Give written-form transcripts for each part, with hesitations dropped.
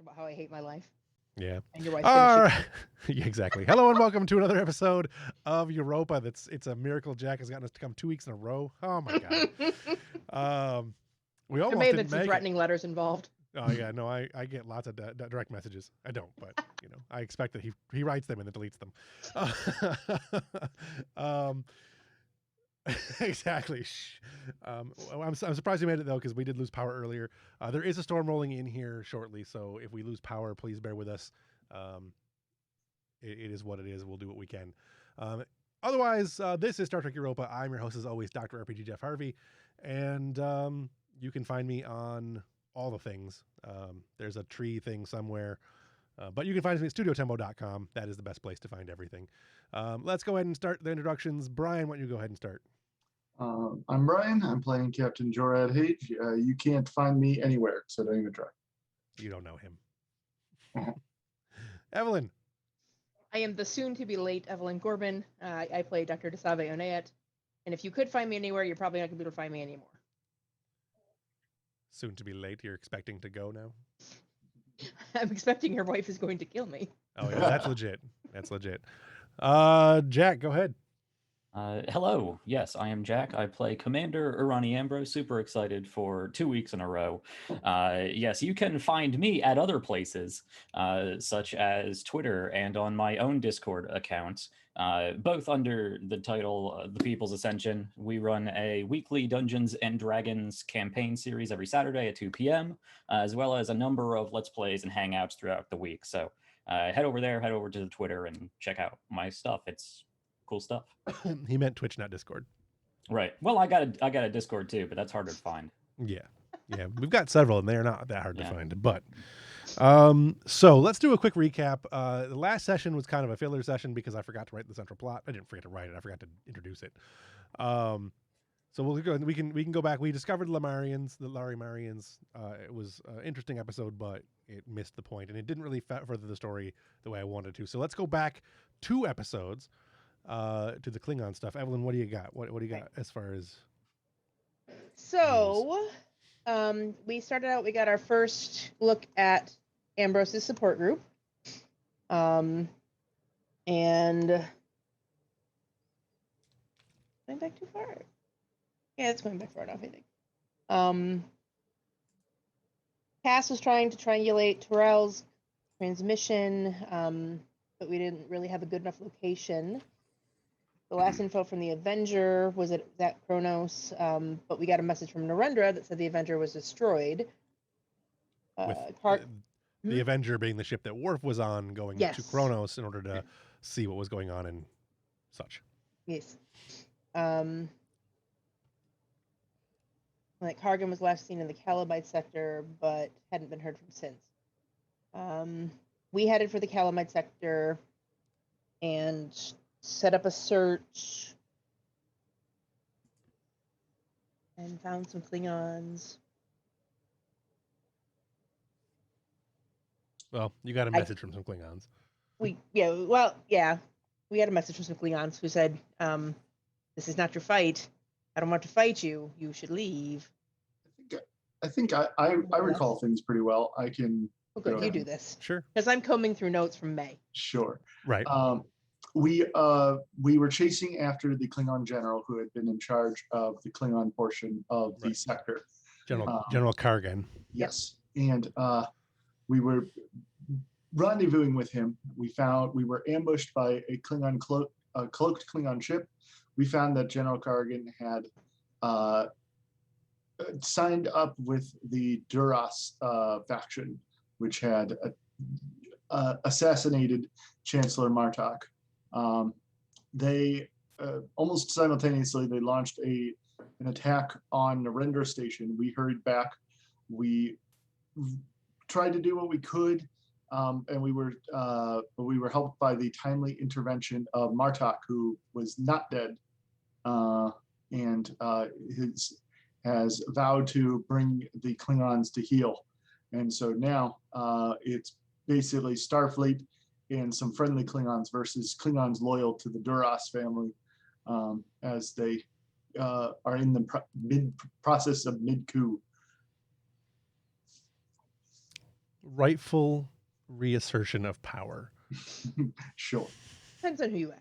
about how I hate my life. Yeah. And your wife All finishes. right. Yeah, exactly. Hello and welcome to another episode of Europa. It's a miracle Jack has gotten us to come 2 weeks in a row. Oh my god. Um, we There may almost have been didn't some make it. threatening letters involved. Oh yeah, no, I get lots of direct messages. I don't, but I expect that he writes them and then deletes them. Um, exactly. I'm surprised we made it though because we did lose power earlier. There is a storm rolling in here shortly, so if we lose power, please bear with us. Um, it is what it is. We'll do what we can. Otherwise, this is Star Trek Europa. I'm your host, as always, Dr. RPG Jeff Harvey. And you can find me on all the things. There's a tree thing somewhere. But you can find me at studiotempo.com. That is the best place to find everything. Let's go ahead and start the introductions. Brian, why don't you go ahead and start? I'm Brian. I'm playing Captain Jorad Hage. You can't find me anywhere, so don't even try. You don't know him. Evelyn. I am the soon-to-be late Evelyn Corbin. I play Dr. Desave Onayet. And if you could find me anywhere, you're probably not going to be able to find me anymore. Soon to be late. You're expecting to go now? I'm expecting your wife is going to kill me. Oh, yeah, that's legit. That's legit. Jack, go ahead. Hello. Yes, I am Jack. I play Commander Urani Ambrose. Super excited for 2 weeks in a row. Yes, you can find me at other places, such as Twitter and on my own Discord account, both under the title The People's Ascension. We run a weekly Dungeons and Dragons campaign series every Saturday at 2 p.m., as well as a number of Let's Plays and Hangouts throughout the week. So head over there, head over to the Twitter, and check out my stuff. It's cool stuff. He meant Twitch, not Discord. Right. Well, I got a Discord too, but that's harder to find. Yeah. We've got several, and they're not that hard to find. But so let's do a quick recap. The last session was kind of a filler session because I forgot to write the central plot. I didn't forget to write it. I forgot to introduce it. So we'll go. We can go back. We discovered the Larimarians. It was an interesting episode, but it missed the point, and it didn't really further the story the way I wanted to. So let's go back 2 episodes. To the Klingon stuff. Evelyn, what do you got? What do you got as far as? So, we started out. We got our first look at Ambrose's support group, and going back too far. Yeah, it's going back far enough, I think. Cass was trying to triangulate Terrell's transmission, but we didn't really have a good enough location. The last info from the Avenger was at Kronos, but we got a message from Narendra that said the Avenger was destroyed. The Avenger being the ship that Worf was on, going to Kronos in order to see what was going on and such. Yes. Like Kargan was last seen in the Calamite sector, but hadn't been heard from since. We headed for the Calamite sector and set up a search and found some Klingons. Well, you got a message from some Klingons. We had a message from some Klingons who said, "This is not your fight. I don't want to fight you. You should leave." I think I recall things pretty well. I can. Oh, good. You do this. Sure. Because I'm combing through notes from May. Sure. Right. We were chasing after the Klingon general who had been in charge of the Klingon portion of the sector. General Kargan. Yes, and we were rendezvousing with him. We were ambushed by a Klingon cloaked Klingon ship. We found that General Kargan had signed up with the Duras faction, which had assassinated Chancellor Martok. They almost simultaneously they launched an attack on Narendra Station. We hurried back. We tried to do what we could, and we were helped by the timely intervention of Martok, who was not dead, and has vowed to bring the Klingons to heel. And so now it's basically Starfleet and some friendly Klingons versus Klingons loyal to the Duras family, as they are in the process of mid-coup. rightful reassertion of power. Sure. Depends on who you ask.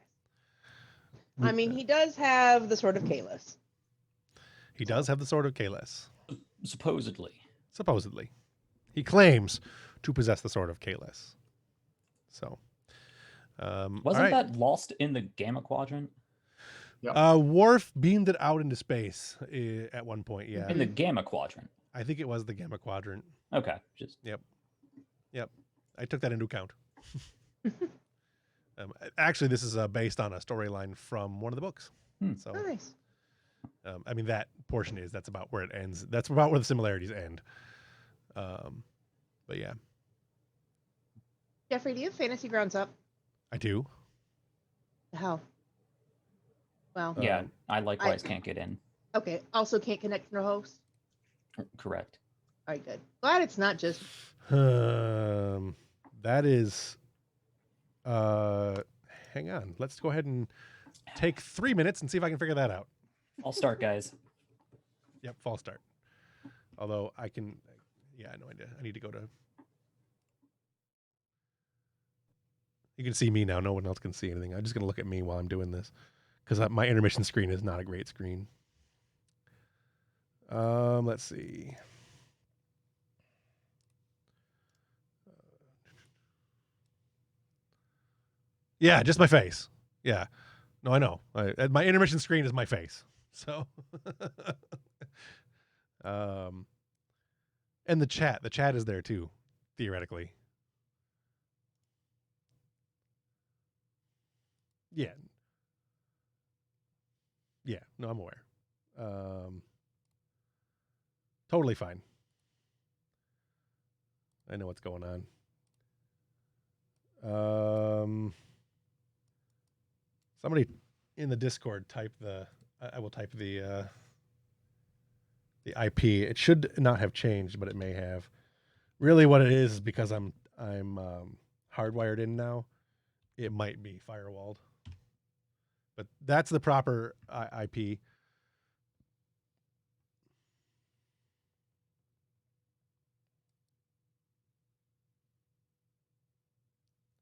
I mean, he does have the Sword of Kalis. He does have the Sword of Kalis. Supposedly. Supposedly. He claims to possess the Sword of Kalis. So. Wasn't that lost in the Gamma Quadrant? Worf beamed it out into space at one point, yeah. In the Gamma Quadrant. I think it was the Gamma Quadrant. Okay. Yep. I took that into account. Actually, this is based on a storyline from one of the books. So, nice. I mean, that portion that's about where it ends. That's about where the similarities end. But yeah. Jeffrey, do you have Fantasy Grounds up? I do. How? Well. Yeah, I likewise can't get in. Okay. Also can't connect to no host? Correct. All right, good. Glad it's not just... That is... hang on. Let's go ahead and take 3 minutes and see if I can figure that out. I'll start, guys. Yep, false start. Although I can... Yeah, no idea. I need to go to... You can see me now. No one else can see anything. I'm just going to look at me while I'm doing this. Because my intermission screen is not a great screen. Let's see. Yeah, just my face. Yeah. No, I know. My intermission screen is my face. So, and the chat is there too, theoretically. Yeah. Yeah. No, I'm aware. Totally fine. I know what's going on. Somebody in the Discord type I will type the IP. It should not have changed, but it may have. Really what it is because I'm hardwired in now. It might be firewalled. But that's the proper IP.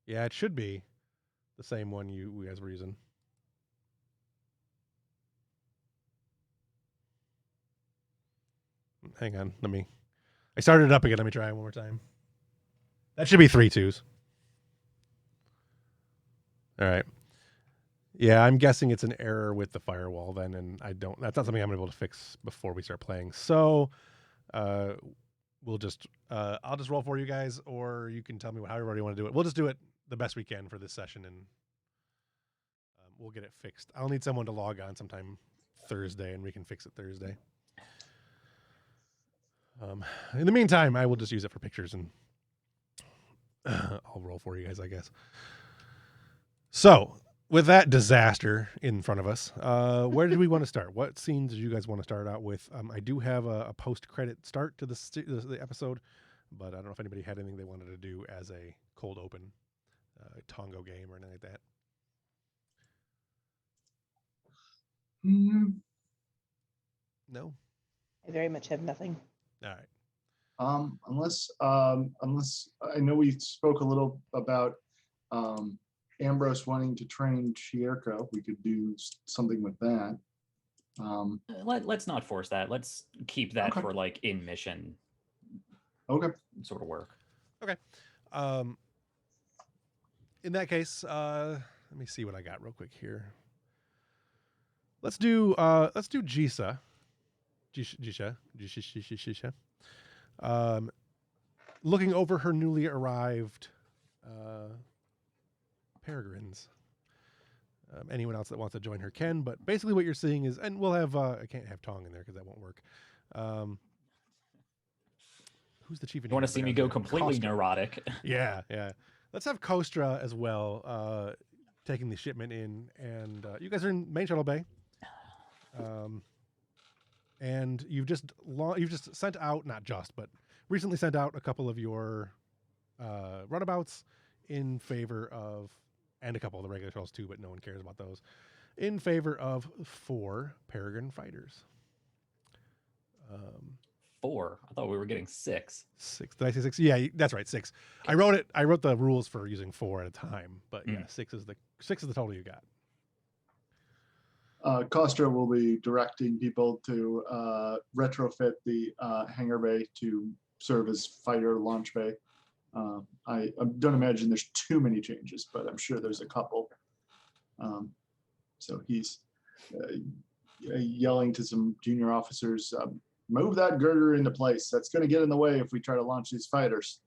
Yeah, it should be the same one you guys were using. Hang on, I started it up again. Let me try it one more time. That should be 3 2s. All right. Yeah, I'm guessing it's an error with the firewall then, and that's not something I'm able to fix before we start playing. So, we'll just, I'll just roll for you guys, or you can tell me however you want to do it. We'll just do it the best we can for this session, and we'll get it fixed. I'll need someone to log on sometime Thursday, and we can fix it Thursday. In the meantime, I will just use it for pictures, and I'll roll for you guys, I guess. So, with that disaster in front of us, where did we want to start? What scenes do you guys want to start out with? I do have a post-credit start to the episode, but I don't know if anybody had anything they wanted to do as a cold open Tongo game or anything like that. No? I very much have nothing. All right. Unless I know we spoke a little about Ambrose wanting to train Chierko, we could do something with that. Let's not force that. Let's keep that Okay. for like in mission. Okay. Sort of work. Okay. In that case, let me see what I got real quick here. Let's do Jisa. Jisha. Looking over her newly arrived peregrines. Anyone else that wants to join her can, but basically what you're seeing is, and we'll have, I can't have Tong in there because that won't work. Who's the chief engineer? You want to see me go completely Kostra. neurotic? Yeah. Let's have Kostra as well, taking the shipment in, and you guys are in Main Shuttle Bay. And you've just sent out, not just, but recently sent out a couple of your runabouts in favor of, and a couple of the regular shuttles too, but no one cares about those, in favor of 4 Peregrine fighters. 4. I thought we were getting 6. 6. Did I say 6? Yeah, that's right. 6. I wrote the rules for using 4 at a time, but yeah, 6 is the total you got. Kostra will be directing people to retrofit the hangar bay to serve as fighter launch bay. I don't imagine there's too many changes, but I'm sure there's a couple. So he's yelling to some junior officers, move that girder into place. That's going to get in the way if we try to launch these fighters.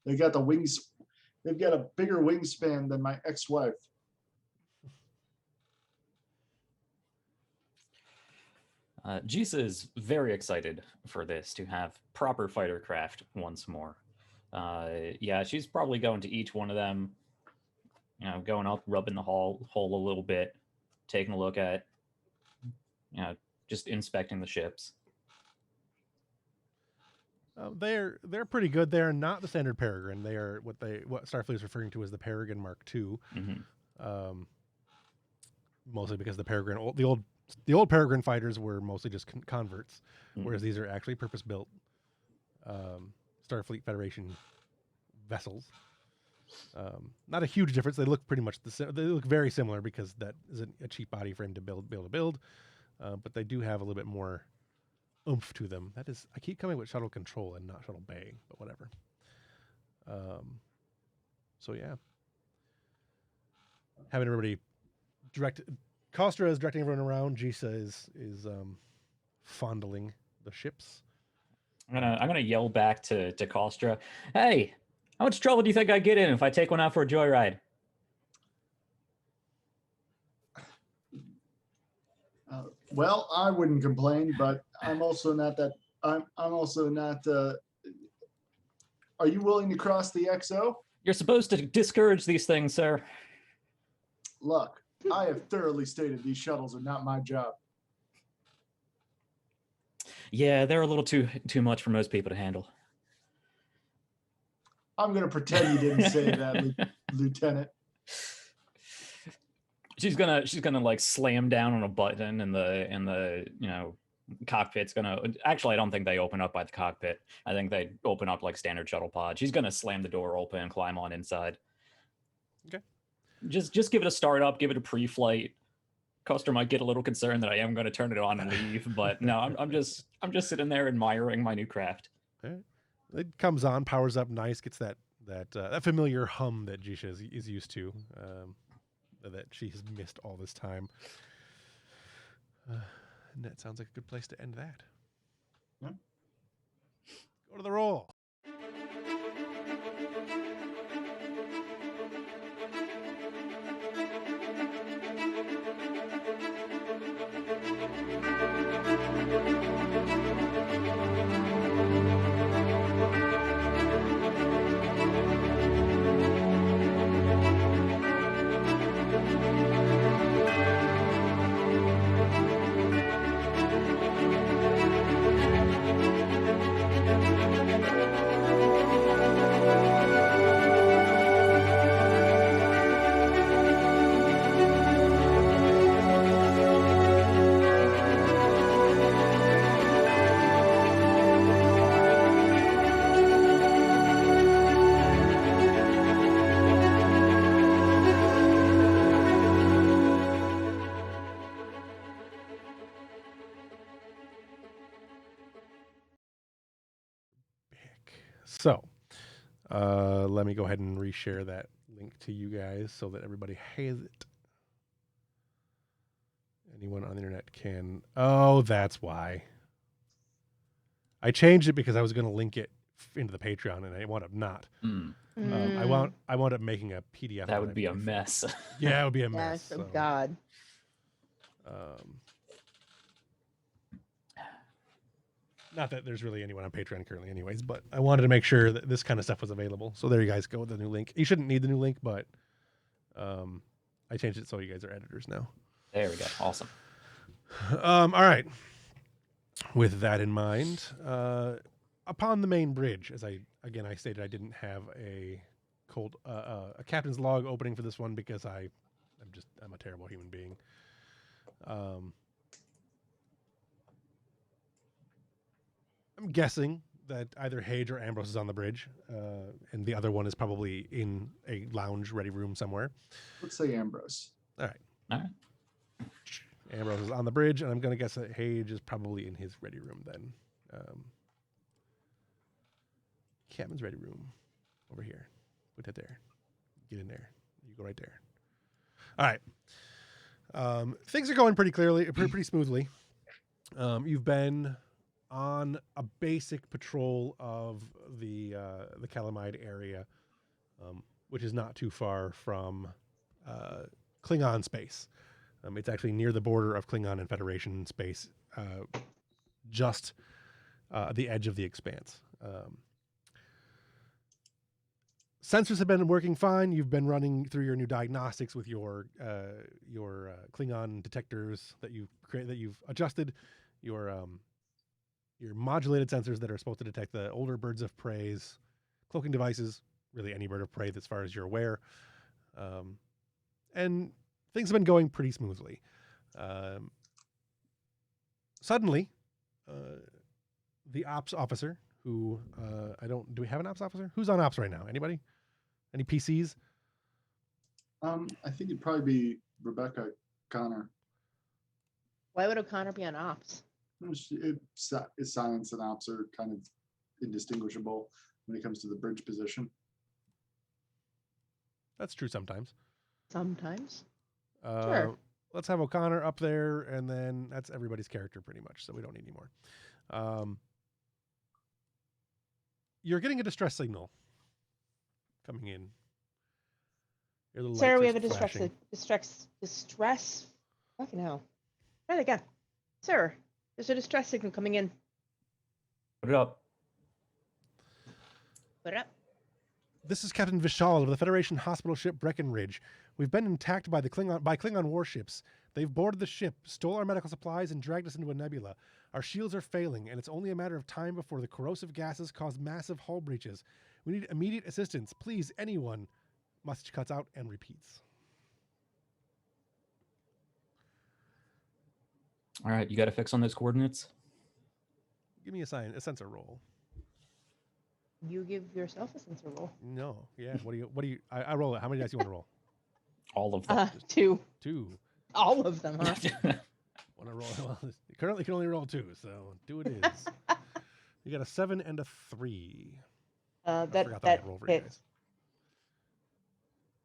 They got the wings. They've got a bigger wingspan than my ex-wife. Jisa is very excited for this, to have proper fighter craft once more. Yeah, she's probably going to each one of them, going up, rubbing the hole a little bit, taking a look at, just inspecting the ships. They're pretty good. They're not the standard Peregrine. They are what Starfleet is referring to as the Peregrine Mark II. Mm-hmm. Mostly because the old Peregrine fighters were mostly just converts, whereas these are actually purpose-built Starfleet Federation vessels. Not a huge difference. They look pretty much they look very similar because that isn't a cheap body frame to be able to build. But they do have a little bit more oomph to them. That is, I keep coming with shuttle control and not shuttle bay, but whatever. So yeah, having everybody Kostra is directing everyone around. Jisa is fondling the ships. I'm gonna yell back to Kostra. Hey, how much trouble do you think I get in if I take one out for a joyride? Well, I wouldn't complain, but I'm also not that. I'm also not. Are you willing to cross the XO? You're supposed to discourage these things, sir. Look, I have thoroughly stated these shuttles are not my job. Yeah, they're a little too much for most people to handle. I'm gonna pretend you didn't say that, Lieutenant. She's gonna like slam down on a button in the cockpit's gonna. Actually, I don't think they open up by the cockpit. I think they open up like standard shuttle pod. She's gonna slam the door open and climb on inside. Okay. Just give it a start up, give it a pre-flight. Coaster might get a little concerned that I am going to turn it on and leave, but no, I'm just sitting there admiring my new craft. Okay. It comes on, powers up, nice, gets that familiar hum that Jisha is used to, that she has missed all this time. And that sounds like a good place to end that. Yeah. Go to the roll. So, let me go ahead and reshare that link to you guys so that everybody has it. Anyone on the internet can. Oh, that's why. I changed it because I was going to link it into the Patreon, and I wound up not. I wound up making a PDF. That would be a mess. Yeah, it would be a mess. Yes, oh God. Not that there's really anyone on Patreon currently anyways, but I wanted to make sure that this kind of stuff was available. So there you guys go with the new link. You shouldn't need the new link, but I changed it so you guys are editors now. There we go. Awesome. All right. With that in mind, upon the main bridge, as I stated, I didn't have a captain's log opening for this one because I'm a terrible human being. I'm guessing that either Hage or Ambrose is on the bridge, and the other one is probably in a lounge ready room somewhere. Let's say Ambrose. All right. All right. Ambrose is on the bridge, and I'm going to guess that Hage is probably in his ready room then. Captain's ready room over here. Put that there. Get in there. You go right there. All right. Things are going pretty pretty smoothly. You've been on a basic patrol of the Calamide area, which is not too far from Klingon space. It's actually near the border of Klingon and Federation space, just the edge of the expanse. Sensors have been working fine. You've been running through your new diagnostics with your Klingon detectors that you've adjusted. Your modulated sensors that are supposed to detect the older birds of prey's cloaking devices, really any bird of prey as far as you're aware. And things have been going pretty smoothly. Suddenly, the ops officer, who do we have an ops officer? Who's on ops right now? Anybody? Any PCs? I think it'd probably be Rebecca Connor. Why would O'Connor be on ops? Science and ops are kind of indistinguishable when it comes to the bridge position. That's true sometimes. Sometimes. Sure. Let's have O'Connor up there, and then that's everybody's character pretty much, so we don't need any more. You're getting a distress signal coming in. Sir, we have a distress. Fucking hell. Try that again. Sir, there's a distress signal coming in. Put it up. Put it up. This is Captain Vishal of the Federation hospital ship Breckenridge. We've been attacked by Klingon warships. They've boarded the ship, stole our medical supplies, and dragged us into a nebula. Our shields are failing, and it's only a matter of time before the corrosive gases cause massive hull breaches. We need immediate assistance. Please, anyone. Message cuts out and repeats. All right, you got a fix on those coordinates? Give me a sensor roll. You give yourself a sensor roll. No, yeah. What do you? I roll it. How many dice do you want to roll? All of them. 2. 2. All of them, huh? Want to roll? Well, currently can only roll 2, so 2 it is. You got a 7 and a 3. That roll for hits.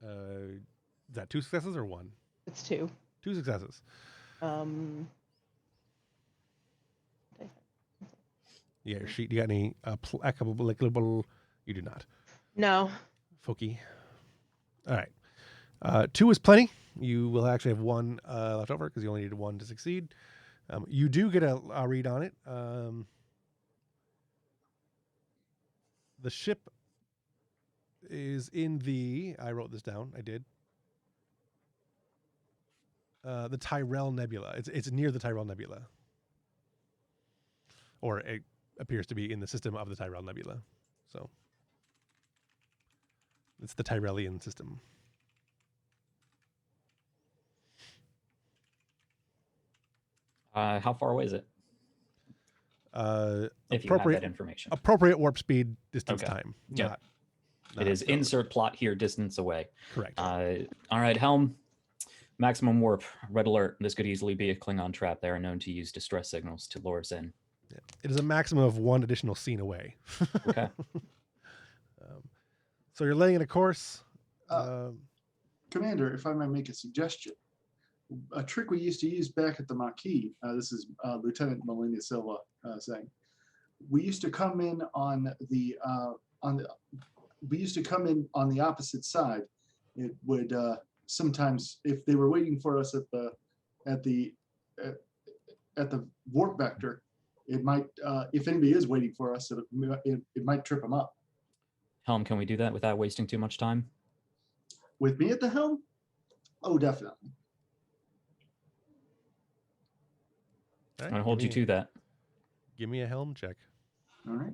You guys. Is that 2 successes or 1? It's 2. 2 successes. Yeah, your sheet. You got any applicable? You do not. No. Folky. All right. 2 is plenty. You will actually have 1 left over because you only needed 1 to succeed. You do get a read on it. The ship is in the. I wrote this down. I did. The Tyrell Nebula. It's near the Tyrell Nebula, or it appears to be in the system of the Tyrell Nebula. So it's the Tyrellian system. How far away is it? If you have that information. Appropriate warp speed, distance, time. Yep. It is insert plot here, distance away. Correct. All right, Helm. Maximum warp. Red alert. This could easily be a Klingon trap. They are known to use distress signals to lure us in. Yeah. It is a maximum of 1 additional scene away. Okay. So you're laying in a course. Commander, if I might make a suggestion. A trick we used to use back at the Maquis, this is Lieutenant Melina Silva saying, we used to come in on the opposite side. It would sometimes, if they were waiting for us at the warp vector, it might, if anybody is waiting for us, it might trip them up. Helm, can we do that without wasting too much time? With me at the helm? Oh, definitely. Right, I'm going to hold you to that. Give me a helm check. All right.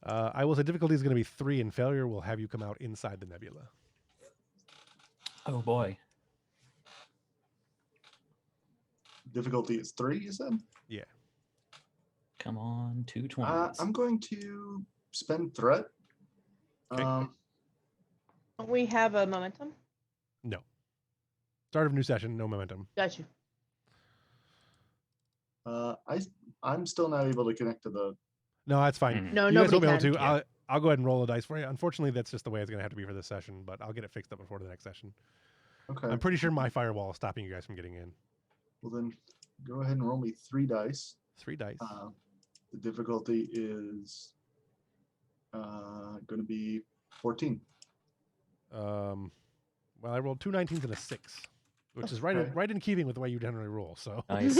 I will say difficulty is going to be 3, and failure will have you come out inside the nebula. Oh, boy. Difficulty is 3, you said? Yeah. Come on, 220s. I'm going to spend threat. Okay. Don't we have a momentum? No. Start of new session, no momentum. Got you. I'm still not able to connect to the. No, that's fine. Mhm. No, You guys nobody won't be able can. to. I'll go ahead and roll a dice for you. Unfortunately, that's just the way it's going to have to be for this session, but I'll get it fixed up before the next session. Okay. I'm pretty sure my firewall is stopping you guys from getting in. Well, then go ahead and roll me 3 dice. 3 dice. The difficulty is going to be 14. Well, I rolled 2 19s and a 6, which is Okay. right in keeping with the way you generally roll. So, Nice.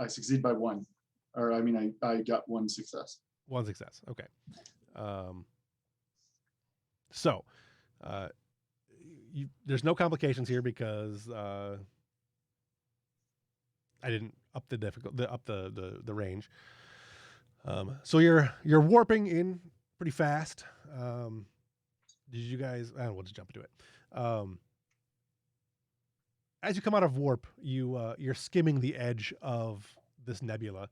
I succeed by 1, or I mean, I got 1 success. 1 success. Okay. So, there's no complications here because I didn't up the the range. So you're warping in pretty fast. Did you guys? We'll just jump into it. As you come out of warp, you're skimming the edge of this nebula.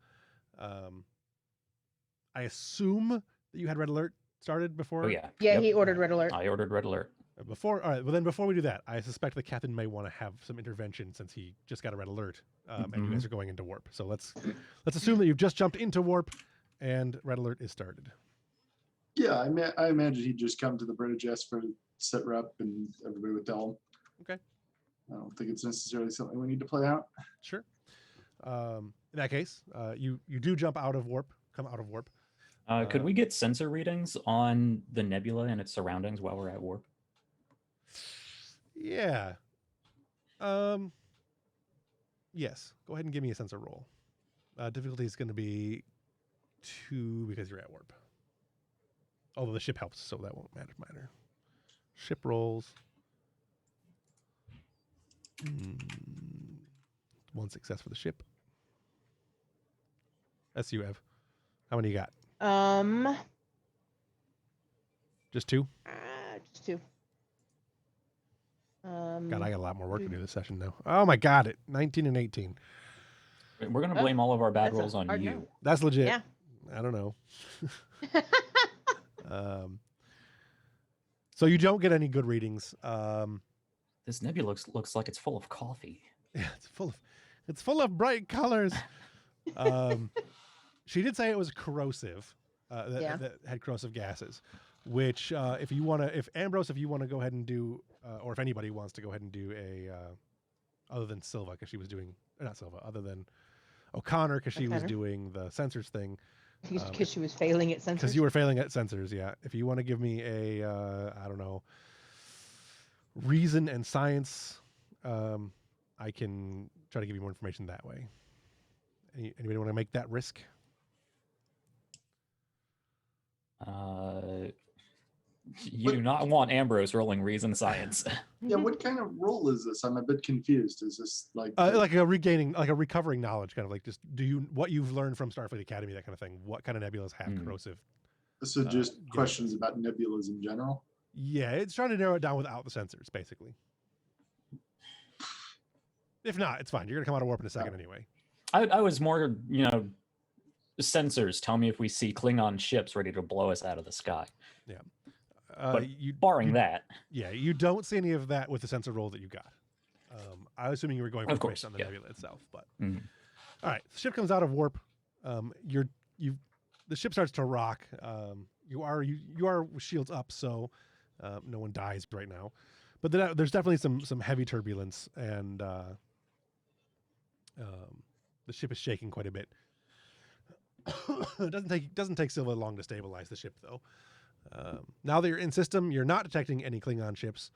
I assume that you had red alert started before. Oh yeah. Yeah, Yep. he ordered red alert. I ordered red alert. All right. Well, then before we do that, I suspect the captain may want to have some intervention since he just got a red alert, and you guys are going into warp. So let's assume that you've just jumped into warp, and red alert is started. Yeah, I imagine he'd just come to the bridge, ask for sit rep, and everybody would tell him. Okay. I don't think it's necessarily something we need to play out. Sure. In that case, you do jump out of warp, come out of warp. Could we get sensor readings on the nebula and its surroundings while we're at warp? Yeah. Yes. Go ahead and give me a sensor roll. Difficulty is going to be 2 because you're at warp. Although the ship helps, so that won't matter. Ship rolls. 1 success for the ship. That's you, Ev. How many you got? Just 2? Just 2. God, I got a lot more work to do this session now. Oh my God, 19 and 18. We're gonna blame all of our bad that's a rolls on hard you. no. That's legit. Yeah. I don't know. So you don't get any good readings. This nebula looks like it's full of coffee. Yeah, it's full of bright colors. She did say it was corrosive. That had corrosive gases. Which, if Ambrose, if you want to go ahead and do, or if anybody wants to go ahead and do other than Silva, because she was doing, not Silva, other than O'Connor, because she was doing the sensors thing. Because she was failing at sensors. Because you were failing at sensors, yeah. If you want to give me a, I don't know, reason and science, I can try to give you more information that way. Anybody want to make that risk? You do not want Ambrose rolling reason science. Yeah, what kind of role is this? I'm a bit confused. Is this like a recovering knowledge, kind of like just what you've learned from Starfleet Academy, that kind of thing? What kind of nebulas have corrosive? so just questions about nebulas in general? Yeah, it's trying to narrow it down without the sensors, basically. If not, it's fine. You're gonna come out of warp in a second anyway. I was more, sensors. Tell me if we see Klingon ships ready to blow us out of the sky. Yeah. But barring that. Yeah, you don't see any of that with the sensor roll that you got. I was assuming you were going for information on the nebula itself, but all right. The ship comes out of warp. The ship starts to rock. You are shields up, so no one dies right now. But there's definitely some heavy turbulence, and the ship is shaking quite a bit. It doesn't take Silva long to stabilize the ship, though. Now that you're in system, you're not detecting any Klingon ships.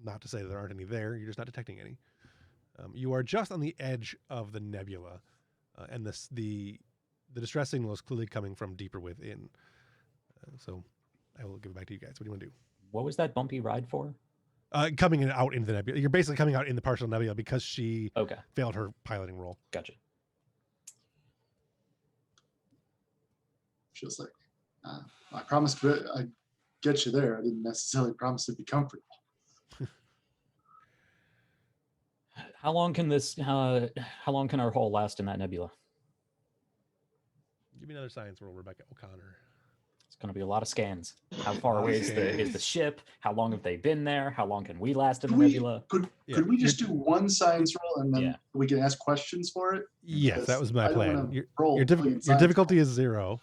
Not to say that there aren't any there. You're just not detecting any. You are just on the edge of the nebula, and the distress signal is clearly coming from deeper within. So I will give it back to you guys. What do you want to do? What was that bumpy ride for? Coming out into the nebula. You're basically coming out in the partial nebula because she failed her piloting role. Gotcha. Feels like I promised I'd get you there. I didn't necessarily promise to be comfortable. How long can this? How long can our hole last in that nebula? Give me another science roll, Rebecca O'Connor. It's going to be a lot of scans. How far lot of away is the scans. ship? How long have they been there? How long can we last in the Could we, nebula? could, Yeah, could we just do one science roll and then Yeah. we can ask questions for it? Yes, that was my I don't plan. wanna roll a million Your science difficulty rolls. is 0,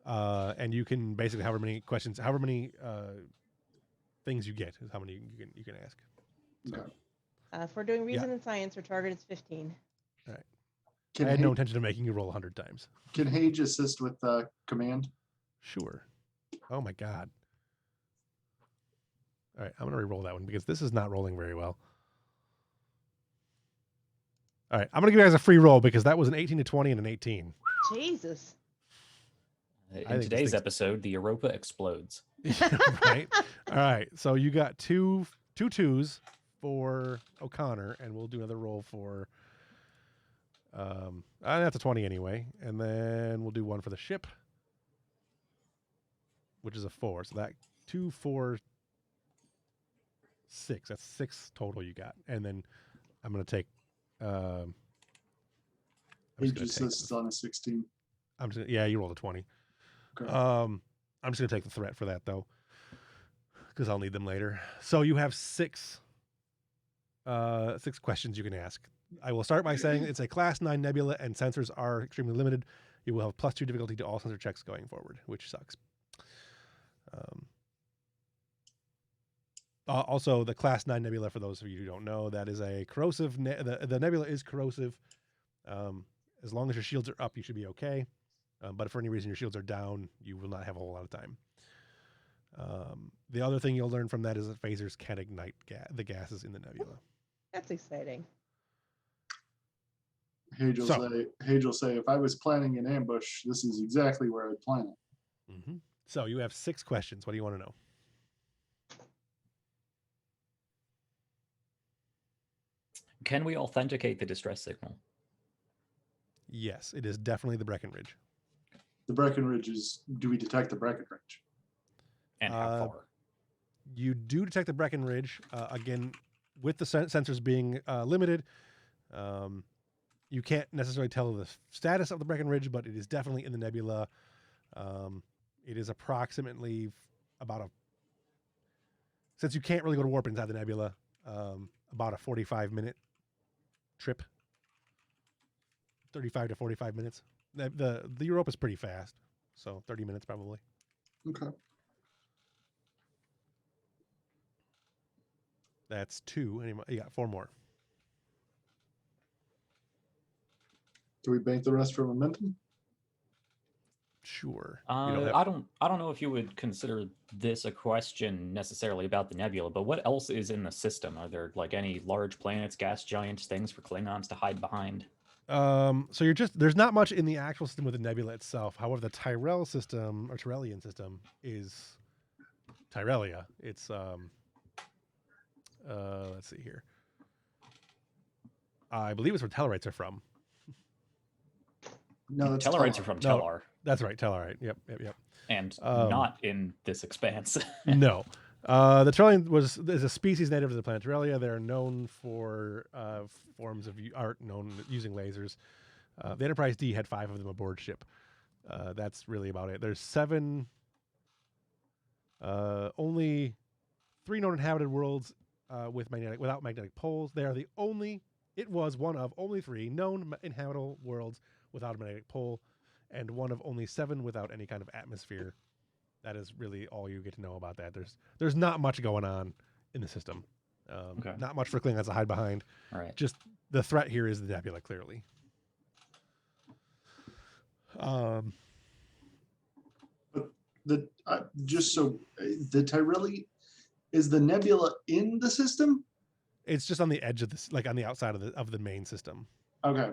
and you can basically however many questions, however many things you get is how many you can ask. So, Okay. If we're doing reason and science, our target is 15. Can I had no Hage, intention of making you roll 100 times. can Hage assist with command? Sure. Oh my god. All right, I'm gonna re-roll that one because this is not rolling very well. All right, I'm gonna give you guys a free roll because that was an 18 to 20 and an 18. Jesus. I In think this today's thing's- episode, the Europa explodes. Right. All right. So you got two twos for O'Connor, and we'll do another roll for. That's a 20 anyway, and then we'll do one for the ship, which is a 4. So that 2, 4, 6. That's 6 total you got, and then I'm gonna take. I'm just Hage gonna take. assists on a 16. I'm just yeah. You rolled a 20. Okay. I'm just gonna take the threat for that though, because I'll need them later. So you have 6 questions you can ask. I will start by saying it's a Class 9 nebula, and sensors are extremely limited. You will have +2 difficulty to all sensor checks going forward, which sucks. Also, the Class 9 nebula, for those of you who don't know, that is a corrosive. The nebula is corrosive. As long as your shields are up, you should be okay. But if for any reason your shields are down, you will not have a whole lot of time. The other thing you'll learn from that is that phasers can ignite the gases in the nebula. That's exciting. Hage will say, if I was planning an ambush, this is exactly where I'd plan it. Mm-hmm. So you have 6 questions. What do you want to know? Can we authenticate the distress signal? Yes, it is definitely the Breckenridge. The Breckenridge is, do we detect the Breckenridge? And how far? You do detect the Breckenridge. Again, with the sensors being limited, you can't necessarily tell the status of the Breckenridge, but it is definitely in the nebula. It is approximately since you can't really go to warp inside the nebula, about a 45-minute trip. 35 to 45 minutes. The Europa is pretty fast, so 30 minutes probably. Okay. That's 2. You got 4 more. Do we bank the rest for momentum? Sure. I don't know if you would consider this a question necessarily about the nebula, but what else is in the system? Are there like any large planets, gas giants, things for Klingons to hide behind? So there's not much in the actual system with the nebula itself. However, the Tyrellian system is Tyrelia. It's let's see here. I believe it's where Tellarites are from. No, that's Tellarites are from No. Tellar, That's right, Tellarite. Yep. and not in this expanse. No. The Trellian is a species native to the planet Terelia. They're known for forms of art known using lasers. The Enterprise D had 5 of them aboard ship. That's really about it. There's 7, only 3 known inhabited worlds without magnetic poles. They are one of only 3 known inhabitable worlds without a magnetic pole, and one of only 7 without any kind of atmosphere. That is really all you get to know about that. There's not much going on in the system. Okay. Not much for Klingons to hide behind. All right. Just the threat here is the nebula, clearly. the Tyrelli, is the nebula in the system? It's just on the edge of this, like on the outside of the main system. Okay.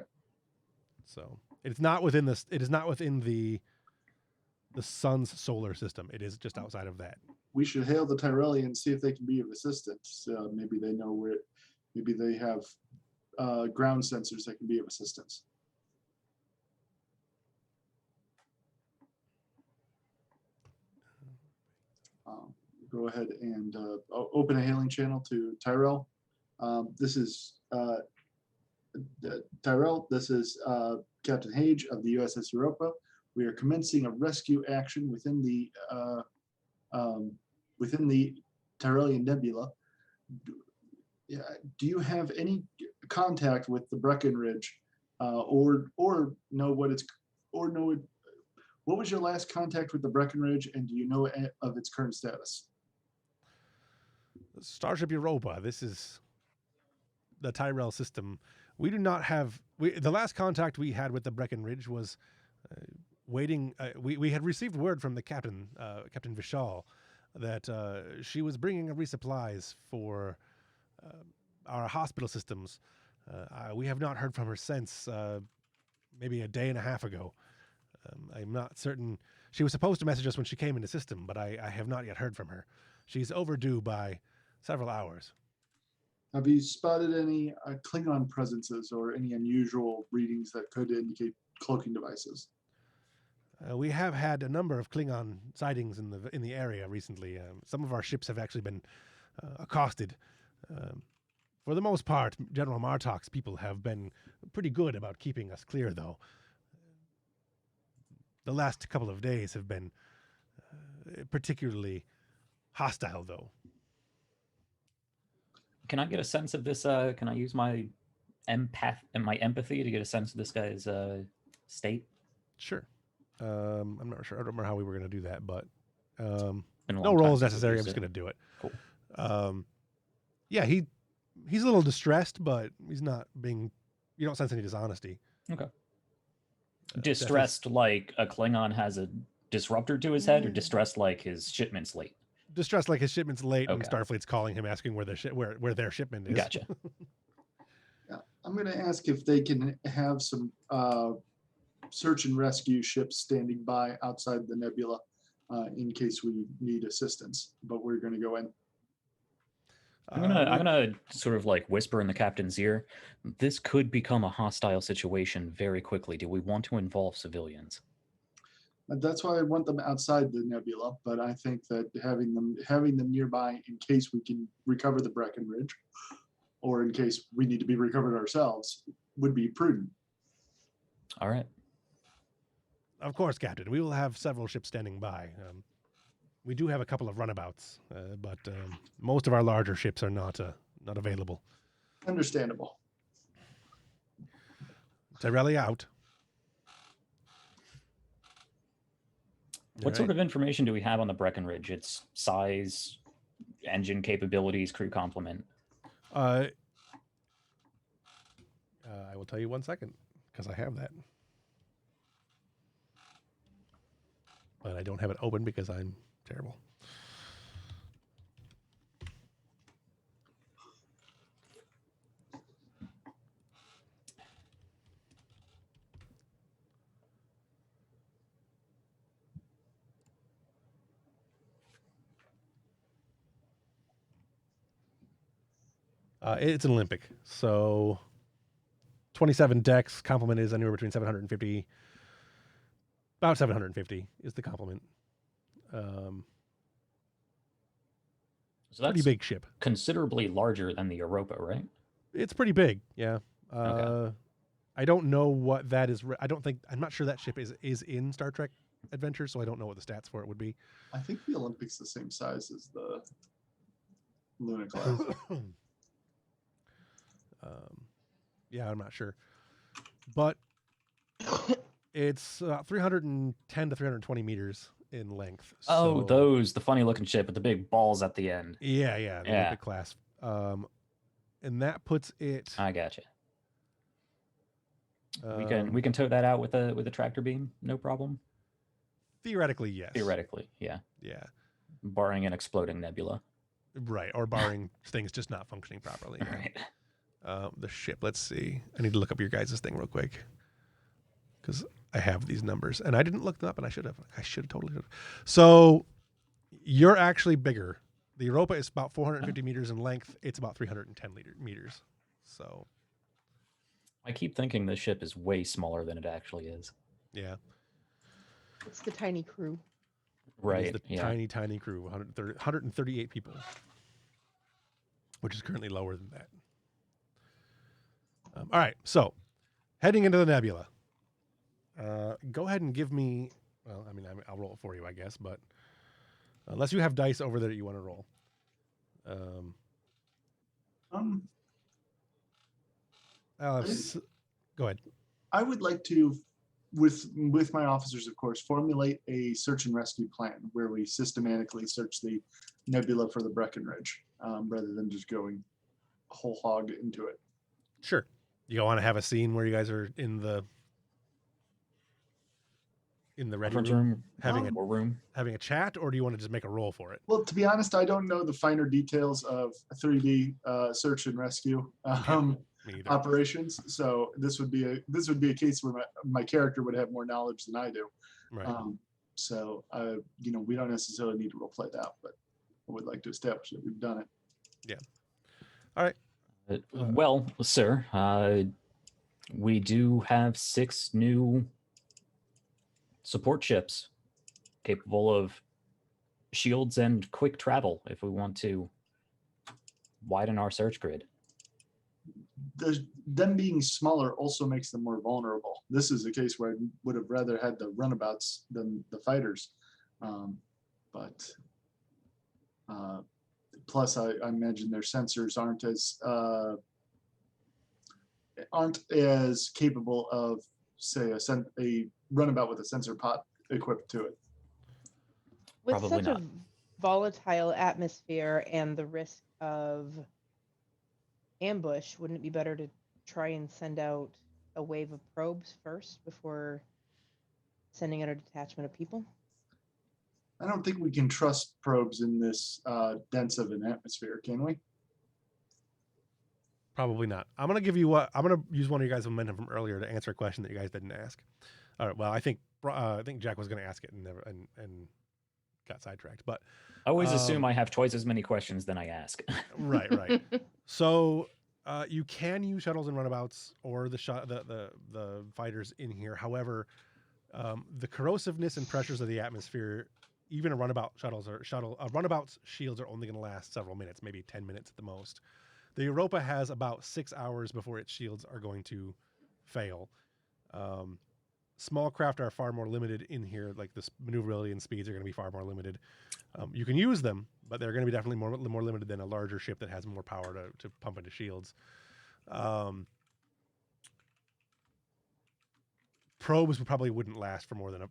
So it's not within this. It is not within the sun's solar system. It is just outside of that. We should hail the Tyrelli and see if they can be of assistance. Maybe they know where. Maybe they have ground sensors that can be of assistance. go ahead and open a hailing channel to Tyrell. This is Tyrell. This is Captain Hage of the USS Europa. We are commencing a rescue action within the Tyrellian Nebula. Do you have any contact with the Breckenridge, or know what it's, or know it? What was your last contact with the Breckenridge, and do you know of its current status? Starship Europa. This is the Tyrell system. We do not have. The last contact we had with the Breckenridge was waiting. We had received word from the captain, Captain Vishal, that she was bringing a resupplies for our hospital systems. We have not heard from her since maybe a day and a half ago. I'm not certain. She was supposed to message us when she came in the system, but I have not yet heard from her. She's overdue by several hours. Have you spotted any Klingon presences or any unusual readings that could indicate cloaking devices? We have had a number of Klingon sightings in the area recently. Some of our ships have actually been accosted. For the most part, General Martok's people have been pretty good about keeping us clear, though. The last couple of days have been particularly hostile, though. Can I get a sense of this? Can I use my empathy to get a sense of this guy's state? Sure. I'm not sure. I don't remember how we were going to do that, but Been a long no time rolls since we've necessary. I'm used just it. going to do it. Cool. Yeah, he's a little distressed, but he's not being. You don't sense any dishonesty. Okay. Distressed like a Klingon has a disruptor to his head, or distressed like his shipment's late? Distressed like his shipment's late, and Okay. Starfleet's calling him asking where their shipment is. Gotcha. Yeah, I'm going to ask if they can have some search and rescue ships standing by outside the nebula in case we need assistance. But we're going to go in. I'm gonna sort of like whisper in the captain's ear. This could become a hostile situation very quickly. Do we want to involve civilians? And that's why I want them outside the nebula. But I think that having them nearby in case we can recover the Breckenridge, or in case we need to be recovered ourselves, would be prudent. All right. Of course, Captain. We will have several ships standing by. We do have a couple of runabouts, but most of our larger ships are not available. Understandable. Tyrelli out. What sort of information do we have on the Breckenridge? Its size, engine capabilities, crew complement? I will tell you 1 second, because I have that. But I don't have it open because I'm terrible. It's an Olympic, so 27 decks. Complement is anywhere between 750. About 750 is the complement. So Pretty that's big ship. considerably larger than the Europa, right? It's pretty big, yeah. Okay. I don't know what that is. I'm not sure that ship is in Star Trek Adventure, so I don't know what the stats for it would be. I think the Olympic's the same size as the Luna class. Yeah, I'm not sure. But it's 310 to 320 meters in length. Oh, so- the funny looking ship with the big balls at the end. Yeah, the Yeah. Olympic class. And that puts it. I gotcha. We can tow that out with a tractor beam, no problem. Theoretically, yes. Theoretically, yeah. Yeah. Barring an exploding nebula. Right, or barring things just not functioning properly. All right. The ship. Let's see. I need to look up your guys' thing real quick because I have these numbers and I didn't look them up, and I should have. Totally. So you're actually bigger. The Europa is about 450 meters in length. It's about 310 meters. So I keep thinking this ship is way smaller than it actually is. yeah. It's the tiny crew. Right. It is the tiny, tiny crew, 138 people, which is currently lower than that. All right, so heading into the nebula. Go ahead and give me. Well, I mean, I'll roll it for you, I guess, but unless you have dice over there that you want to roll. Go ahead. I would like to, with my officers, of course, formulate a search and rescue plan where we systematically search the nebula for the Breckenridge, rather than just going whole hog into it. Sure. You want to have a scene where you guys are in the ready room, having a chat, or do you want to just make a roll for it? Well, to be honest, I don't know the finer details of 3D search and rescue operations. So this would be a case where my character would have more knowledge than I do. Right. We don't necessarily need to role play that, but I would like to establish that we've done it. Yeah. All right. Well, sir, we do have 6 new support ships capable of shields and quick travel if we want to widen our search grid. Them being smaller also makes them more vulnerable. This is a case where I would have rather had the runabouts than the fighters. Plus, I imagine their sensors aren't as capable of, say, a runabout with a sensor pod equipped to it. With Probably such not. a volatile atmosphere and the risk of ambush, wouldn't it be better to try and send out a wave of probes first before sending out a detachment of people? I don't think we can trust probes in this dense of an atmosphere, can we? Probably not. I'm gonna use one of you guys' momentum from earlier to answer a question that you guys didn't ask. All right. Well, I think Jack was gonna ask it and got sidetracked. But I always assume I have twice as many questions than I ask. Right. So you can use shuttles and runabouts or the fighters in here. However, the corrosiveness and pressures of the atmosphere, even a runabout's shields are only going to last several minutes, maybe 10 minutes at the most. The Europa has about 6 hours before its shields are going to fail. Small craft are far more limited in here, like the maneuverability and speeds are going to be far more limited. You can use them, but they're going to be definitely more limited than a larger ship that has more power to pump into shields. Probes probably wouldn't last for more than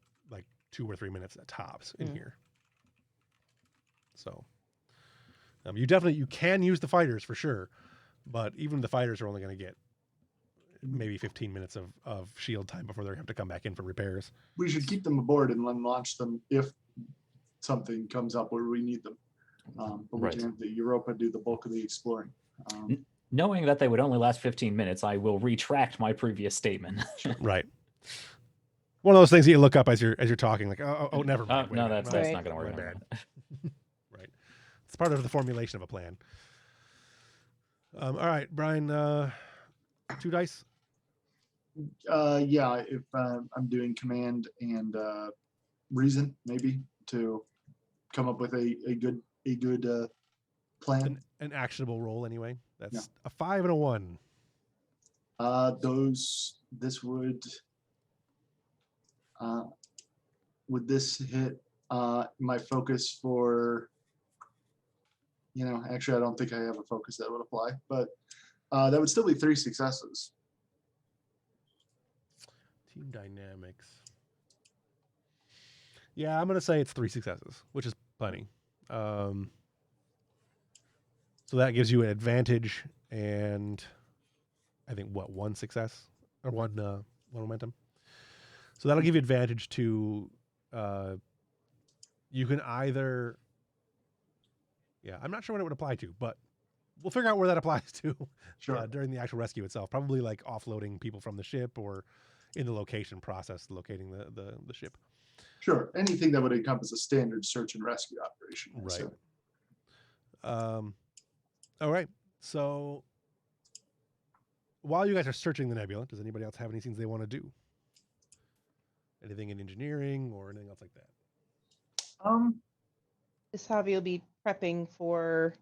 2 or 3 minutes at tops in here. So you can use the fighters for sure, but even the fighters are only going to get maybe 15 minutes of shield time before they have to come back in for repairs. We should keep them aboard and then launch them if something comes up where we need them. But we can have the Europa do the bulk of the exploring. Knowing that they would only last 15 minutes, I will retract my previous statement. Right. One of those things that you look up as you're talking, like, oh, never mind. No, that's not going to work. Bad. Right. It's part of the formulation of a plan. All right, Brian, 2 dice. Yeah, if I'm doing command and reason, maybe to come up with a good plan. An actionable roll, anyway. That's a 5 and a 1. This would this hit my focus for? Actually, I don't think I have a focus that would apply, but that would still be 3 successes. Team dynamics. Yeah, I'm going to say it's 3 successes, which is plenty. So that gives you an advantage and I think, 1 success or 1 momentum. So that'll give you advantage to, you can either, I'm not sure what it would apply to, but we'll figure out where that applies to during the actual rescue itself. Probably like offloading people from the ship or in the location process, locating the ship. Sure. Anything that would encompass a standard search and rescue operation. Right. So. All right. So while you guys are searching the nebula, does anybody else have any things they want to do? Anything in engineering or anything else like that? This hobby will be prepping for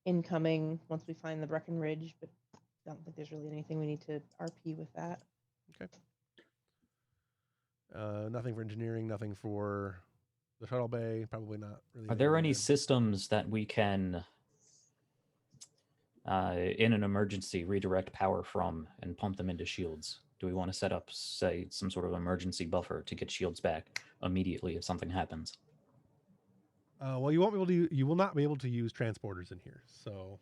incoming once we find the Breckenridge, but I don't think there's really anything we need to RP with that. Okay. Nothing for engineering, nothing for the shuttle bay. Probably not really. Are there any systems that we can, in an emergency, redirect power from and pump them into shields? Do we want to set up, say, some sort of emergency buffer to get shields back immediately if something happens? Well, you won't be able to. You will not be able to use transporters in here, so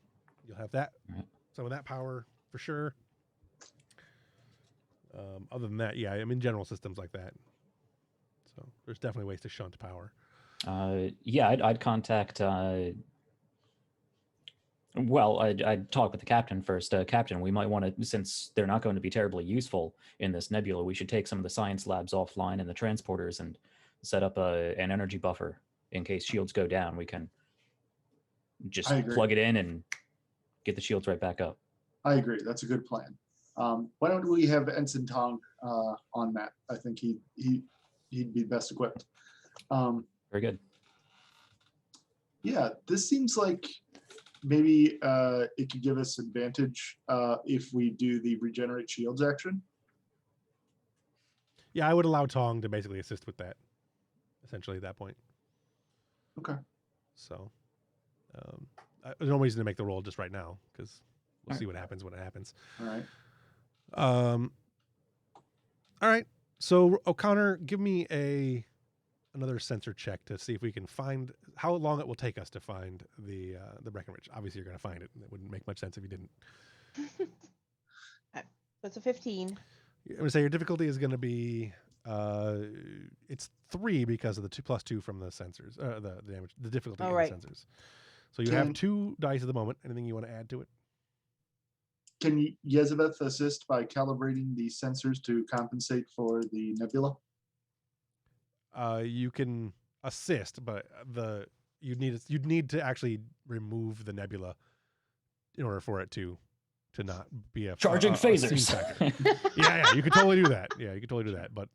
you'll have that. Right. Some of that power for sure. Other than that, yeah, I mean general systems like that. So there's definitely ways to shunt power. Yeah, I'd contact. Well, I'd talk with the captain first. Captain, we might want to, since they're not going to be terribly useful in this nebula, we should take some of the science labs offline and the transporters and set up an energy buffer in case shields go down. We can just plug it in and get the shields right back up. I agree. That's a good plan. Why don't we have Ensign Tong on that? I think he'd be best equipped. Very good. Yeah, this seems like maybe it could give us advantage if we do the regenerate shields action. Yeah, I would allow Tong to basically assist with that, essentially at that point. Okay. So there's no reason to make the roll just right now because we'll see what happens when it happens. All right. All right. So O'Connor, give me another sensor check to see if we can find how long it will take us to find the Breckenridge. Obviously, you're going to find it. It wouldn't make much sense if you didn't. So it's a 15. I'm going to say your difficulty is going to be it's 3 because of the 2+2 from the sensors, the damage, the difficulty of the sensors. So you have 2 dice at the moment. Anything you want to add to it? Can Yezebeth assist by calibrating the sensors to compensate for the nebula? You can assist, but you'd need to actually remove the nebula in order for it to not be a charging phasers. yeah, you could totally do that. Yeah, you could totally do that. But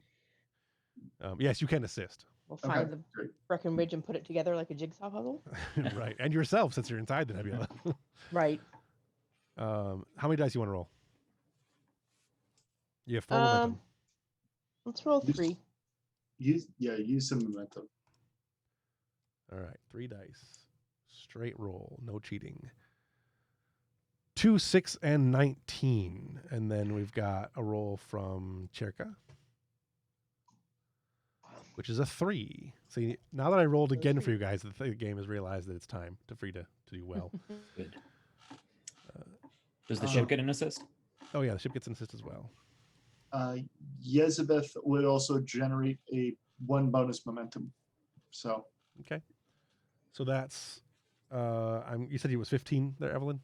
yes, you can assist. We'll find the Breckenridge and put it together like a jigsaw puzzle. Right, and yourself since you're inside the nebula. Right. How many dice you want to roll? You have 4 momentum. Let's roll 3. Use some momentum. All right, 3 dice. Straight roll, no cheating. 2, 6, and 19. And then we've got a roll from Cherka, which is a 3. See, now that I rolled again for you guys, the game has realized that it's time to do well. Good. Does the ship get an assist? Oh, yeah, the ship gets an assist as well. Yezebeth would also generate 1 bonus momentum. So okay, so that's you said it was 15 there, Evelyn.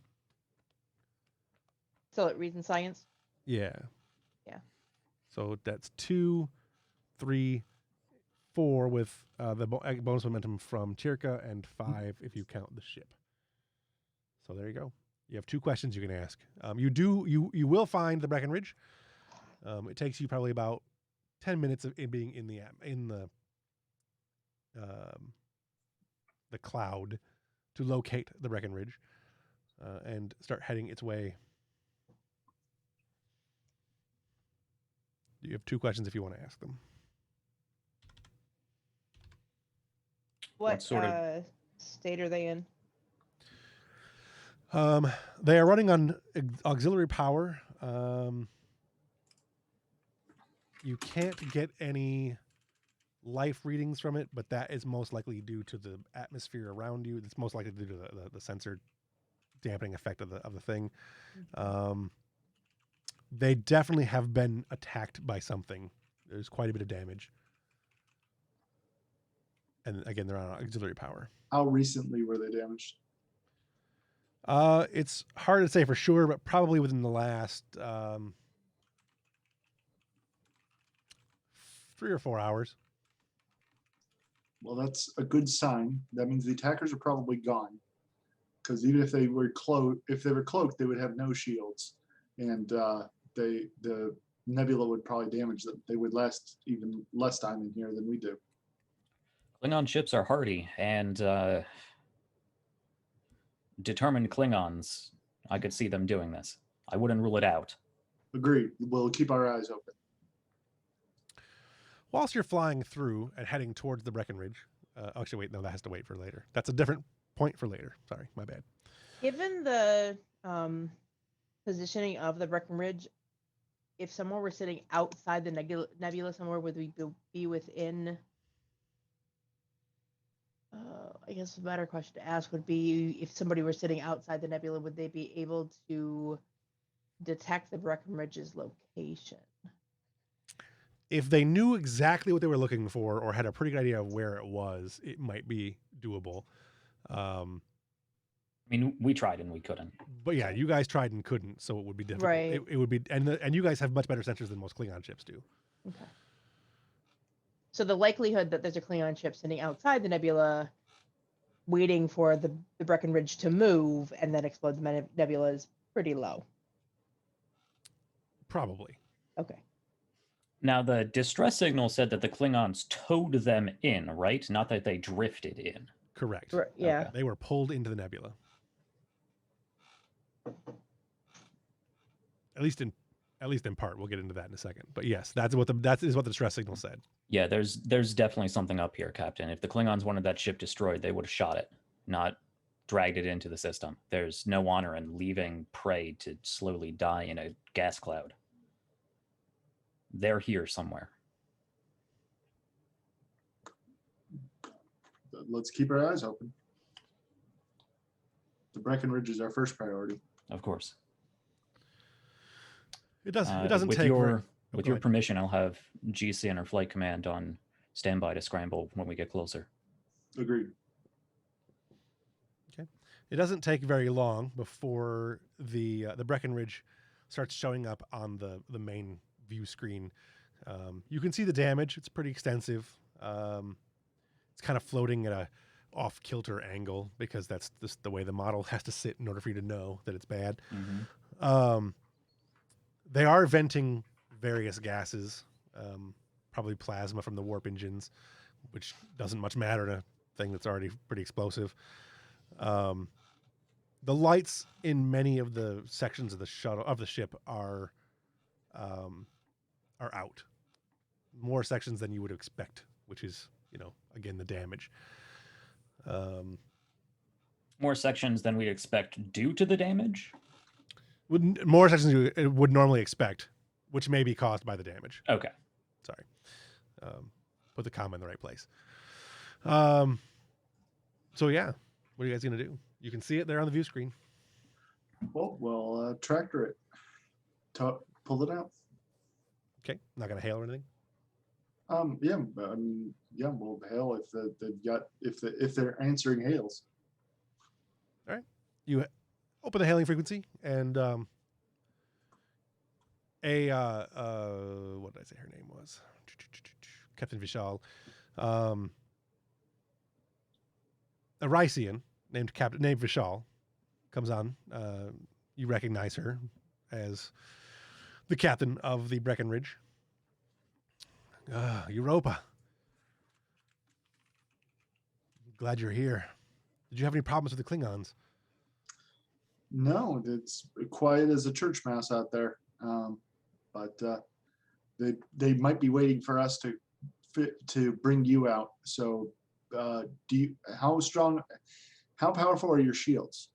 So it reads in science. Yeah. Yeah. So that's 2, 3, 4 with the bonus momentum from Cherka, and 5 if you count the ship. So there you go. You have 2 questions you can ask. You will find the Breckenridge. It takes you probably about 10 minutes of it being in the cloud to locate the Breckenridge and start heading its way. You have 2 questions if you want to ask them. What sort of state are they in? They are running on auxiliary power. You can't get any life readings from it, but that is most likely due to the atmosphere around you. It's most likely due to the sensor dampening effect of the thing. They definitely have been attacked by something. There's quite a bit of damage. And again, they're on auxiliary power. How recently were they damaged? It's hard to say for sure, but probably within the last 3 or 4 hours. Well, that's a good sign. That means the attackers are probably gone. Because even if they were cloaked, they would have no shields, and the nebula would probably damage them. They would last even less time in here than we do. Klingon ships are hardy and determined Klingons. I could see them doing this. I wouldn't rule it out. Agreed. We'll keep our eyes open. Whilst you're flying through and heading towards the Breckenridge, actually, wait, no, that has to wait for later. That's a different point for later. Sorry, my bad. Given the positioning of the Breckenridge, if someone were sitting outside the nebula somewhere, would we be within? I guess a better question to ask would be, if somebody were sitting outside the nebula, would they be able to detect the Breckenridge's location? If they knew exactly what they were looking for or had a pretty good idea of where it was, it might be doable. I mean, we tried and we couldn't. But yeah, you guys tried and couldn't, so it would be difficult. Right. It would be, and you guys have much better sensors than most Klingon ships do. Okay. So the likelihood that there's a Klingon ship sitting outside the nebula, waiting for the Breckenridge to move and then explode the nebula, is pretty low. Probably. Okay. Now, the distress signal said that the Klingons towed them in, right? Not that they drifted in. Correct. Yeah. Okay. They were pulled into the nebula. At least in part. We'll get into that in a second. But yes, that is what the distress signal said. Yeah, there's definitely something up here, Captain. If the Klingons wanted that ship destroyed, they would have shot it, not dragged it into the system. There's no honor in leaving prey to slowly die in a gas cloud. They're here somewhere. Let's keep our eyes open. The Breckenridge is our first priority. Of course. It doesn't with take your go with your ahead. permission, I'll have GC and our flight command on standby to scramble when we get closer. Agreed. It doesn't take very long before the Breckenridge starts showing up on the main view screen. You can see the damage. It's pretty extensive. It's kind of floating at a off-kilter angle because that's just the way the model has to sit in order for you to know that it's bad. Mm-hmm. They are venting various gases, probably plasma from the warp engines, which doesn't much matter to a thing that's already pretty explosive. The lights in many of the sections of the ship are out. More sections than you would expect, which is, again, the damage. More sections than we'd expect due to the damage? More sections you would normally expect, which may be caused by the damage. Okay. Sorry. Put the comma in the right place. So yeah, what are you guys going to do? You can see it there on the view screen. Well, we'll tractor it. Pull it out. Okay. Not going to hail or anything? Yeah. Yeah. We'll hail if they're answering hails. All right. You open the hailing frequency and what did I say her name was? Captain Vishal. A Rycian named Vishal comes on. You recognize her as the captain of the Breckenridge. Europa. Glad you're here. Did you have any problems with the Klingons? No, it's quiet as a church mouse out there. But they might be waiting for us to bring you out. So, how powerful are your shields?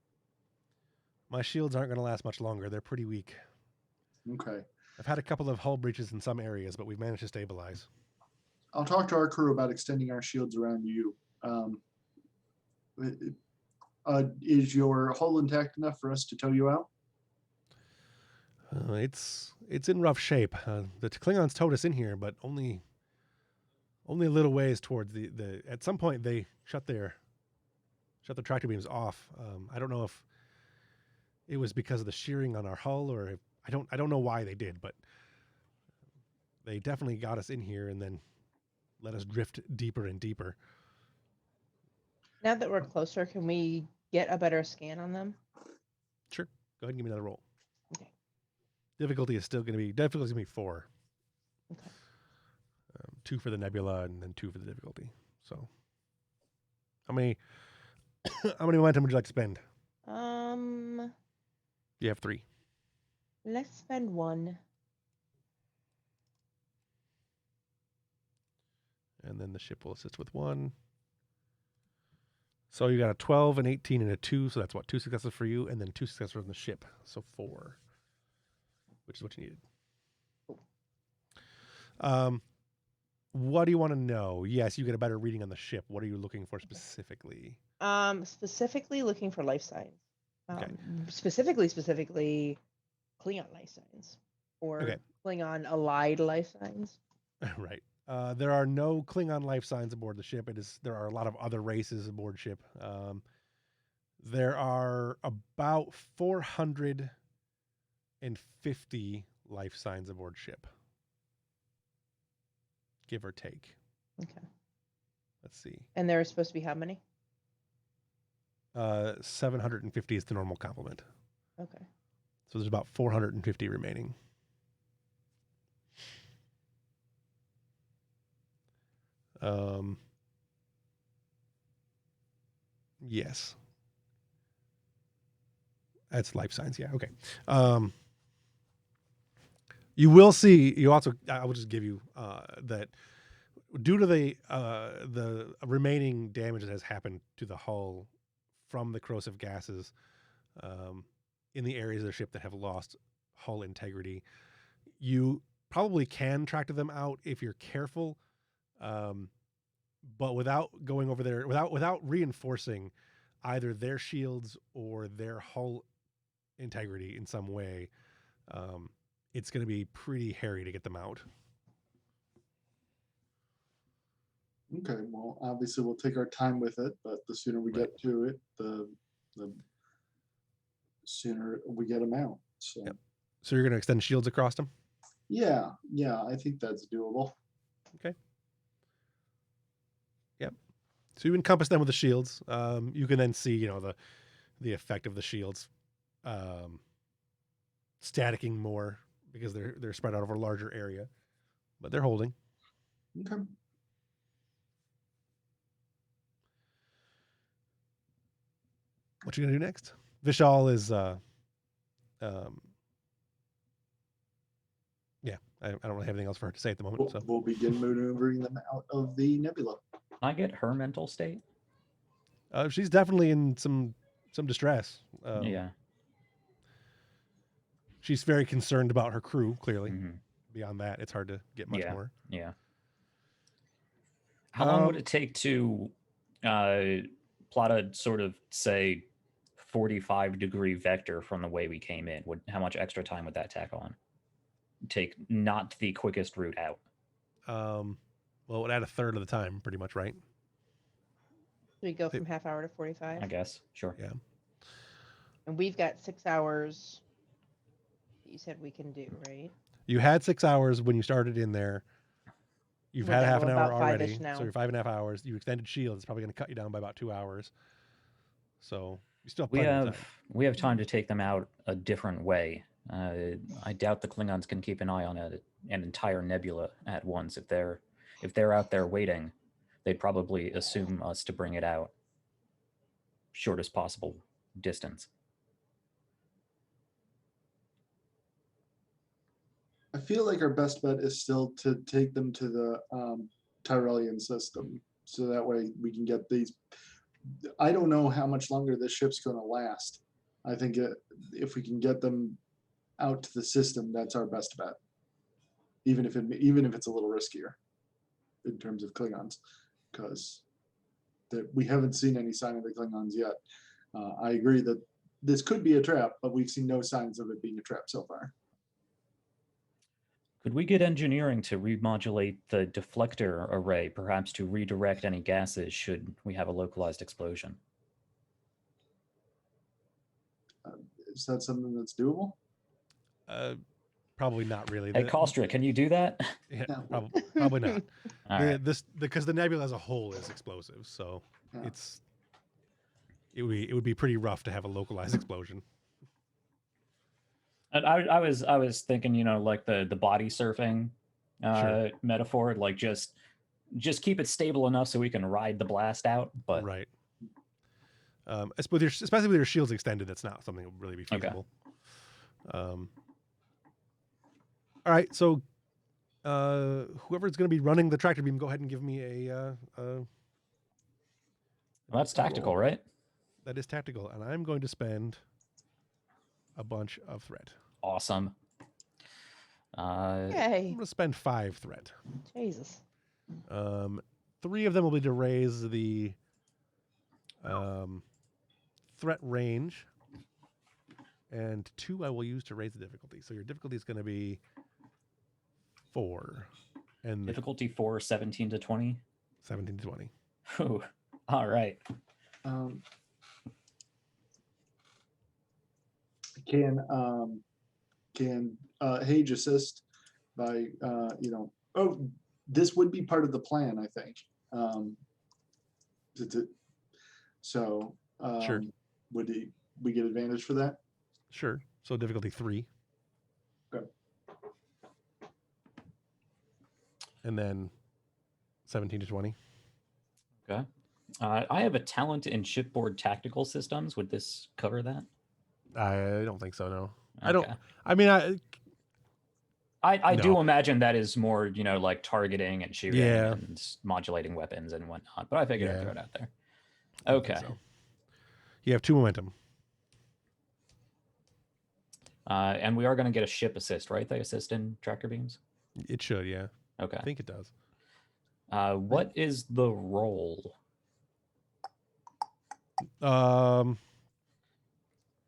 My shields aren't going to last much longer. They're pretty weak. Okay. I've had a couple of hull breaches in some areas, but we've managed to stabilize. I'll talk to our crew about extending our shields around you. Is your hull intact enough for us to tow you out? It's in rough shape. The Klingons towed us in here, but only a little ways towards the. At some point, they shut the tractor beams off. I don't know if it was because of the shearing on our hull, or if, I don't know why they did, but they definitely got us in here and then let us drift deeper and deeper. Now that we're closer, can we get a better scan on them? Sure. Go ahead and give me another roll. Okay. Difficulty is going to be 4. Okay. 2 for the nebula and then 2 for the difficulty. So How many how many momentum would you like to spend? You have 3. Let's spend 1. And then the ship will assist with 1. So you got a 12, an 18, and a 2. So that's what, 2 successes for you, and then 2 successes from the ship. So 4, which is what you needed. What do you want to know? Yes, you get a better reading on the ship. What are you looking for specifically? Specifically looking for life signs. Okay. Specifically Klingon life signs, or Okay. Klingon allied life signs. Right. There are no Klingon life signs aboard the ship. There are a lot of other races aboard ship. There are about 450 life signs aboard ship, give or take. Okay. Let's see. And there are supposed to be how many? 750 is the normal complement. Okay. So there's about 450 remaining. Yes. That's life signs. Yeah. Okay. You will see. You also. I will just give you that due to the remaining damage that has happened to the hull from the corrosive gases in the areas of the ship that have lost hull integrity, you probably can tractor them out if you're careful, but without going over there, without reinforcing either their shields or their hull integrity in some way, it's going to be pretty hairy to get them out. Okay, well, obviously we'll take our time with it, but the sooner we get to it, the sooner we get them out. So, Yep. So you're going to extend shields across them? Yeah, I think that's doable. Okay. Yep. So you encompass them with the shields. You can then see, the effect of the shields staticking more because they're spread out over a larger area, but they're holding. Okay. What you gonna do next? Vishal is yeah, I don't really have anything else for her to say at the moment. So We'll begin maneuvering them out of the nebula. Can I get her mental state? she's definitely in some distress. Yeah. She's very concerned about her crew, clearly. Mm-hmm. Beyond that, it's hard to get much more. Yeah. How long would it take to plot a sort of, say, 45-degree vector from the way we came in? How much extra time would that tack on? Take not the quickest route out. Well, it would add a third of the time, pretty much, right? We go from half hour to 45. I guess. Sure. Yeah. And we've got 6 hours. You said we can do, right? You had 6 hours when you started in there. You've had half an hour already, now. so you're 5.5 hours. You extended shield. It's probably going to cut you down by about 2 hours. So you still have plenty of time. We have time to take them out a different way. I doubt the Klingons can keep an eye on an entire nebula at once. If they're out there waiting, they'd probably assume us to bring it out shortest possible distance. I feel like our best bet is still to take them to the Tyrellian system, so that way we can get these. I don't know how much longer this ship's going to last. I think if we can get them out to the system, that's our best bet. Even if it's a little riskier in terms of Klingons, because we haven't seen any sign of the Klingons yet. I agree that this could be a trap, but we've seen no signs of it being a trap so far. Could we get engineering to remodulate the deflector array, perhaps to redirect any gases should we have a localized explosion? Is that something that's doable? Probably not really. Hey, Kostra, can you do that? Yeah, No. probably not. All right. Because the nebula as a whole is explosive, so Yeah. it would be pretty rough to have a localized explosion. And I was thinking, like the body surfing Sure. metaphor, like just keep it stable enough so we can ride the blast out. But Right. Especially with your shields extended, that's not something that would really be Okay. feasible. All right, so whoever's going to be running the tractor beam, go ahead and give me a Well, that's tactical, roll. right? That is tactical, and I'm going to spend a bunch of threat. Awesome. I'm Yay. going to spend 5 threat. Jesus. 3 of them will be to raise the threat range, and 2 I will use to raise the difficulty. So your difficulty is going to be 4, and Difficulty 4, 17 to 20. 17 to 20. Ooh, all right. Can Hage assist by this would be part of the plan, I think. So Sure. Would we get advantage for that? Sure. So difficulty 3. Okay. And then 17 to 20. Okay. I have a talent in shipboard tactical systems. Would this cover that? I don't think so, no. Okay. I don't. I mean, I No. do imagine that is more, like targeting and shooting Yeah. and modulating weapons and whatnot. But I figured I'd Yeah. throw it out there. I don't think Okay. so. You have 2 momentum. And we are going to get a ship assist, right? They assist in tractor beams. It should, yeah. Okay. I think it does. What is the role?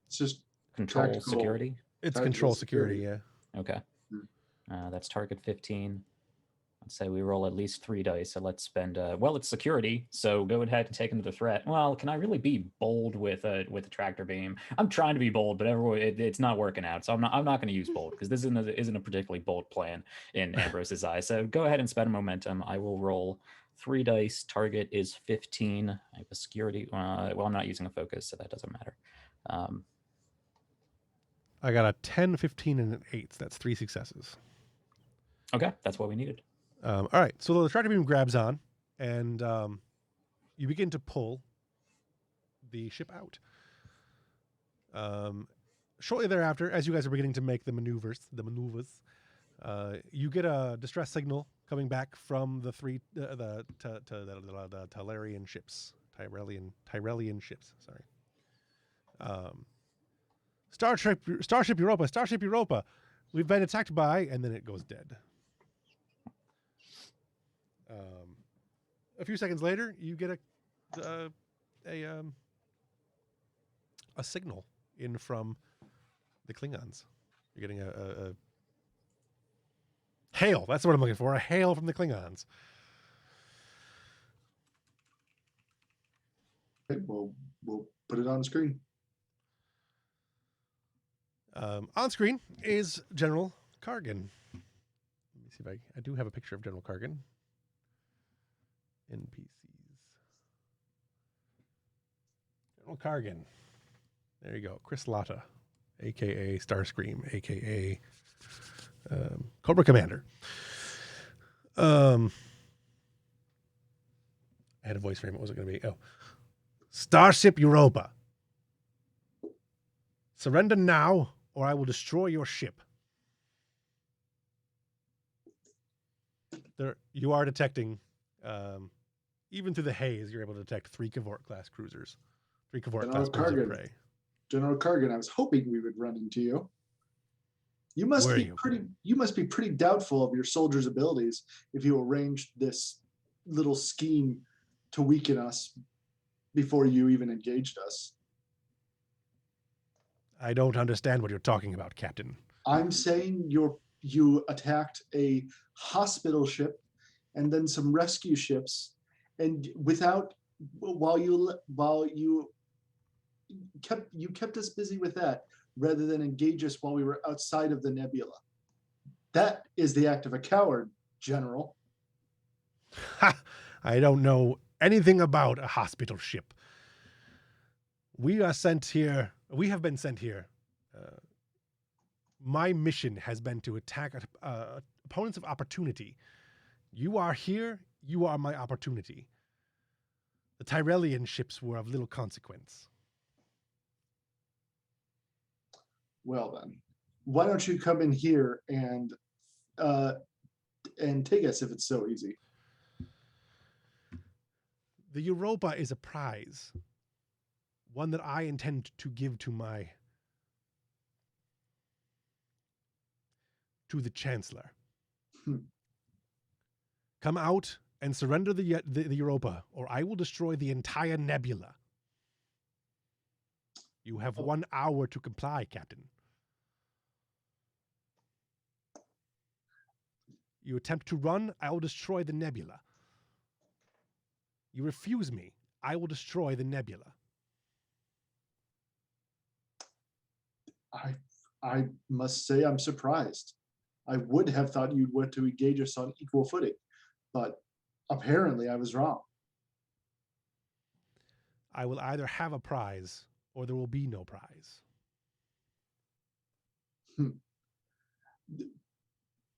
It's just Control Tactical. security. It's Tactical control security, security. yeah. Okay. Hmm. That's target 15. Let's say we roll at least 3 dice. So let's spend. Well, it's security. So go ahead and take another threat. Well, can I really be bold with a tractor beam? I'm trying to be bold, but it's not working out. So I'm not going to use bold because this isn't a particularly bold plan in Ambrose's eyes. So go ahead and spend momentum. I will roll 3 dice. Target is 15. I have a security. Well, I'm not using a focus, so that doesn't matter. I got a 10, 15, and an 8. That's 3 successes. Okay, that's what we needed. All right, so the tractor beam grabs on, and you begin to pull the ship out. Shortly thereafter, as you guys are beginning to make the maneuvers, you get a distress signal coming back from the Tyrellian ships. Tyrellian ships. Sorry. Starship Europa. We've been attacked by, and then it goes dead. A few seconds later, you get a signal in from the Klingons. You're getting a hail. That's what I'm looking for. A hail from the Klingons. Okay, we'll put it on screen. On screen is General Kargan. Let me see if I do have a picture of General Kargan. NPCs. General Kargan. There you go. Chris Latta, a.k.a. Starscream, a.k.a. Cobra Commander. I had a voice frame. What was it going to be? Oh. Starship Europa. Surrender now, or I will destroy your ship. There, you are detecting, even through the haze, you're able to detect 3 Cavort-class cruisers. 3 Cavort-class birds of prey. General Kargan, I was hoping we would run into you. You must be pretty doubtful of your soldiers' abilities if you arranged this little scheme to weaken us before you even engaged us. I don't understand what you're talking about, Captain. I'm saying you attacked a hospital ship and then some rescue ships, and while you kept us busy with that rather than engage us while we were outside of the nebula. That is the act of a coward, General. Ha! I don't know anything about a hospital ship. We are sent here. We have been sent here. My mission has been to attack opponents of opportunity. You are here. You are my opportunity. The Tyrellian ships were of little consequence. Well then, why don't you come in here and take us if it's so easy? The Europa is a prize, one that I intend to give to the Chancellor. Come out and surrender the Europa, or I will destroy the entire nebula. You have 1 hour to comply, Captain. You attempt to run, I will destroy the nebula. You refuse me, I will destroy the nebula. I must say I'm surprised. I would have thought you'd want to engage us on equal footing, but apparently I was wrong. I will either have a prize or there will be no prize.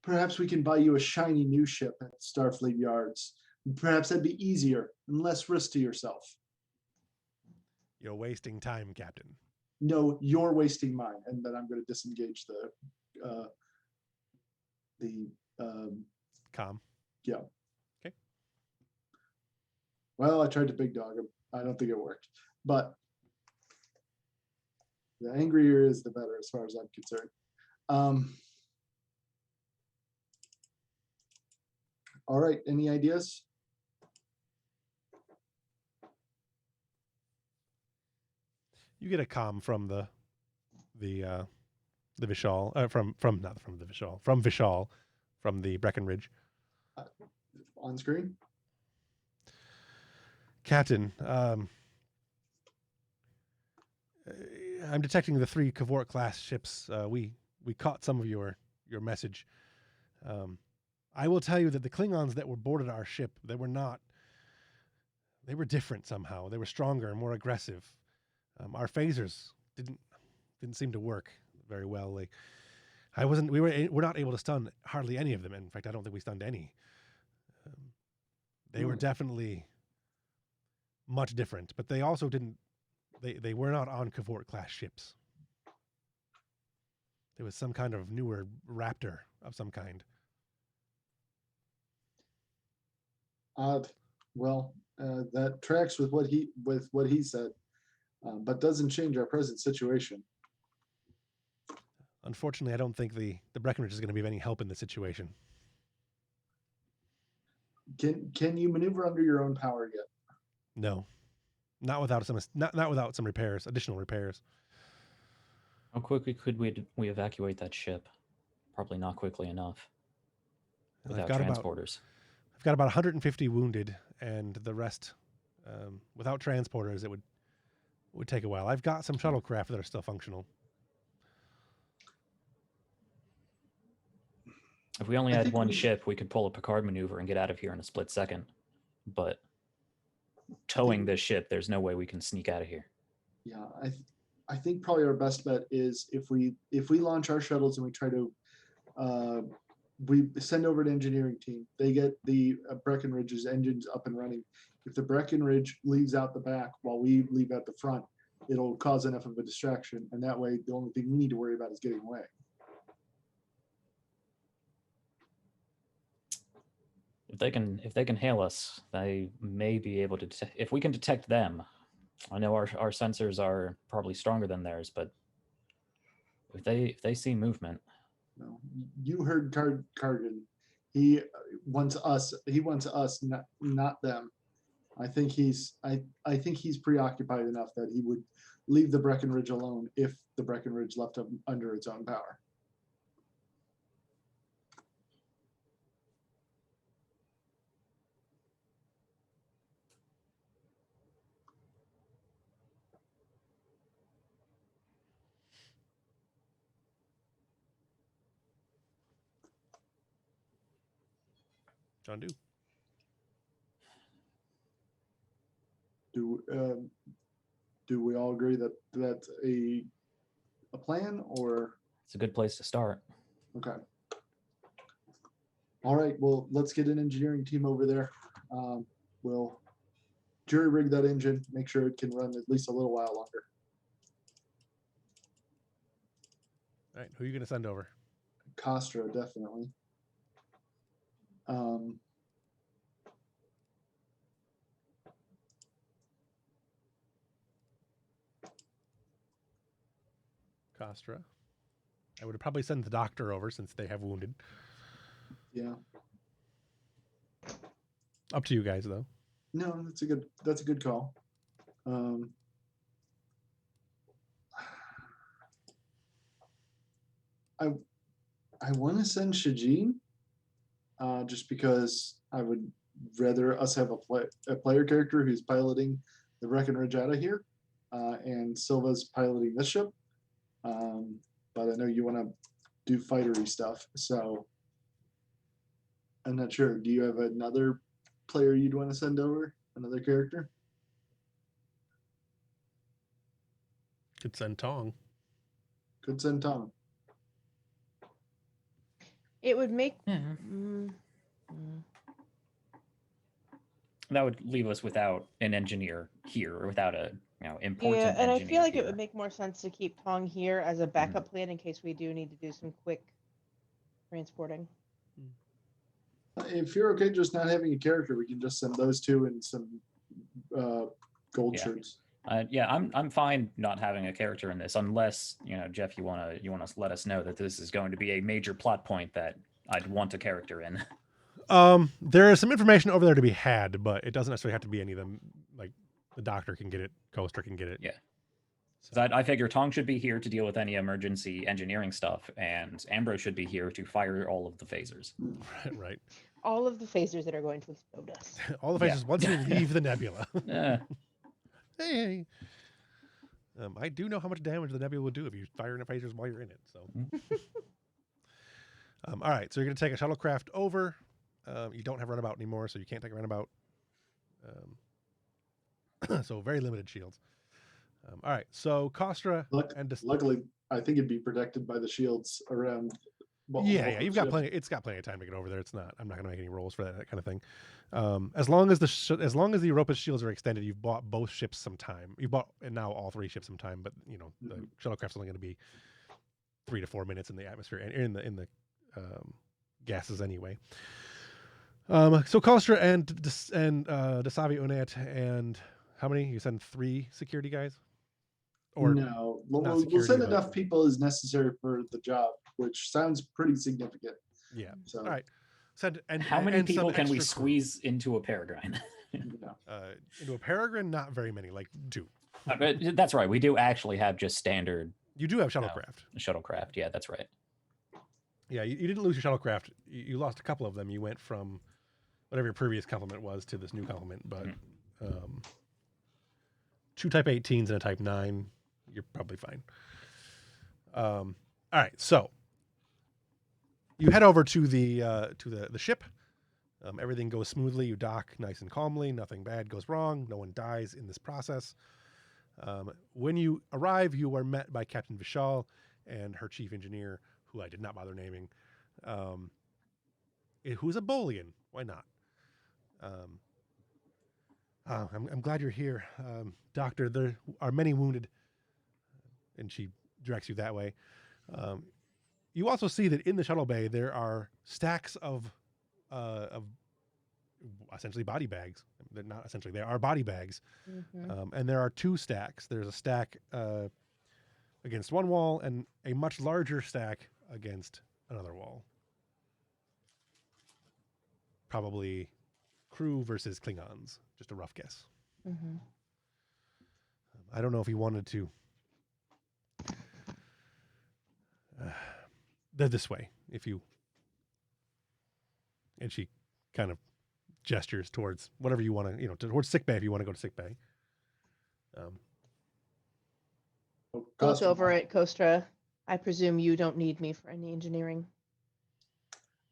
Perhaps we can buy you a shiny new ship at Starfleet Yards. Perhaps that'd be easier and less risk to yourself. You're wasting time, Captain. No, you're wasting mine, and then I'm going to disengage the Calm. Yeah. Okay. Well, I tried to big dog him. I don't think it worked, but the angrier is, the better, as far as I'm concerned. All right. Any ideas? You get a comm from the Vishal, from Vishal, from the Breckenridge. On screen? Captain, I'm detecting the 3 Cavort class ships. We caught some of your message. I will tell you that the Klingons that were boarded our ship, they were different somehow. They were stronger and more aggressive. Our phasers didn't seem to work very well. We're not able to stun hardly any of them. In fact, I don't think we stunned any. They were definitely much different, but they also didn't. They were not on Cavort class ships. There was some kind of newer Raptor of some kind. Well, that tracks with what he said, but doesn't change our present situation. Unfortunately, I don't think the Breckenridge is going to be of any help in this situation. Can you maneuver under your own power yet? No, not without some repairs, additional repairs. How quickly could we evacuate that ship? Probably not quickly enough. Without transporters. I've got about 150 wounded, and the rest, without transporters, it would take a while. I've got some shuttlecraft that are still functional. If we only had one ship, we could pull a Picard maneuver and get out of here in a split second. But towing this ship, there's no way we can sneak out of here. Yeah, I think probably our best bet is if we launch our shuttles and we try to we send over an engineering team. They get the Breckenridge's engines up and running. If the Breckenridge leaves out the back while we leave out the front, it'll cause enough of a distraction, and that way the only thing we need to worry about is getting away. If they can hail us, they may be able to. If we can detect them, I know our sensors are probably stronger than theirs, but if they see movement. No, you heard Cargan. He wants us. He wants us, not them. I think he's preoccupied enough that he would leave the Breckenridge alone if the Breckenridge left him under its own power. John Doe. Do we all agree that that's a plan, or? It's a good place to start. Okay. All right. Well, let's get an engineering team over there. We'll jury rig that engine, make sure it can run at least a little while longer. All right, who are you going to send over? Castro, definitely. Castra. I would probably send the doctor over since they have wounded. Yeah. Up to you guys, though. No, that's a good call. I want to send Shajin, just because I would rather us have a player character who's piloting the Breckenridge out of here, and Silva's piloting this ship. But I know you want to do fightery stuff, so I'm not sure. Do you have another player you'd want to send over? Another character? Could send Tong. Could send Tom. It would make. That would leave us without an engineer here, or without a important. Yeah, and I engineer feel like here. it would make more sense to keep Tong here as a backup plan in case we do need to do some quick transporting. If you're okay just not having a character, we can just send those two and some gold shirts. I'm fine not having a character in this, unless Jeff, you want to let us know that this is going to be a major plot point that I'd want a character in. There is some information over there to be had, but it doesn't necessarily have to be any of them. Like the doctor can get it, Coaster can get it. Yeah. So I figure Tong should be here to deal with any emergency engineering stuff, and Ambrose should be here to fire all of the phasers. Right. All of the phasers that are going to explode us. All the phasers once you leave the nebula. Hey. I do know how much damage the nebula will do if you fire in the phasers while you're in it. So. All right, so you're going to take a shuttlecraft over. You don't have runabout anymore, so you can't take a runabout. So very limited shields. All right, so Castra luckily, I think it'd be protected by the shields around. Yeah, you've got plenty. It's got plenty of time to get over there. It's not. I'm not going to make any rolls for that kind of thing. As long as the Europa shields are extended, you've bought both ships some time. You bought and now all three ships some time, but the shuttlecraft's only going to be 3 to 4 minutes in the atmosphere and in the gases anyway. So Castra and Desavi Unet and how many? You send 3 security guys? Or no, we'll send enough people as necessary for the job, which sounds pretty significant. Yeah. So, all right. How many people can we squeeze into a Peregrine? Into a Peregrine, not very many, like 2. But that's right. We do actually have just standard. You do have shuttlecraft. Shuttlecraft, yeah, that's right. Yeah, you didn't lose your shuttlecraft. You lost a couple of them. You went from whatever your previous complement was to this new complement, but 2 Type 18s and a Type 9. You're probably fine. All right, so you head over to the ship. Everything goes smoothly. You dock nice and calmly. Nothing bad goes wrong. No one dies in this process. When you arrive, you are met by Captain Vishal and her chief engineer, who I did not bother naming, who's a Bolian. Why not? I'm glad you're here, Doctor. There are many wounded. And she directs you that way. You also see that in the shuttle bay there are stacks of essentially body bags. They're not essentially; they are body bags. And there are 2 stacks. There's a stack against one wall and a much larger stack against another wall. Probably crew versus Klingons. Just a rough guess. I don't know if he wanted to. They're this way, if you. And she kind of gestures towards whatever you want to, towards sickbay if you want to go to sickbay. Look over at Kostra. I presume you don't need me for any engineering.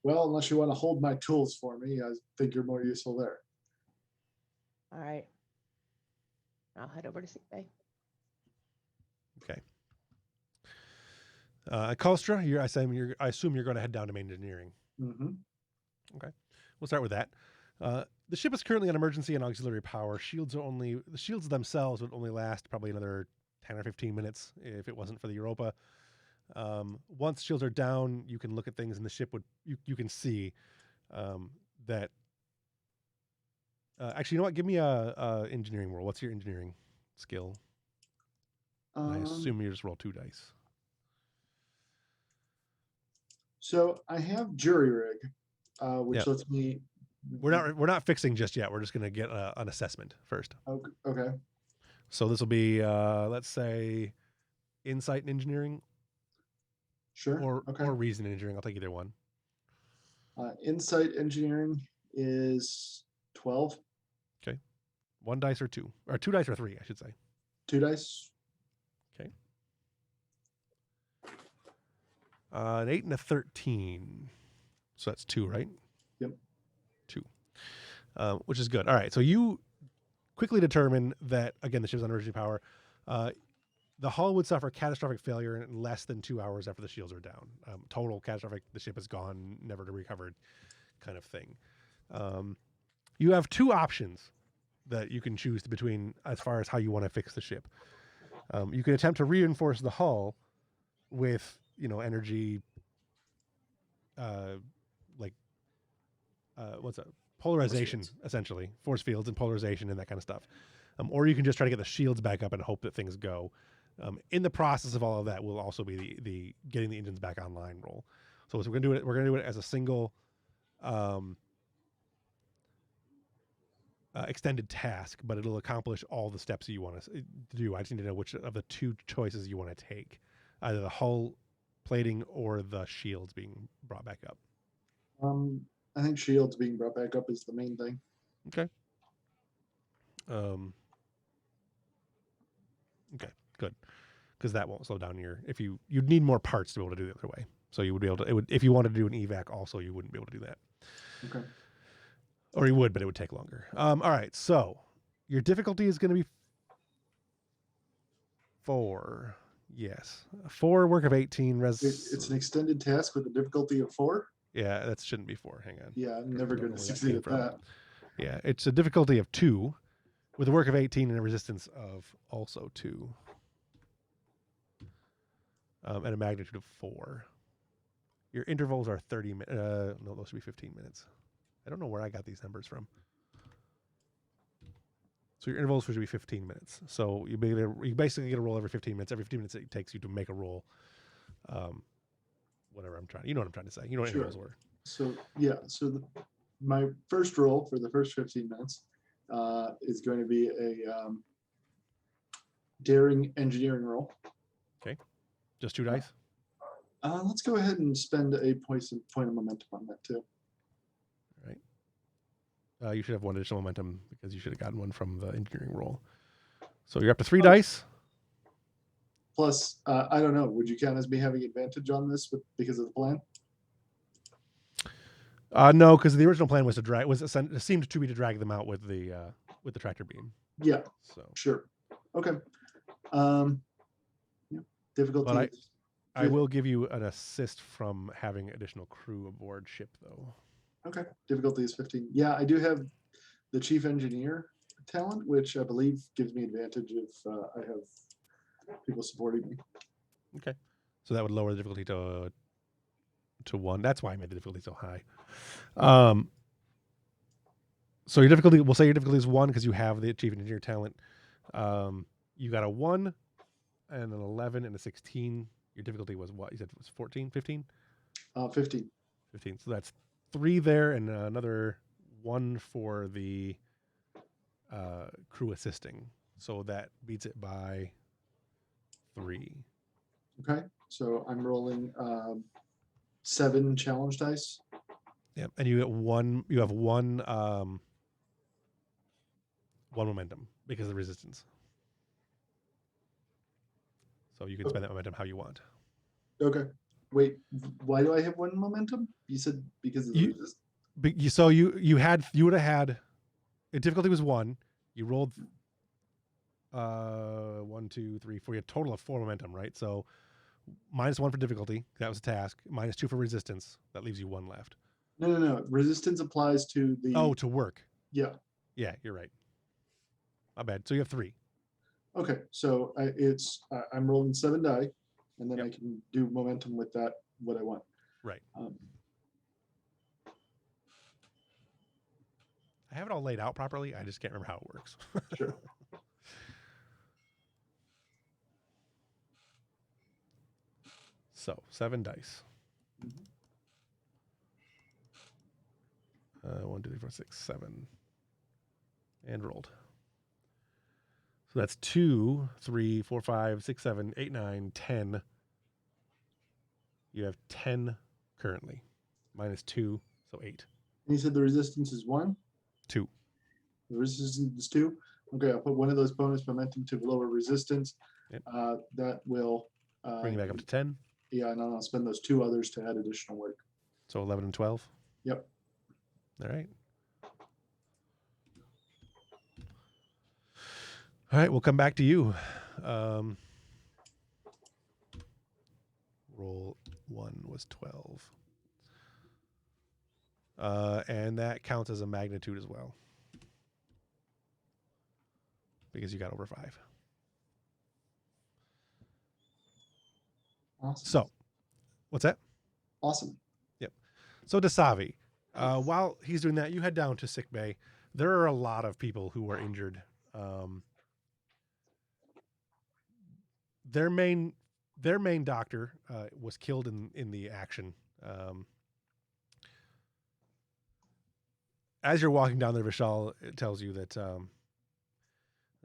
Well, unless you want to hold my tools for me, I think you're more useful there. All right. I'll head over to sickbay. Okay. Kostra, I assume you're going to head down to main engineering. Mm-hmm. Okay. We'll start with that. The ship is currently on emergency and auxiliary power. The shields themselves would only last probably another 10 or 15 minutes if it wasn't for the Europa. Once shields are down, you can look at things, and the ship you can see that. Actually, you know what? Give me a engineering roll. What's your engineering skill? I assume you just roll 2 dice. So I have jury rig, which Yep. lets me. We're not fixing just yet. We're just going to get an assessment first. Okay. So this will be let's say insight and engineering, Sure. or reason and engineering. I'll take either one. Insight engineering is 12. 1 dice or 2, or 2 dice or 3, I should say. 2 dice. Okay. An 8 and a 13. So that's 2, right? Yep. 2. Which is good. All right. So you quickly determine that, again, the ship's on emergency power. The hull would suffer catastrophic failure in less than 2 hours after the shields are down. Total catastrophic, the ship is gone, never to be recovered kind of thing. You have 2 options that you can choose between as far as how you want to fix the ship. You can attempt to reinforce the hull with, energy, what's that? Polarization, essentially. Force fields and polarization and that kind of stuff. Or you can just try to get the shields back up and hope that things go. In the process of all of that will also be the getting the engines back online roll. So we're going to do it as a single extended task, but it'll accomplish all the steps that you want to do. I just need to know which of the 2 choices you want to take, either the hull plating or the shields being brought back up. I think shields being brought back up is the main thing. Okay. Okay, good, because that won't slow down you'd need more parts to be able to do it the other way. So you would be able to, if you wanted to do an evac also, you wouldn't be able to do that. Okay. Or you would, but it would take longer. All right, so your difficulty is going to be 4. Yes, 4 work of 18. It's an extended task with a difficulty of 4. Yeah, that shouldn't be 4. Hang on. Yeah, I'm never going to where that succeed came at from. that. Yeah, it's a difficulty of 2 with a work of 18 and a resistance of also 2. And a magnitude of 4. Your intervals are 30 minutes. No, those should be 15 minutes. I don't know where I got these numbers from. So your intervals should be 15 minutes. So you basically get a roll every 15 minutes. Every 15 minutes it takes you to make a roll. Whatever you know what I'm trying to say. You know what intervals were. So yeah, my first roll for the first 15 minutes is going to be a daring engineering roll. Okay. Just 2 dice? Let's go ahead and spend a point of momentum on that too. All right. You should have 1 additional momentum because you should have gotten 1 from the engineering roll. So you're up to 3 dice. Plus, I don't know. Would you count as me having advantage on this because of the plan? No, because the original plan was seemed to be to drag them out with the tractor beam. Yeah. So sure. Okay. Difficulty. But I will give you an assist from having additional crew aboard ship, though. Okay. Difficulty is 15. Yeah, I do have the chief engineer talent, which I believe gives me advantage if I have people supporting me. Okay. So that would lower the difficulty to 1. That's why I made the difficulty so high. So we'll say your difficulty is 1 because you have the chief engineer talent. You got a 1 and an 11 and a 16. Your difficulty was what? You said it was 14, 15? 15. 15. So that's 3 there and another 1 for the crew assisting. So that beats it by 3. Okay. So I'm rolling 7 challenge dice. Yeah, and you get 1. You have 1 momentum because of the resistance. So you can spend that momentum how you want. Okay. Wait, why do I have 1 momentum? You said because of the resistance. So you would have had, the difficulty was 1. You rolled 1, 2, 3, 4. You had a total of 4 momentum, right? So -1 for difficulty. That was a task. -2 for resistance. That leaves you 1 left. No. Resistance applies to the. Oh, to work. Yeah. Yeah, you're right. My bad. So you have 3. Okay. So I'm rolling 7 die, and then Yep. I can do momentum with that what I want. Right. Um, I have it all laid out properly. I just can't remember how it works. sure. So 7 dice. Mhm. 1, 2, 3, 4, 6, 7. And rolled. So that's 2, 3, 4, 5, 6, 7, 8, 9, 10. You have 10 currently. Minus 2, so 8. And you said the resistance is 1. 2. The resistance is 2. Okay, I'll put one of those bonus momentum to lower resistance. Yep. That will Bring it back up to 10. Yeah, and then I'll spend those 2 others to add additional work. So 11 and 12. Yep. All right. All right, we'll come back to you. Roll 1 was 12. And that counts as a magnitude as well. Because you got over 5. Awesome. So, what's that? Awesome. So Dasavi, while he's doing that, you head down to sick bay. There are a lot of people who are injured. Their main doctor was killed in the action. As you're walking down there, Vishal, it tells you that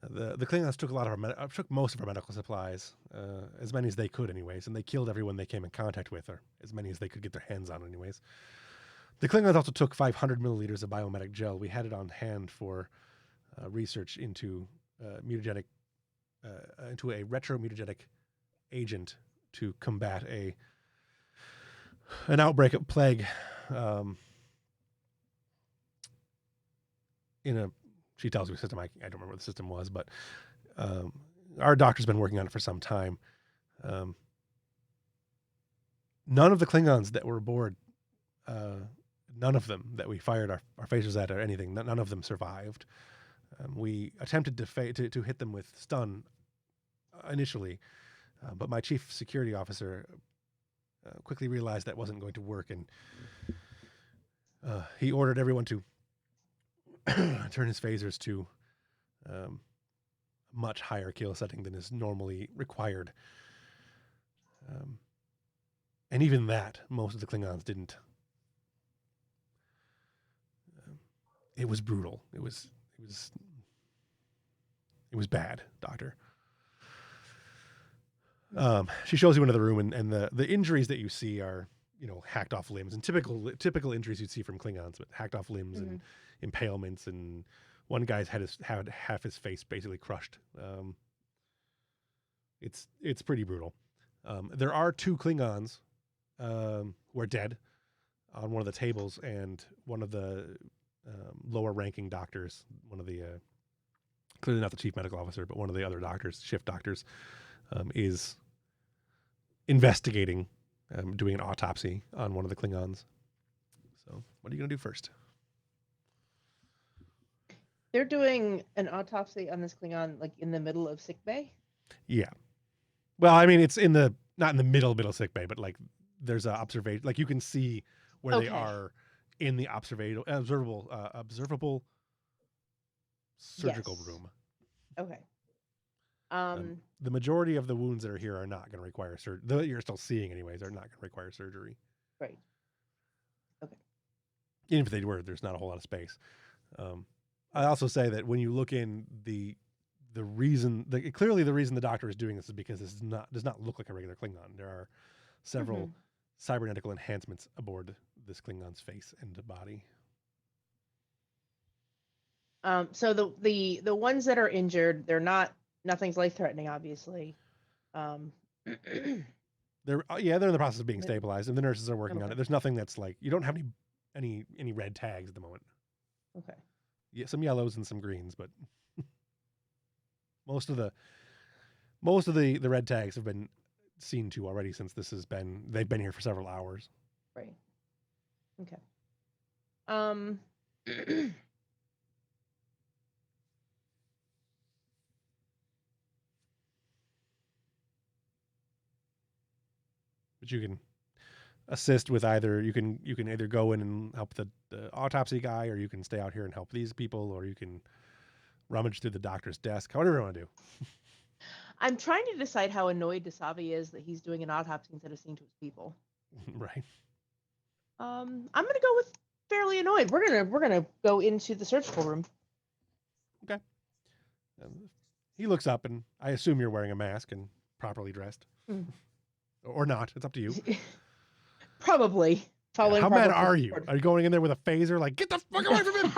the Klingons took took most of our medical supplies, as many as they could, anyways, and they killed everyone they came in contact with, or as many as they could get their hands on, anyways. The Klingons also took 500 milliliters of biomedic gel. We had it on hand for research into into a retromutagenic agent to combat an outbreak of plague. She tells me a system. I don't remember what the system was, but our doctor's been working on it for some time. None of the Klingons that were aboard, none of them that we fired our phasers at or anything, none of them survived. We attempted to hit them with stun initially, but my chief security officer quickly realized that wasn't going to work, and he ordered everyone to turn his phasers to a much higher kill setting than is normally required. And even that, most of the Klingons didn't. It was brutal. It was bad, Doctor. She shows you into the room, and the injuries that you see are, hacked off limbs and typical injuries you'd see from Klingons, but hacked off limbs and impalements, and one guy's had half his face basically crushed. It's pretty brutal. There are 2 Klingons who are dead on one of the tables, and one of the lower ranking doctors, one of the clearly not the chief medical officer, but one of the other doctors, shift doctors, is investigating, doing an autopsy on one of the Klingons. So what are you going to do first? They're doing an autopsy on this Klingon, like in the middle of sick bay. Yeah. Well, I mean, it's not in the middle sick bay, but like there's a observation, like you can see where they are in the observable surgical room. Okay. The majority of the wounds that are here are not going to require surgery. That you're still seeing, anyways, are not going to require surgery. Right. Okay. Even if they were, there's not a whole lot of space. I also say that when you look in clearly the reason the doctor is doing this is because this does not look like a regular Klingon. There are several cybernetical enhancements aboard this Klingon's face and body. So the ones that are injured, nothing's life threatening, obviously. They're in the process of being stabilized, and the nurses are working on it. There's nothing that's like, you don't have any red tags at the moment. Okay. Yeah, some yellows and some greens, but most of the red tags have been seen to already since they've been here for several hours. Right. Okay. Um, But you can assist with either you can either go in and help the autopsy guy, or you can stay out here and help these people, or you can rummage through the doctor's desk. Whatever you want to do. I'm trying to decide how annoyed Dasavi is that he's doing an autopsy instead of seeing to his people. Right. I'm gonna go with fairly annoyed. We're gonna go into the surgical room. Okay. He looks up, and I assume you're wearing a mask and properly dressed, or not. It's up to you. Probably. Following How mad proper are you? protocol. Are you going in there with a phaser, like get the fuck away from him?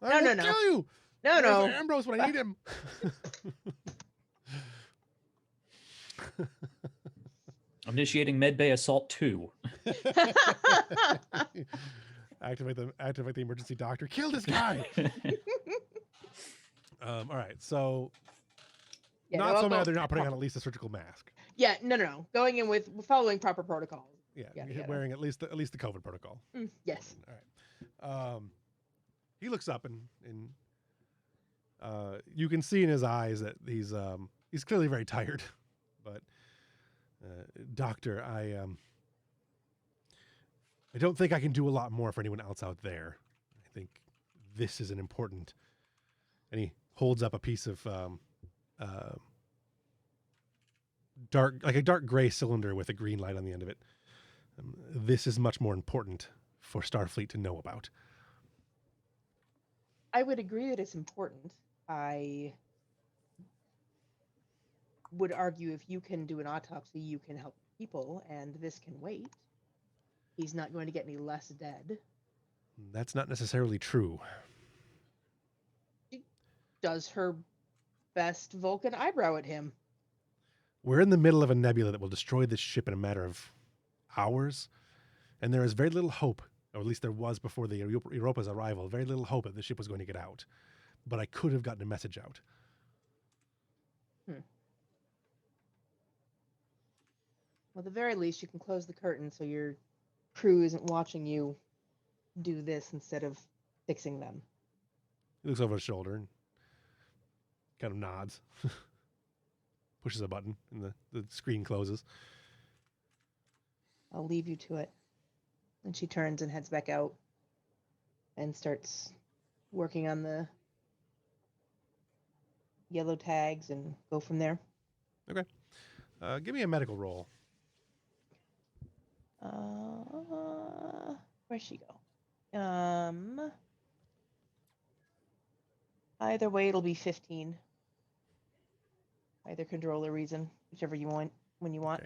I will No. kill you. No, Where's no. Ambrose when I need him. Initiating Medbay Assault 2. Activate the emergency doctor. Kill this guy. All right. So Yeah, not no, so I'll mad go- they're not putting on at least a surgical mask. Yeah, no. Going in with following proper protocol. Yeah, Yada. wearing at least the COVID protocol. Yes. All right. He looks up and you can see in his eyes that he's clearly very tired. But doctor, I don't think I can do a lot more for anyone else out there. I think this is an important. And he holds up a piece of dark gray cylinder with a green light on the end of it. This is much more important for Starfleet to know about. I would agree that it's important. I would argue if you can do an autopsy, you can help people, and this can wait. He's not going to get any less dead. That's not necessarily true. She does her best Vulcan eyebrow at him. We're in the middle of a nebula that will destroy this ship in a matter of hours, and there is very little hope, or at least there was before the Europa's arrival, very little hope that the ship was going to get out. But I could have gotten a message out. Well, at the very least, you can close the curtain so your crew isn't watching you do this instead of fixing them. He looks over his shoulder and kind of nods, pushes a button, and the screen closes. I'll leave you to it. And she turns and heads back out and starts working on the yellow tags and go from there. Okay. Give me a medical roll. Where'd she go? Either way, it'll be 15. Either control or reason, whichever you want when you want.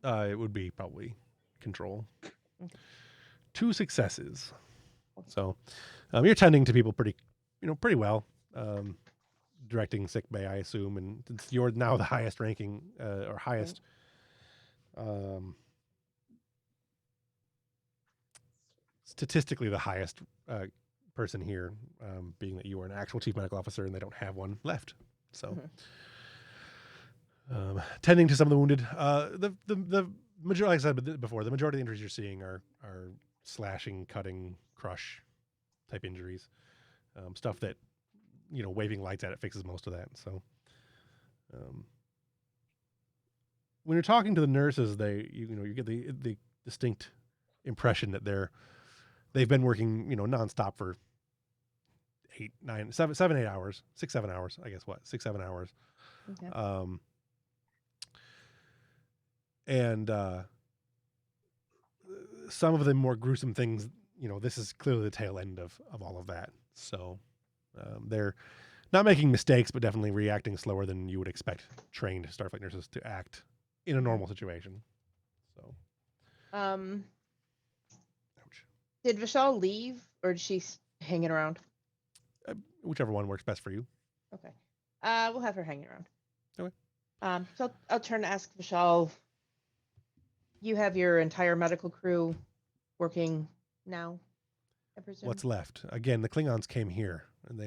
Okay. It would be probably control. Okay. 2 successes. So you're tending to people pretty well. Directing sick bay, I assume, and since you're now the highest ranking or highest statistically the highest person here, being that you are an actual chief medical officer and they don't have one left. So tending to some of the wounded. The majority, like I said before, the majority of the injuries you're seeing are slashing, cutting, crush type injuries. Stuff that waving lights at it fixes most of that. So, when you're talking to the nurses, you get the distinct impression that they've been working nonstop for 8, 9, 7, 8 hours, 6, 7 hours. I guess 6, 7 hours. Okay. And some of the more gruesome things, this is clearly the tail end of all of that. So. They're not making mistakes, but definitely reacting slower than you would expect trained Starfleet nurses to act in a normal situation. So, ouch. Did Vishal leave, or is she hanging around? Whichever one works best for you. Okay. We'll have her hanging around. Okay. So I'll turn to ask Vishal. You have your entire medical crew working now, I presume? What's left? Again, the Klingons came here, and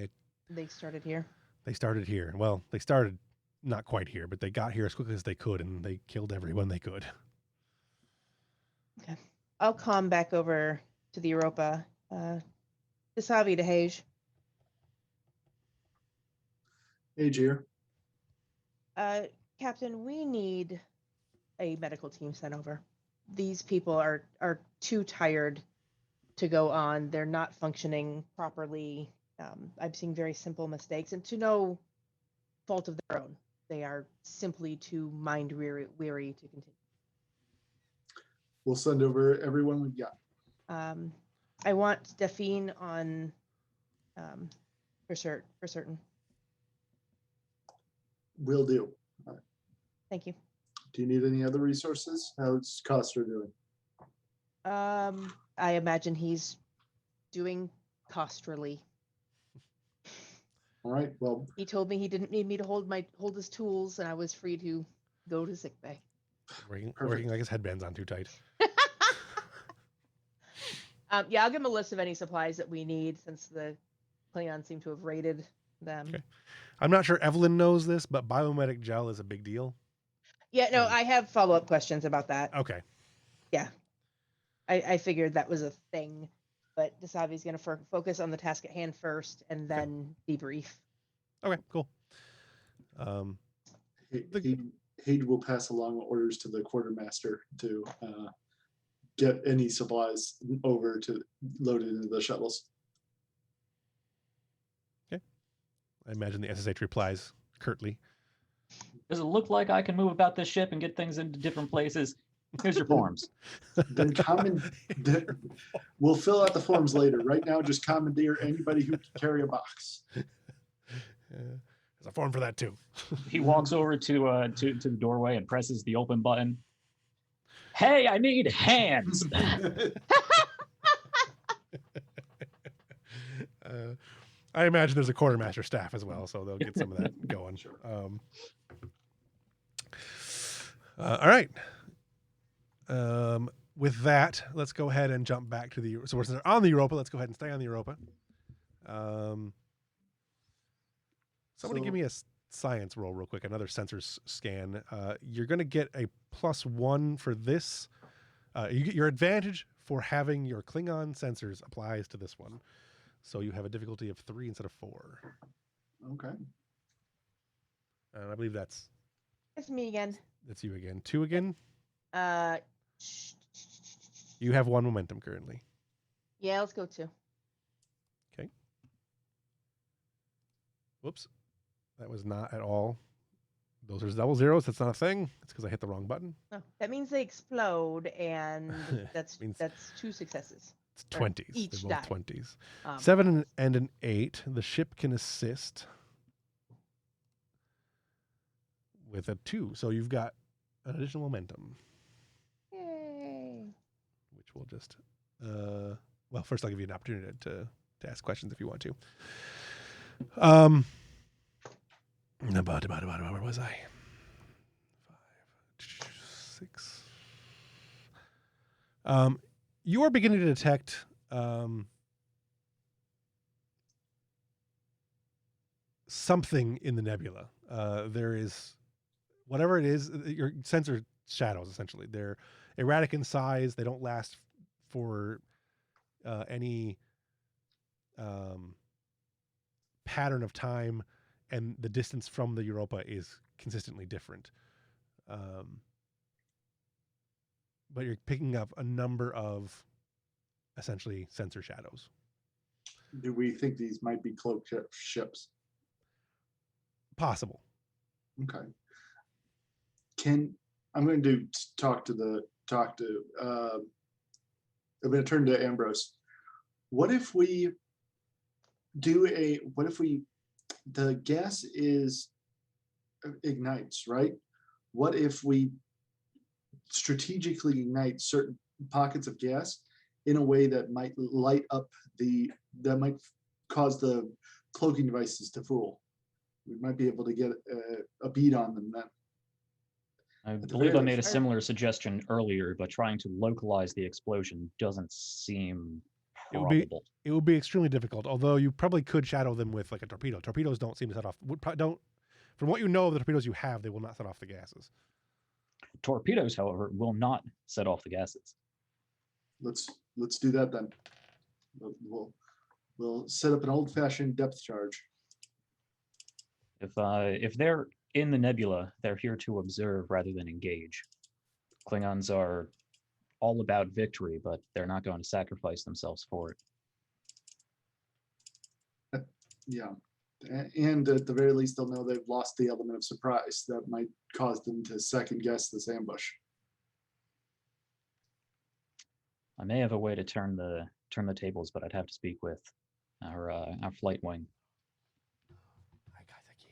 They started here. They started here. Well, they started not quite here, but they got here as quickly as they could, and they killed everyone they could. Okay. I'll come back over to the Europa. Desavi to Hage. Age here. Captain, we need a medical team sent over. These people are too tired to go on. They're not functioning properly. I'm seeing very simple mistakes, and to no fault of their own. They are simply too mind weary to continue. We'll send over everyone we've got. I want Delphine on for certain. Will do. Thank you. Do you need any other resources? How's Coster doing? I imagine he's doing costerly. All right. Well, He told me he didn't need me to hold his tools, and I was free to go to sickbay. Working like his headband's on too tight. Yeah, I'll give him a list of any supplies that we need since the Klingons seem to have raided them. Okay. I'm not sure Evelyn knows this, but biomedic gel is a big deal. Yeah, no, I have follow-up questions about that. Okay. Yeah. I figured that was a thing, but Desavi's going to focus on the task at hand first and then debrief. Okay, cool. Hage will pass along orders to the quartermaster to get any supplies over to loaded into the shuttles. Okay. I imagine the SSH replies curtly. Does it look like I can move about this ship and get things into different places? Here's your forms. Then we'll fill out the forms later. Right now, just commandeer anybody who can carry a box. There's a form for that too. He walks over to the doorway and presses the open button. Hey, I need hands. I imagine there's a quartermaster staff as well, so they'll get some of that going. Sure. All right. With that, let's go ahead and jump back to the. So we're on the Europa. Let's go ahead and stay on the Europa. Somebody give me a science roll real quick. Another sensors scan. You're going to get a +1 for this. Your advantage for having your Klingon sensors applies to this one. So you have a difficulty of 3 instead of 4. Okay. And I believe that's me again. That's you again. 2 again? Uh, You have 1 momentum currently. yeah, let's go 2. Okay. Whoops. That was not at all. Those are double zeros. That's not a thing. It's because I hit the wrong button. Oh, that means they explode, and that's 2 successes. It's 20s. Each They're both die. 20s. 7 and an 8. The ship can assist with a 2. So you've got an additional momentum. Yay. Which will just, well, first I'll give you an opportunity to ask questions if you want to. Where was I? 5, 6. You are beginning to detect something in the nebula. There is, whatever it is, your sensor shadows, essentially. They're erratic in size. They don't last for any pattern of time, and the distance from the Europa is consistently different. But you're picking up a number of essentially sensor shadows. Do we think these might be cloaked ships? Possible. Okay. I'm going to I'm going to turn to Ambrose. What if the gas ignites, right? What if we strategically ignite certain pockets of gas in a way that might that might cause the cloaking devices to fool? We might be able to get a beat on them then. I believe I made a similar suggestion earlier, but trying to localize the explosion doesn't seem probable. It would be extremely difficult, although you probably could shadow them with like a torpedo. Torpedoes don't seem to set off. From what you know of the torpedoes you have, they will not set off the gases. Torpedoes, however, will not set off the gases. let's do that then. We'll set up an old-fashioned depth charge. If they're in the nebula, they're here to observe rather than engage. Klingons are all about victory, but they're not going to sacrifice themselves for it. Yeah. And at the very least, they'll know they've lost the element of surprise that might cause them to second guess this ambush. I may have a way to turn the tables, but I'd have to speak with our flight wing.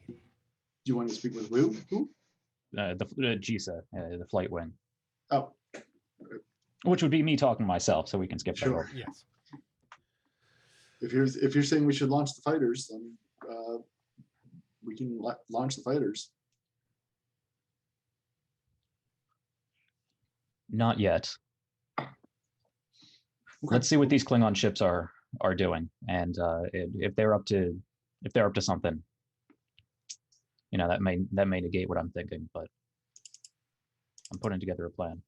Do you want to speak with Who? The GISA, the flight wing. Oh, Which would be me talking to myself, so we can skip that. sure. Yes. If you're saying we should launch the fighters, then we can launch the fighters. Not yet. Okay. Let's see what these Klingon ships are doing, and if they're up to something, that may negate what I'm thinking, but I'm putting together a plan.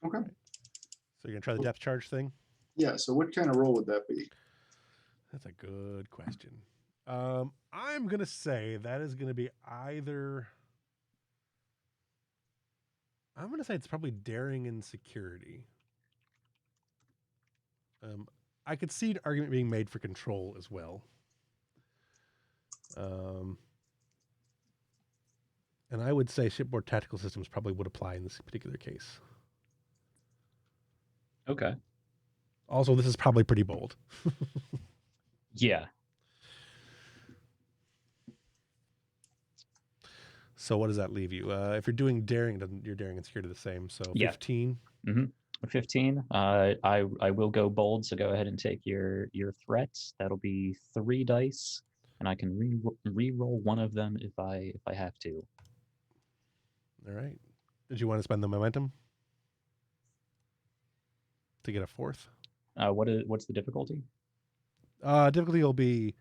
Okay. So you're gonna try the depth charge thing? Yeah. So what kind of role would that be? That's a good question. I'm gonna say that is gonna be either. I'm gonna say it's probably daring and security. I could see an argument being made for control as well. And I would say shipboard tactical systems probably would apply in this particular case. Okay. Also, this is probably pretty bold. Yeah. So what does that leave you? If you're doing daring, your daring and security the same. So 15. Yeah. 15. I will go bold. So go ahead and take your threats. That'll be 3 dice, and I can re-roll one of them if I have to. All right. Did you want to spend the momentum to get a 4th? What's the difficulty? Difficulty will be.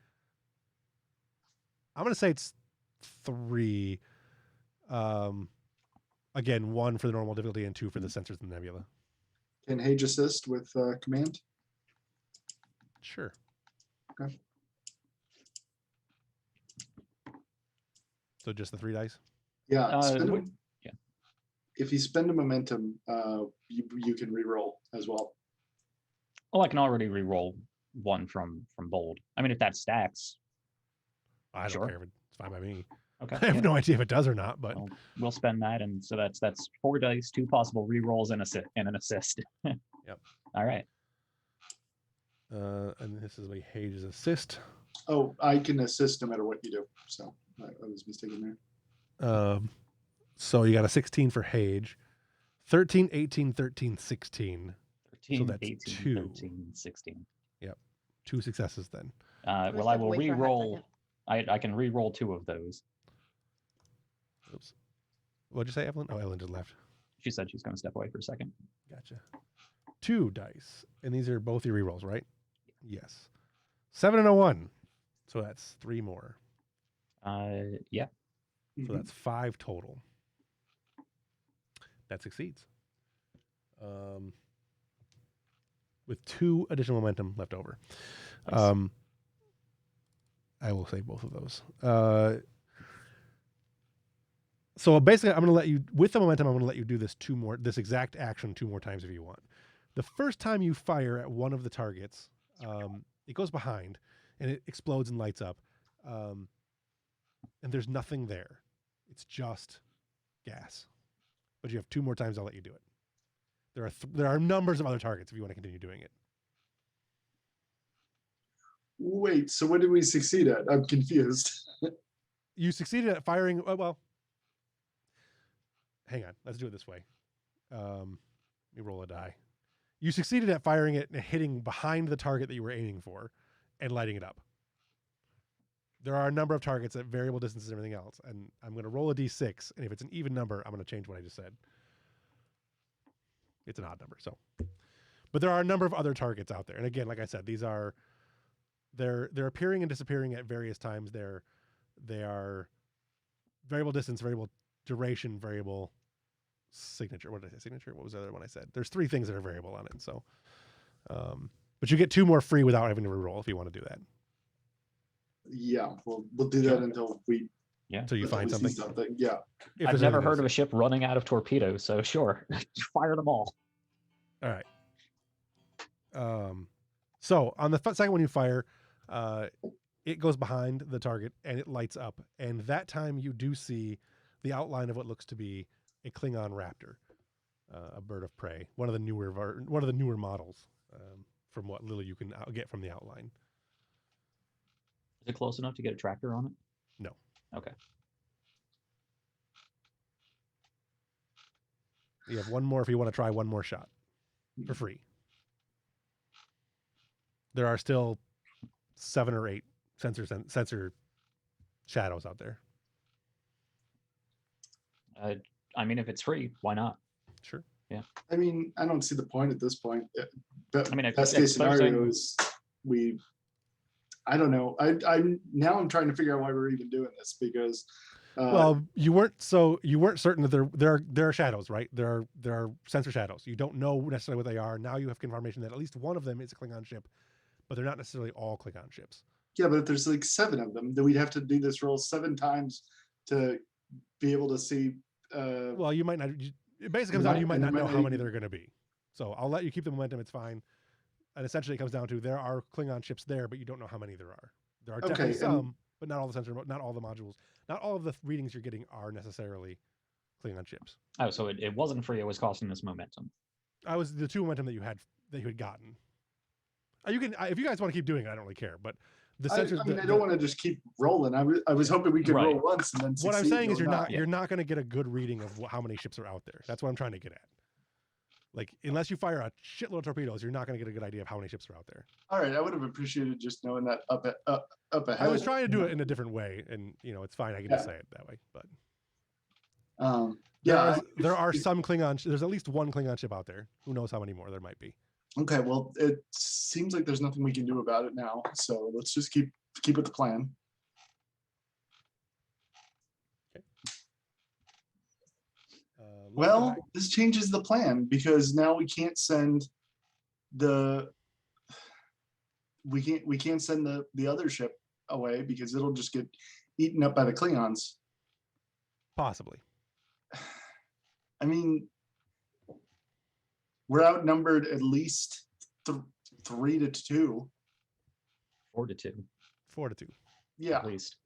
I'm going to say it's 3. Again, 1 for the normal difficulty and 2 for the sensors in the nebula. Can Hage assist with command? Sure. Okay. So just the 3 dice? Yeah. Yeah. If you spend a momentum, you can re-roll as well. Well, I can already re-roll 1 from bold. I mean, if that stacks. I don't Sure. care. It's fine by me. Okay. I have no idea if it does or not, but Well, we'll spend that, and so that's 4 dice, 2 possible re-rolls, and an assist. Yep. All right. And this is a Hage's assist. Oh, I can assist no matter what you do. So I was mistaken there. So you got a 16 for Hage, 13, 18, 13, 16. 13, So that's 18, 2. 13, 16. Yep. 2 successes then. Well, I will re-roll. I can re-roll 2 of those. Oops. What'd you say, Evelyn? Oh, Evelyn just left. She said she's going to step away for a second. Gotcha. 2 dice. And these are both your rerolls, right? Yes. 7 and a 1. So that's 3 more. Yeah. So that's 5 total. That succeeds. With 2 additional momentum left over. Nice. I will save both of those. So basically, I'm going to let you, with the momentum, I'm going to let you do this exact action 2 more times if you want. The first time you fire at one of the targets, it goes behind and it explodes and lights up. And there's nothing there. It's just gas. But you have 2 more times, I'll let you do it. There are numbers of other targets if you want to continue doing it. Wait, so what did we succeed at? I'm confused. You succeeded at firing. Well, hang on. Let's do it this way. Let me roll a die. You succeeded at firing it and hitting behind the target that you were aiming for and lighting it up. There are a number of targets at variable distances and everything else. And I'm going to roll a d6. And if it's an even number, I'm going to change what I just said. It's an odd number. But there are a number of other targets out there. And again, like I said, they're appearing and disappearing at various times. They are variable distance, variable duration, variable signature. What did I say? Signature. What was the other one I said? There's 3 things that are variable on it. So, but you get 2 more free without having to reroll if you want to do that. Yeah, we'll do that until we. Yeah. Until you find we see something. Yeah. If I've there's never anything heard to of a say. ship running out of torpedoes, so sure, fire them all. All right. So on the second one you fire, it goes behind the target and it lights up. And that time you do see the outline of what looks to be a Klingon raptor, a bird of prey, one of the newer models, from what little you can get from the outline. Is it close enough to get a tractor on it? No. Okay. You have one more if you want to try one more shot for free. There are still 7 or 8 sensor shadows out there. I mean, if it's free, why not? Sure. Yeah. I mean, I don't see the point at this point. I mean, Best case scenario is I don't know. I'm trying to figure out why we're even doing this because. Well, you weren't certain that there are shadows, right? There are sensor shadows. You don't know necessarily what they are. Now you have confirmation that at least one of them is a Klingon ship, but they're not necessarily all Klingon ships. Yeah, but if there's like 7 of them, then we'd have to do this roll 7 times to be able to see. Well, you might not. It basically comes down to you might not know how many there are going to be. So I'll let you keep the momentum. It's fine. And essentially, it comes down to there are Klingon ships there, but you don't know how many there are. There are definitely some, but not all the not all the modules, not all of the readings you're getting are necessarily Klingon ships. Oh, so it wasn't free. It was costing us momentum. I was the 2 momentum that you had gotten. You can if you guys want to keep doing it, I don't really care. But the sensors. I don't want to just keep rolling. I was hoping we could roll once and then. What I'm saying is you're not going to get a good reading of how many ships are out there. That's what I'm trying to get at. Like, unless you fire a shitload of torpedoes, you're not going to get a good idea of how many ships are out there. All right, I would have appreciated just knowing that up ahead. I was trying to do it in a different way, and it's fine. I can just say it that way. But there are some Klingon. There's at least one Klingon ship out there. Who knows how many more there might be? Okay, well, it seems like there's nothing we can do about it now. So let's just keep with the plan. Well, this changes the plan because now we can't send the other ship away because it'll just get eaten up by the Klingons. Possibly. I mean, we're outnumbered at least 3 to 2. 4 to 2. 4 to 2. Yeah. At least.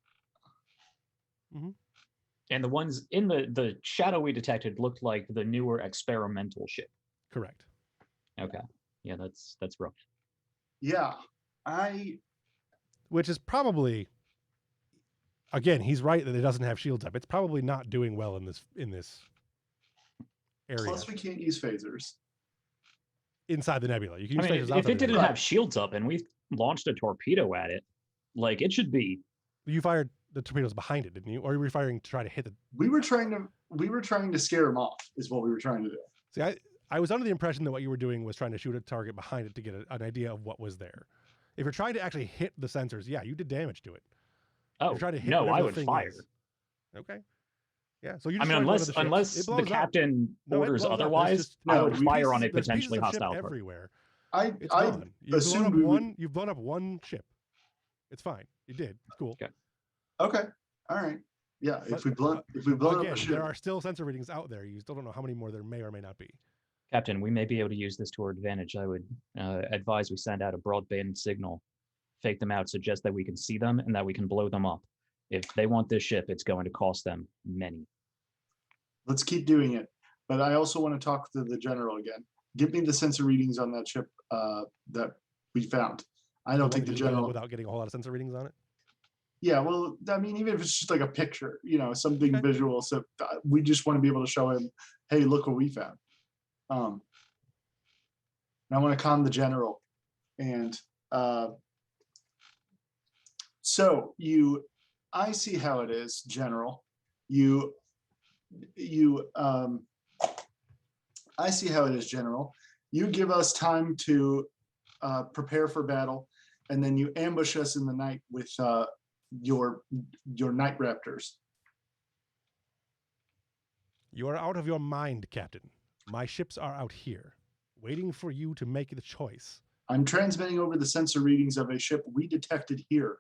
Mm-hmm. And the ones in the shadow we detected looked like the newer experimental ship. Correct. Okay. Yeah, that's rough. Yeah. Which is probably, again, he's right that it doesn't have shields up. It's probably not doing well in this area. Plus, we can't use phasers inside the nebula. You can use phasers if it didn't nebula. have shields up and we launched a torpedo at it, like it should be. You fired the torpedoes behind it, didn't you? Or were you firing to try to hit it? We were trying to scare him off. Is what we were trying to do. See, I was under the impression that what you were doing was trying to shoot a target behind it to get an idea of what was there. If you're trying to actually hit the sensors, yeah, you did damage to it. Oh, to hit no, I would fire. Okay. Yeah. So you. Unless the captain orders otherwise, I would fire on a potentially hostile target. Everywhere. It's gone. You've blown up one ship. It's fine. You did. It's cool. Okay. All right. Yeah. If we blow up a ship, there are still sensor readings out there. You still don't know how many more there may or may not be. Captain, we may be able to use this to our advantage. I would advise we send out a broadband signal, fake them out, suggest that we can see them and that we can blow them up. If they want this ship, it's going to cost them many. Let's keep doing it. But I also want to talk to the general again. Give me the sensor readings on that ship that we found. I don't think the general, without getting a whole lot of sensor readings on it. Yeah, well, I mean, even if it's just like a picture, something visual. So we just want to be able to show him, hey, look what we found. And I want to calm the general. And I see how it is, General. I see how it is, General. You give us time to prepare for battle, and then you ambush us in the night with your night raptors. You are out of your mind, Captain. My ships are out here, waiting for you to make the choice. I'm transmitting over the sensor readings of a ship we detected here.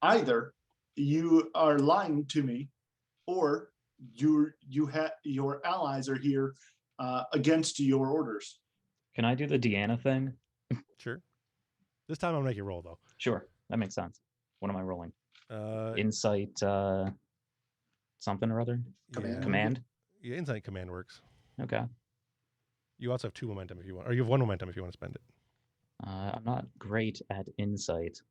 Either you are lying to me, or your allies are here against your orders. Can I do the Deanna thing? Sure. This time I'll make you roll, though. Sure, that makes sense. What am I rolling? Uh, Insight, something or other. Command. Yeah, insight command works. Okay. You also have 2 momentum if you want, or you have 1 momentum if you want to spend it. I'm not great at insight.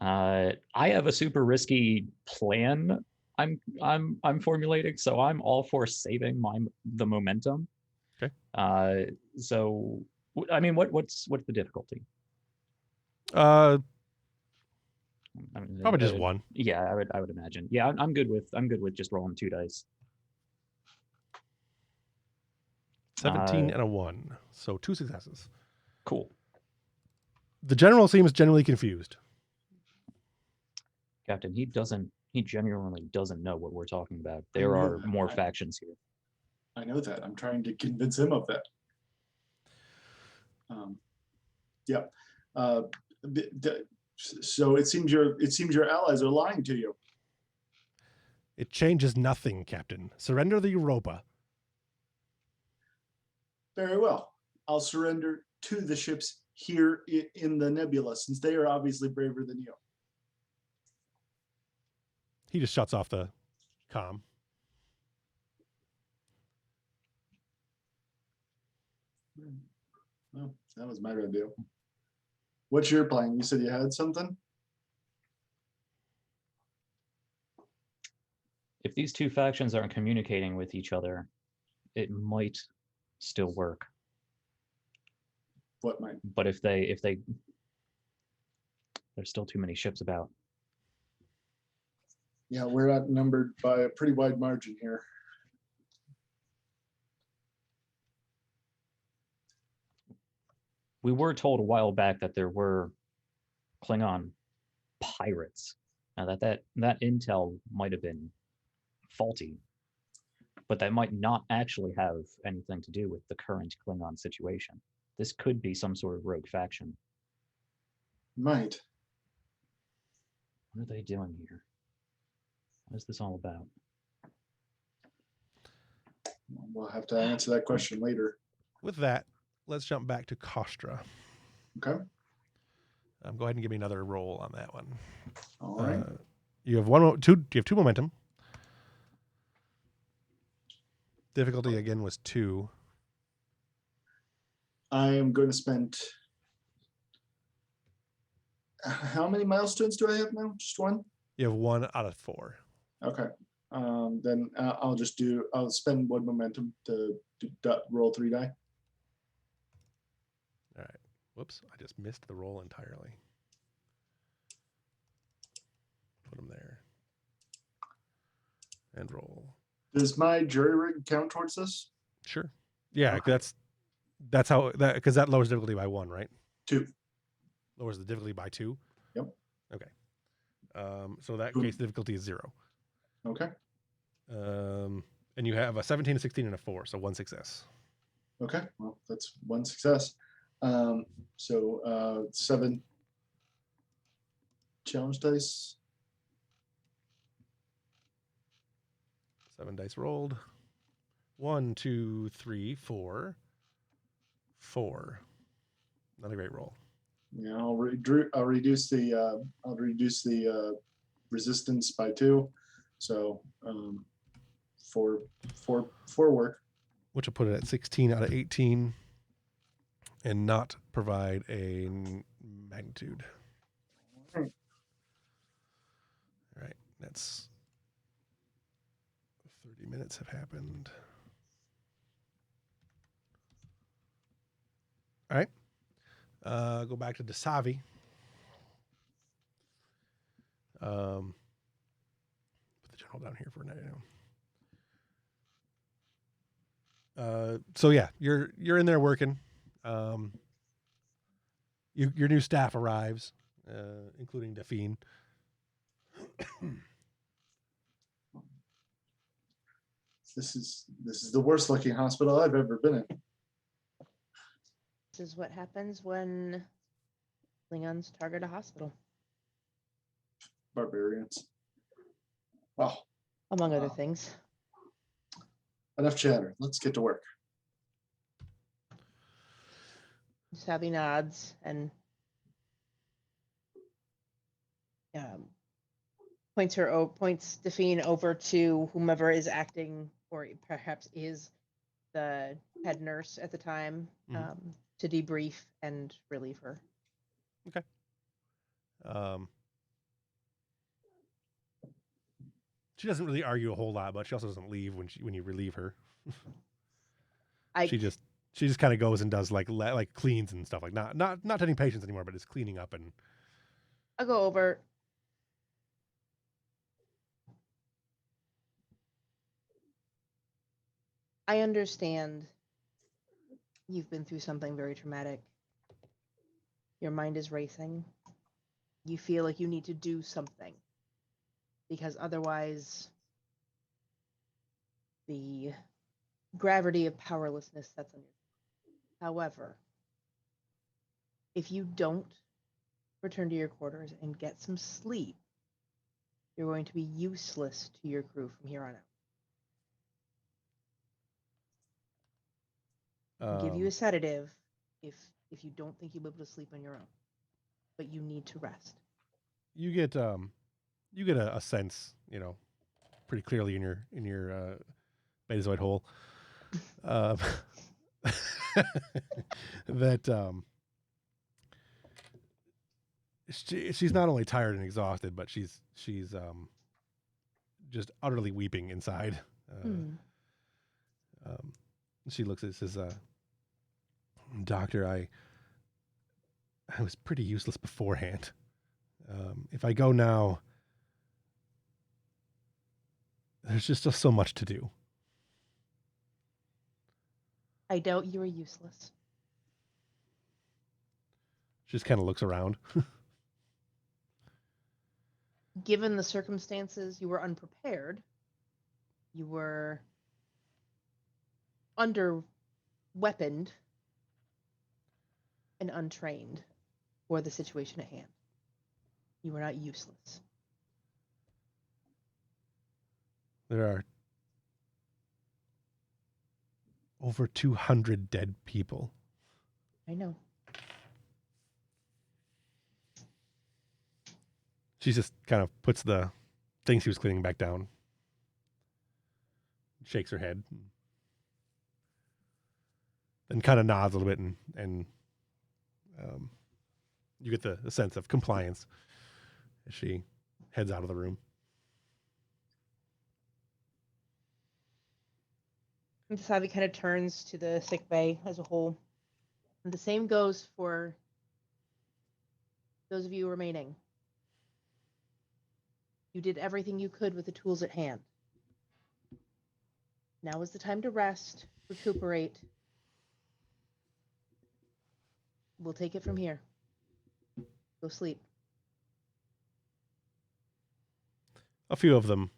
I have a super risky plan I'm formulating, so I'm all for saving the momentum. Okay. So I mean, what's the difficulty? Probably I mean, just 1. Yeah, I would imagine. Yeah, I'm good with just rolling 2 dice. 17 and a 1, so 2 successes. Cool. The general seems generally confused. Captain, he genuinely doesn't know what we're talking about. There are more factions here. I know that. I'm trying to convince him of that. Yep. So it seems your allies are lying to you. It changes nothing, Captain. Surrender the Europa. Very well. I'll surrender to the ships here in the nebula, since they are obviously braver than you. He just shuts off the comm. Well, that was my review. What's your plan? You said you had something? If these 2 factions aren't communicating with each other, it might still work. What might? But if there's still too many ships about. Yeah, we're outnumbered by a pretty wide margin here. We were told a while back that there were Klingon pirates. Now that intel might have been faulty, but that might not actually have anything to do with the current Klingon situation. This could be some sort of rogue faction. Might. What are they doing here? What is this all about? We'll have to answer that question later. With that, let's jump back to Kostra. Okay. Go ahead and give me another roll on that one. All right. You have you have 2 momentum. Difficulty again was 2. I am going to spend. How many milestones do I have now? Just 1? You have 1 out of 4. Okay. Then I'll spend 1 momentum to roll 3 die. All right. Whoops, I just missed the roll entirely. Put them there. And roll. Does my jury rig count towards this? Sure. Yeah, Okay. that's how that, because that lowers difficulty by 1, right? 2. Lowers the difficulty by 2. Yep. Okay. So that case difficulty is 0. Okay. And you have a 17, a 16, and a 4, so 1 success. Okay. Well, that's 1 success. So 7 challenge dice. 7 dice rolled. 1, 2, 3, 4. 4. Not a great roll. Yeah, I'll reduce the resistance by 2. So 4 work. Which will put it at 16 out of 18 and not provide a magnitude. All right. All right. That's 30 minutes have happened. All right. Go back to Dasavi. Put the general down here for now. So yeah, you're in there working. Your new staff arrives, including Delphine. This is the worst looking hospital I've ever been in. This is what happens when Klingons target a hospital, Barbarians. Well, among other things. enough chatter. Let's get to work. Savvy nods and points Delphine over to whomever is acting, or perhaps is the head nurse at the time, to debrief and relieve her. Okay. She doesn't really argue a whole lot, but she also doesn't leave when you relieve her. She just kind of goes and does like cleans and stuff, like not tending patients anymore, but is cleaning up. And I'll go over. I understand you've been through something very traumatic. Your mind is racing. You feel like you need to do something, because otherwise the gravity of powerlessness sets on you. However, if you don't return to your quarters and get some sleep, you're going to be useless to your crew from here on out. I'll give you a sedative if you don't think you'll be able to sleep on your own, but you need to rest. You get a sense, pretty clearly in your Betazoid hole, that she's not only tired and exhausted, but she's just utterly weeping inside. She looks at it, says, "Doctor, I was pretty useless beforehand. If I go now, there's just still so much to do." I doubt you are useless. She just kind of looks around. Given the circumstances, you were unprepared. You were under-weaponed and untrained for the situation at hand. You were not useless. There are over 200 dead people. I know. She just kind of puts the thing she was cleaning back down, shakes her head, and kind of nods a little bit, and you get the sense of compliance as she heads out of the room. And Savi kind of turns to the sick bay as a whole. And the same goes for those of you remaining. You did everything you could with the tools at hand. Now is the time to rest, recuperate. We'll take it from here. Go sleep. A few of them,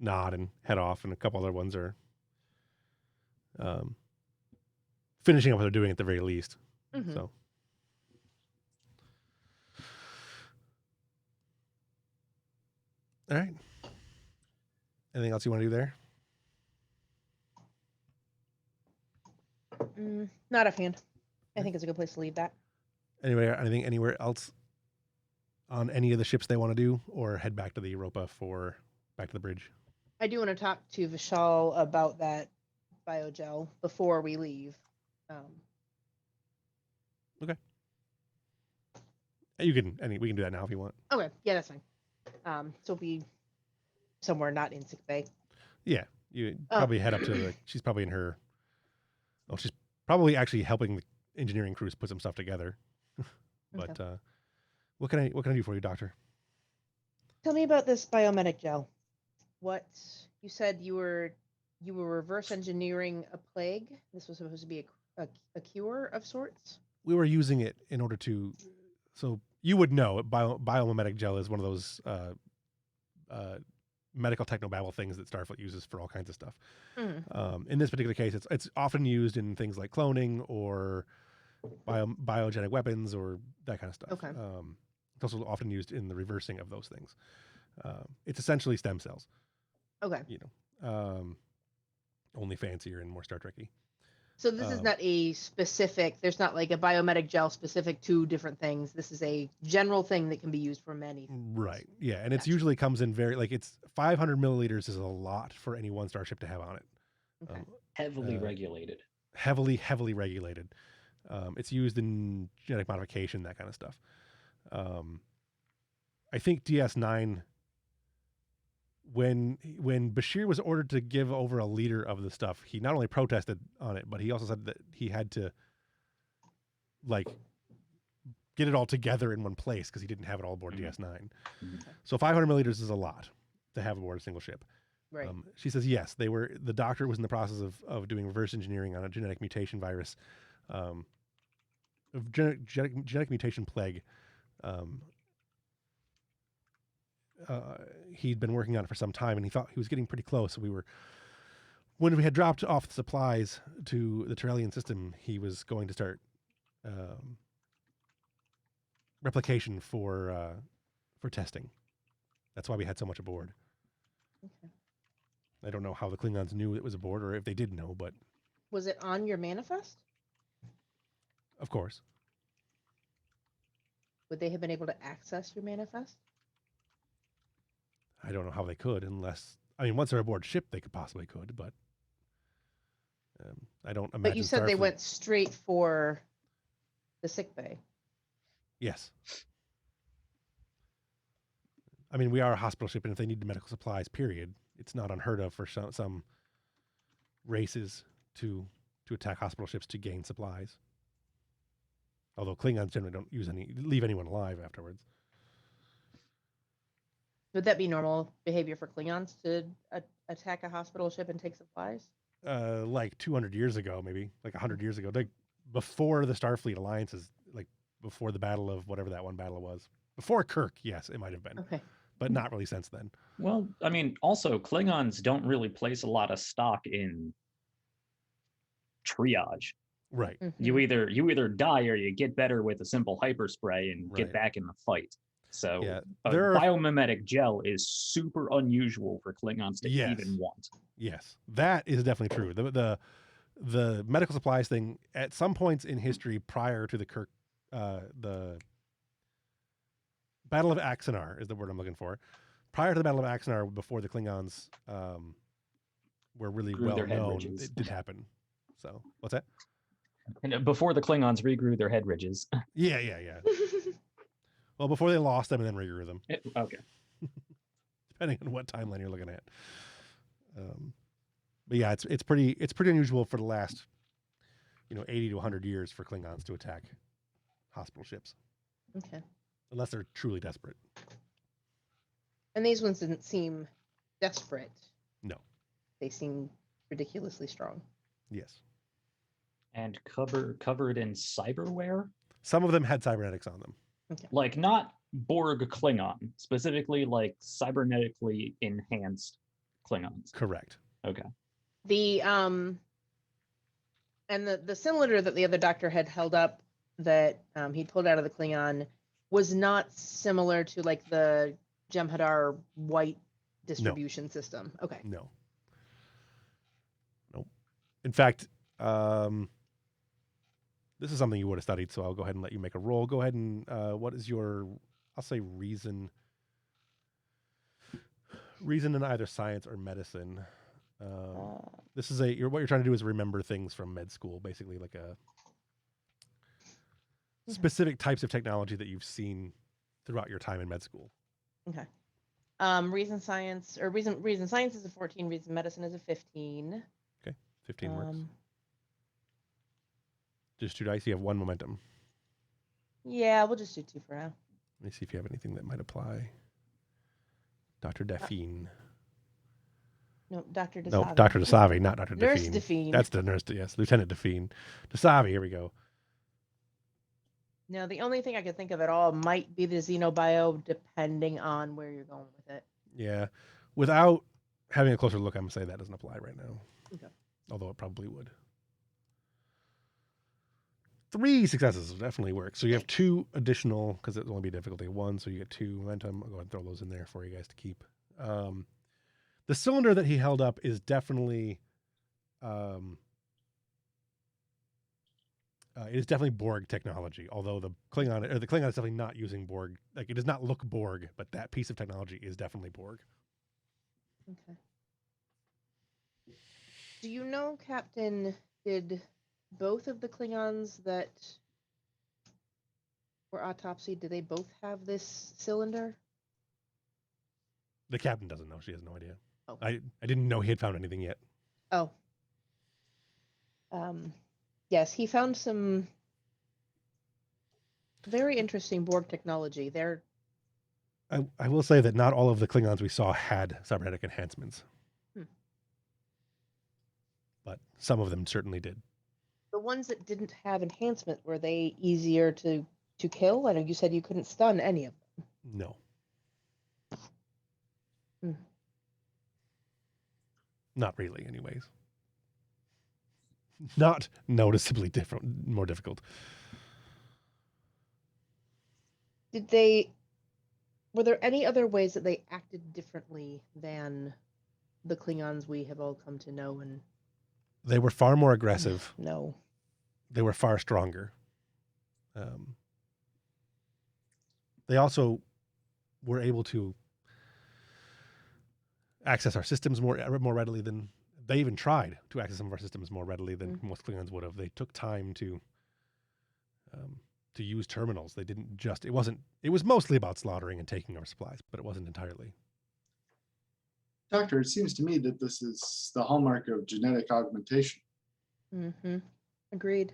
nod and head off, and a couple other ones are finishing up what they're doing at the very least. Mm-hmm. So, all right. Anything else you want to do there? Not offhand. I think it's a good place to leave that. Anything anywhere else on any of the ships they want to do, or head back to the Europa back to the bridge? I do want to talk to Vishal about that biogel before we leave. Okay. We can do that now if you want. Okay, yeah, that's fine. So be somewhere not in sick bay. Yeah, you probably head up to she's probably in her. Oh, she's probably actually helping the engineering crews put some stuff together. But Okay. what can I do for you, Doctor? Tell me about this biomedic gel. What you said you were reverse engineering a plague. This was supposed to be a cure of sorts. We were using it in order to, so you would know, biomimetic gel is one of those medical technobabble things that Starfleet uses for all kinds of stuff. Mm. In this particular case, it's often used in things like cloning or biogenic weapons or that kind of stuff. Okay. It's also often used in the reversing of those things. It's essentially stem cells, Okay. only fancier and more Star Trek-y. So this is not a specific, there's not like a biomedic gel specific to different things. This is a general thing that can be used for many things. Right. Yeah. And it's Gotcha. usually comes in it's 500 milliliters is a lot for any one starship to have on it. Okay. Heavily regulated. Heavily regulated. It's used in genetic modification, that kind of stuff. I think DS9, when Bashir was ordered to give over a liter of the stuff, he not only protested on it, but he also said that he had to get it all together in one place because he didn't have it all aboard DS9. Mm-hmm. So 500 milliliters is a lot to have aboard a single ship. Right. She says yes, the doctor was in the process of doing reverse engineering on a genetic mutation virus, of genetic mutation plague. He'd been working on it for some time, and he thought he was getting pretty close. So when we had dropped off the supplies to the Terrellian system, he was going to start replication for testing. That's why we had so much aboard. Okay. I don't know how the Klingons knew it was aboard, or if they did know, but Was it on your manifest? of course. Would they have been able to access your manifest? I don't know how they could, unless once they're aboard ship, they possibly could, but I don't imagine. But you said they Starfleet- went straight for the sick bay. Yes. We are a hospital ship, and if they need medical supplies, period, it's not unheard of for some races to attack hospital ships to gain supplies. Although Klingons generally don't leave anyone alive afterwards. Would that be normal behavior for Klingons to attack a hospital ship and take supplies? 200 years ago, maybe 100 years ago, before the Starfleet alliances, before the battle of whatever that one battle was, before Kirk, yes, it might have been, Okay. but not really since then. Well, also Klingons don't really place a lot of stock in triage. Right. Mhm. You either die or you get better with a simple hyperspray and get Right. back in the fight. So Yeah, a there are- biomimetic gel is super unusual for Klingons to Yes. even want. Yes, that is definitely true. The medical supplies thing at some points in history prior to the Kirk, the Battle of Axanar is the word I'm looking for. Prior to the Battle of Axanar, before the Klingons were really Grew well their head known, ridges. it did happen. So what's that? And before the Klingons regrew their head ridges. Yeah. Well, before they lost them and then regrew them, Okay. depending on what timeline you're looking at. But yeah, it's pretty unusual for the last 80 to 100 years for Klingons to attack hospital ships, Okay. unless they're truly desperate. And these ones didn't seem desperate. No. They seem ridiculously strong. Yes. And covered in cyberware? Some of them had cybernetics on them. Like not Borg Klingon, specifically cybernetically enhanced Klingons. Correct. Okay. The and the cylinder that the other doctor had held up that he'd pulled out of the Klingon was not similar to the Jem'Hadar white distribution system. Okay. No. Nope. In fact, this is something you would have studied, so I'll go ahead and let you make a roll. Go ahead and what is your, I'll say reason in either science or medicine. This is what you're trying to do is remember things from med school, basically like a specific types of technology that you've seen throughout your time in med school. Okay. Reason science is a 14. Reason medicine is a 15. Okay, 15 works. Just 2 dice. You have 1 momentum. Yeah, we'll just do 2 for now. Let me see if you have anything that might apply. Dr. Daphine. No, Dr. Dasavi. No, Dr. Dasavi, not Dr. Nurse Daphine. Daphine. That's the nurse. Yes, Lieutenant Daphine. Dasavi. Here we go. No, the only thing I could think of at all might be the xenobio, depending on where you're going with it. Yeah. Without having a closer look, I'm going to say that doesn't apply right now. Okay. Although it probably would. 3 successes will definitely work. So you have 2 additional, because it'll only be difficulty 1, so you get 2 momentum. I'll go ahead and throw those in there for you guys to keep. The cylinder that he held up is definitely, it is definitely Borg technology. Although the Klingon is definitely not using Borg. Like, it does not look Borg, but that piece of technology is definitely Borg. Okay. Do you know, Captain, did both of the Klingons that were autopsied, do they both have this cylinder? The captain doesn't know. She has no idea. Oh. I didn't know he had found anything yet. Oh. Yes, he found some very interesting Borg technology. I will say that not all of the Klingons we saw had cybernetic enhancements. But some of them certainly did. The ones that didn't have enhancement, were they easier to kill? I know you said you couldn't stun any of them. No. Not really, anyways. Not noticeably more difficult. Were there any other ways that they acted differently than the Klingons we have all come to know and They were far more aggressive. No. They were far stronger. They also were able to access our systems more readily than they even tried to access some of our systems more readily than most Klingons would have. They took time to use terminals. They didn't just. It was mostly about slaughtering and taking our supplies, but it wasn't entirely. Doctor, it seems to me that this is the hallmark of genetic augmentation. Mm-hmm. Agreed.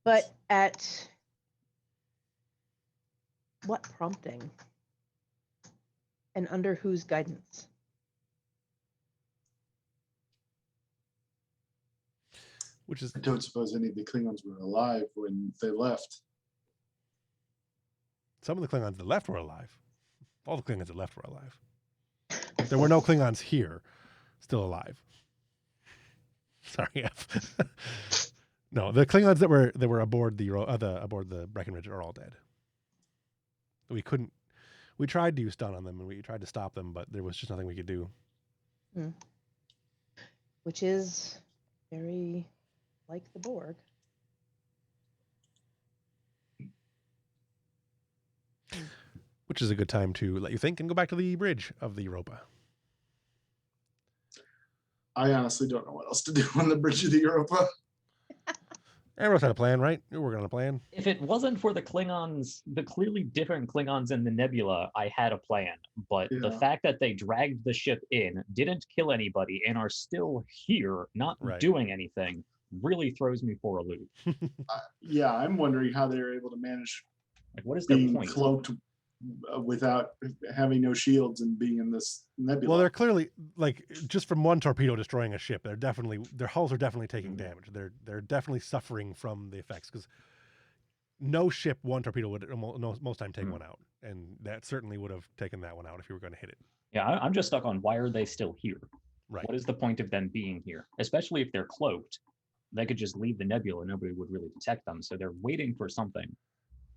But at what prompting? And under whose guidance? Which is, I don't suppose any of the Klingons were alive when they left. some of the Klingons that left were alive. All the Klingons that left were alive. There were no Klingons here still alive. Sorry, F. No, the Klingons that were aboard the Breckenridge are all dead. We tried to use stun on them and we tried to stop them, but there was just nothing we could do. Which is very like the Borg. Which is a good time to let you think and go back to the bridge of the Europa. I honestly don't know what else to do on the bridge of the Europa. Ambrose had a plan, right? You're working on a plan. If it wasn't for the Klingons, the clearly different Klingons in the nebula, I had a plan. But the fact that they dragged the ship in, didn't kill anybody, and are still here, not doing anything, really throws me for a loop. Yeah, I'm wondering how they're able to manage what is their being point? Cloaked without having no shields and being in this nebula. Well, they're clearly, like, just from one torpedo destroying a ship, their hulls are definitely taking damage. They're definitely suffering from the effects, because no ship, one torpedo would most time take one out, and that certainly would have taken that one out if you were going to hit it. Yeah, I'm just stuck on why are they still here? Right. What is the point of them being here? Especially if they're cloaked, they could just leave the nebula and nobody would really detect them. So they're waiting for something.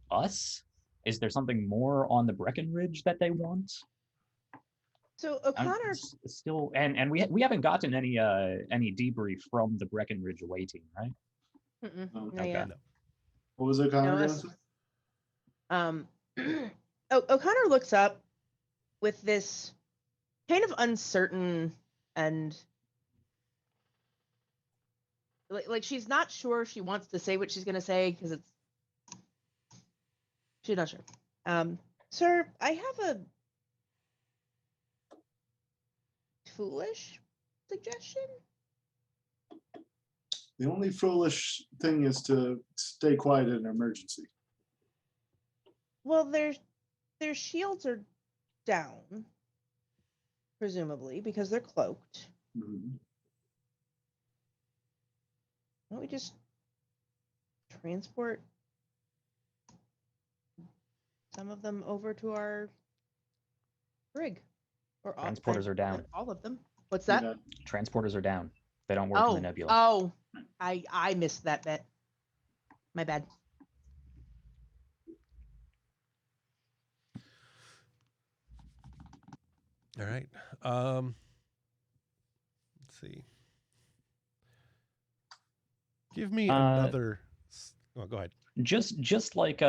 Us? Is there something more on the Breckenridge that they want? So O'Connor still, and we haven't gotten any debrief from the Breckenridge away team, right? Not yet. No. What was O'Connor going to say? O'Connor looks up with this kind of uncertain and like she's not sure she wants to say what she's going to say because she's not sure. Sir, I have a foolish suggestion. The only foolish thing is to stay quiet in an emergency. Well, their shields are down, presumably, because they're cloaked. Mm-hmm. Why don't we just transport some of them over to our rig. Or Transporters are down. all of them. What's You that? know, Transporters are down. They don't work in the nebula. Oh, I missed that bit. My bad. All right. Let's see. Give me another. Oh, go ahead. Just like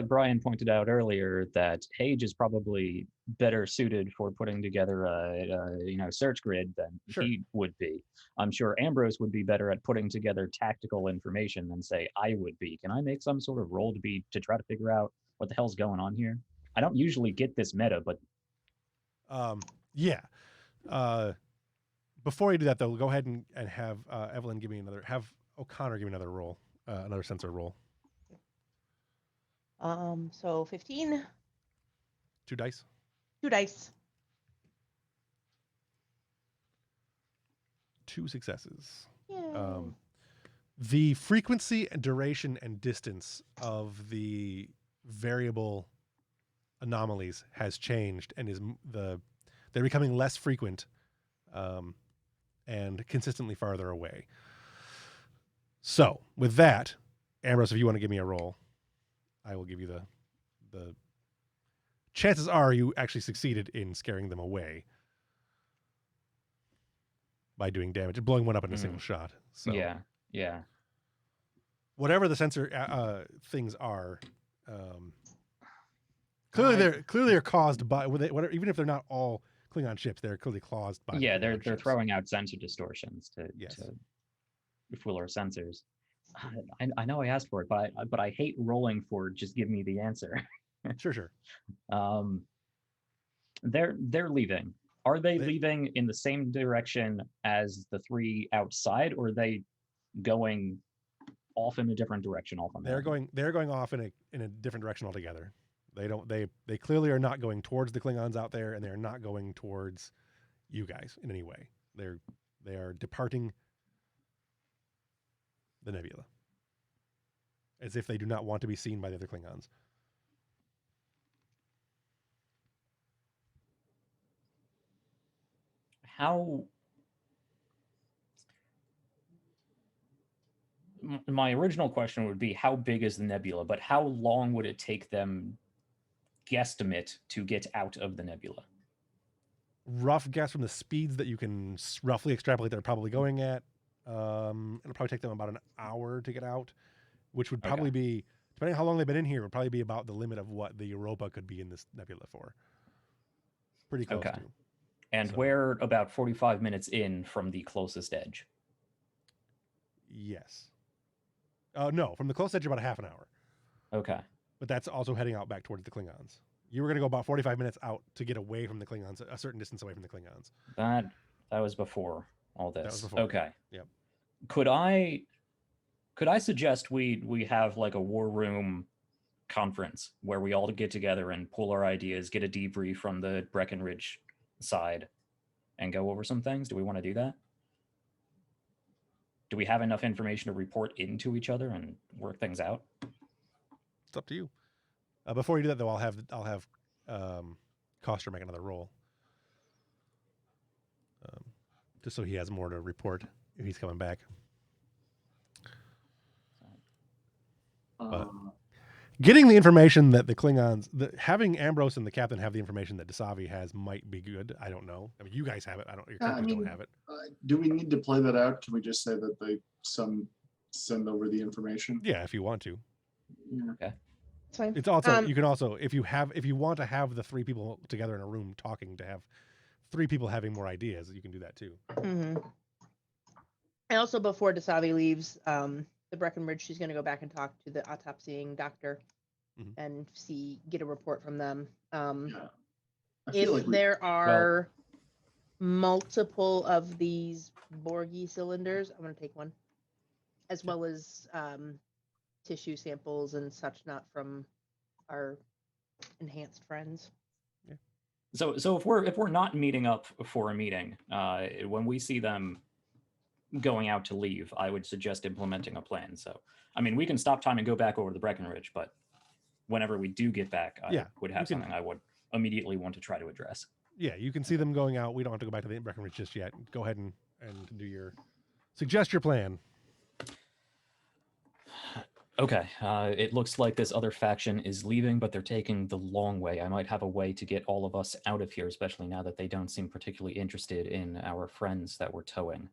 Brian pointed out earlier, that Hage is probably better suited for putting together a search grid than Sure. he would be. I'm sure Ambrose would be better at putting together tactical information than say I would be. Can I make some sort of roll to try to figure out what the hell's going on here? I don't usually get this meta, but Yeah. Before you do that, though, go ahead and have Evelyn give me another. Have O'Connor give me another roll, another sensor roll. So 15. 2 dice. 2 dice. 2 successes. Yay. The frequency and duration and distance of the variable anomalies has changed and they're becoming less frequent and consistently farther away. So with that, Ambrose, if you want to give me a roll, I will give you the chances are you actually succeeded in scaring them away by doing damage, blowing one up in a single shot. So yeah. Whatever the sensor things are, clearly they're caused by whatever, even if they're not all Klingon ships, they're clearly caused by. Yeah, the they're ships. throwing out sensor distortions to fool our sensors. I know I asked for it, but I hate rolling for just give me the answer. Sure. They're leaving. Are they leaving in the same direction as the 3 outside, or are they going off in a different direction? They're going off in a different direction altogether. They clearly are not going towards the Klingons out there, and they're not going towards you guys in any way. They are departing the nebula as if they do not want to be seen by the other Klingons. My original question would be, how big is the nebula, but how long would it take them, guesstimate, to get out of the nebula? Rough guess from the speeds that you can roughly extrapolate they're probably going at. It'll probably take them about an hour to get out, which would probably be, depending on how long they've been in here, would probably be about the limit of what the Europa could be in this nebula for. Pretty close to. And we're about 45 minutes in from the closest edge. Yes. No, from the closest edge, about a half an hour. Okay. But that's also heading out back towards the Klingons. You were going to go about 45 minutes out to get away from the Klingons, a certain distance away from the Klingons. That was before all this. That was before. Okay. Yep. Could I suggest we have like a war room conference where we all get together and pool our ideas, get a debrief from the Breckenridge side, and go over some things? Do we want to do that? Do we have enough information to report into each other and work things out? It's up to you. Before you do that, though, I'll have Koster make another roll, just so he has more to report if he's coming back. But getting the information that the Klingons, having Ambrose and the captain have the information that Dasavi has might be good. I don't know. I mean, you guys have it. Your characters don't have it. Do we need to play that out? Can we just say that they send over the information? Yeah, if you want to. Yeah. Okay. It's fine. It's also you can also if you want to have the 3 people together in a room talking, to have 3 people having more ideas, you can do that too. Mm-hmm. And also before Dasavi leaves, the Breckenridge, she's going to go back and talk to the autopsying doctor and get a report from them. If there are multiple of these Borgie cylinders, I'm going to take one, as well as tissue samples and such, not from our enhanced friends. Yeah. So if we're not meeting up for a meeting, when we see them going out to leave, I would suggest implementing a plan. So, I mean, we can stop time and go back over the Breckenridge, but whenever we do get back, I would have something I would immediately want to try to address. Yeah, you can see them going out. We don't have to go back to the Breckenridge just yet. Go ahead and do suggest your plan. Okay, it looks like this other faction is leaving, but they're taking the long way. I might have a way to get all of us out of here, especially now that they don't seem particularly interested in our friends that we're towing.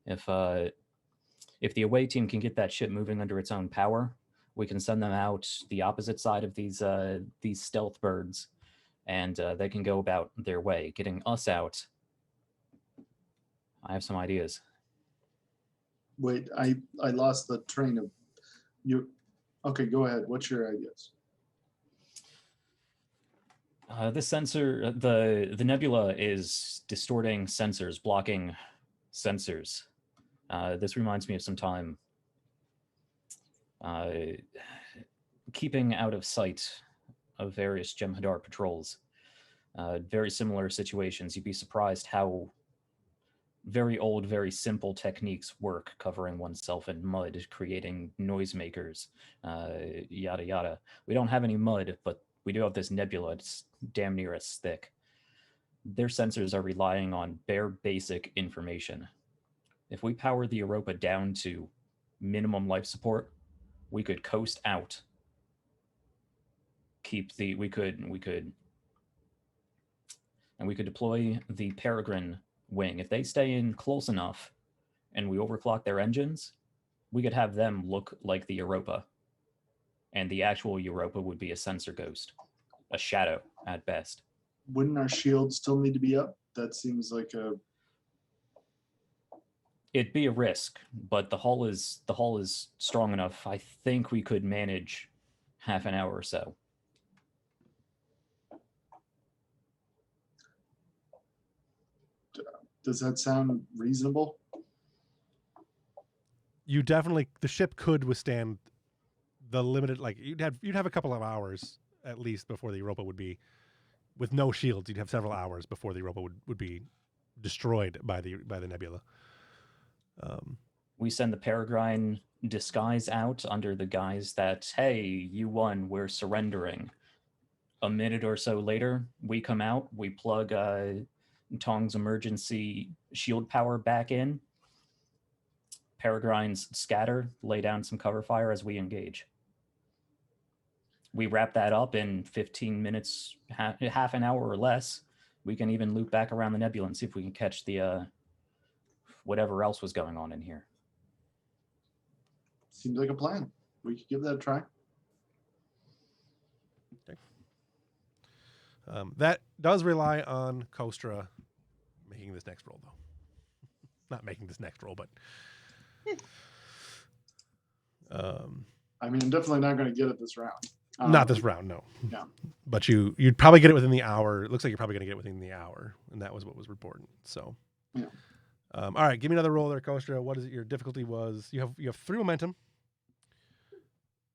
If the away team can get that ship moving under its own power, we can send them out the opposite side of these stealth birds, and they can go about their way. Getting us out, I have some ideas. Wait, I lost the train of you. Okay, go ahead. What's your ideas? This sensor, the nebula is distorting sensors, blocking sensors. This reminds me of some time keeping out of sight of various Jem'Hadar patrols. Very similar situations. You'd be surprised how very old, very simple techniques work, covering oneself in mud, creating noisemakers, yada yada. We don't have any mud, but we do have this nebula. It's damn near as thick. Their sensors are relying on bare basic information. If we power the Europa down to minimum life support, we could coast out. We could deploy the Peregrine wing. If they stay in close enough and we overclock their engines, we could have them look like the Europa. And the actual Europa would be a sensor ghost, a shadow at best. Wouldn't our shield still need to be up? That seems like It'd be a risk, but the hull is strong enough. I think we could manage half an hour or so. Does that sound reasonable? The ship could withstand the limited, like you'd have a couple of hours at least before the Europa would be, with no shields, you'd have several hours before the Europa would be destroyed by the nebula. We send the Peregrine disguise out under the guise that, hey, you won, we're surrendering. A minute or so later, we come out, we plug Tong's emergency shield power back in. Peregrines scatter, lay down some cover fire as we engage. We wrap that up in 15 minutes, half an hour or less. We can even loop back around the nebula and see if we can catch the whatever else was going on in here. Seems like a plan. We could give that a try. Okay. That does rely on Kostra making this next roll, though. Not making this next roll, but I mean, I'm definitely not going to get it this round. Not this round, no. Yeah. But you'd probably get it within the hour. It looks like you're probably going to get it within the hour, and that was what was reported. So, yeah. All right, give me another roll there, Kostra. What is it? Your difficulty was you have 3 momentum.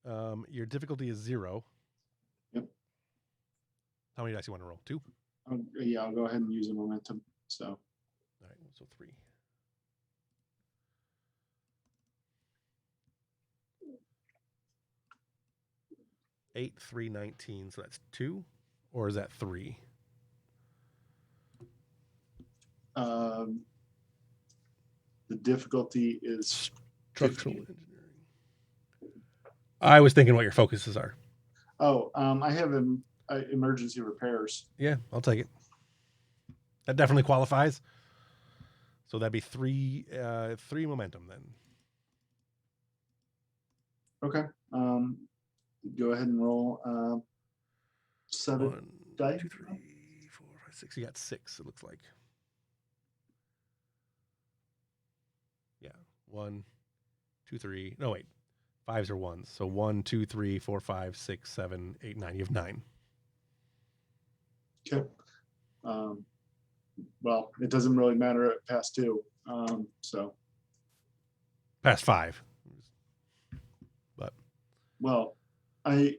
Your difficulty is 0. Yep. How many dice you want to roll? 2? Yeah, I'll go ahead and use a momentum. So. All right, so 3. Eight, 3, 19. So that's 2, or is that 3? The difficulty is Structural 15. engineering. I was thinking what your focuses are. Oh, I have emergency repairs. Yeah, I'll take it. That definitely qualifies. So that'd be 3 momentum then. Okay. Go ahead and roll 7 1, die. 2, 3, 4, 5, 6. You got 6, it looks like. Yeah. 1, 2, 3. No, wait. 5s are 1s. So 1, 2, 3, 4, 5, 6, 7, 8, 9. You have 9. Okay. Well, it doesn't really matter at past 2. So. Past 5. But. Well, I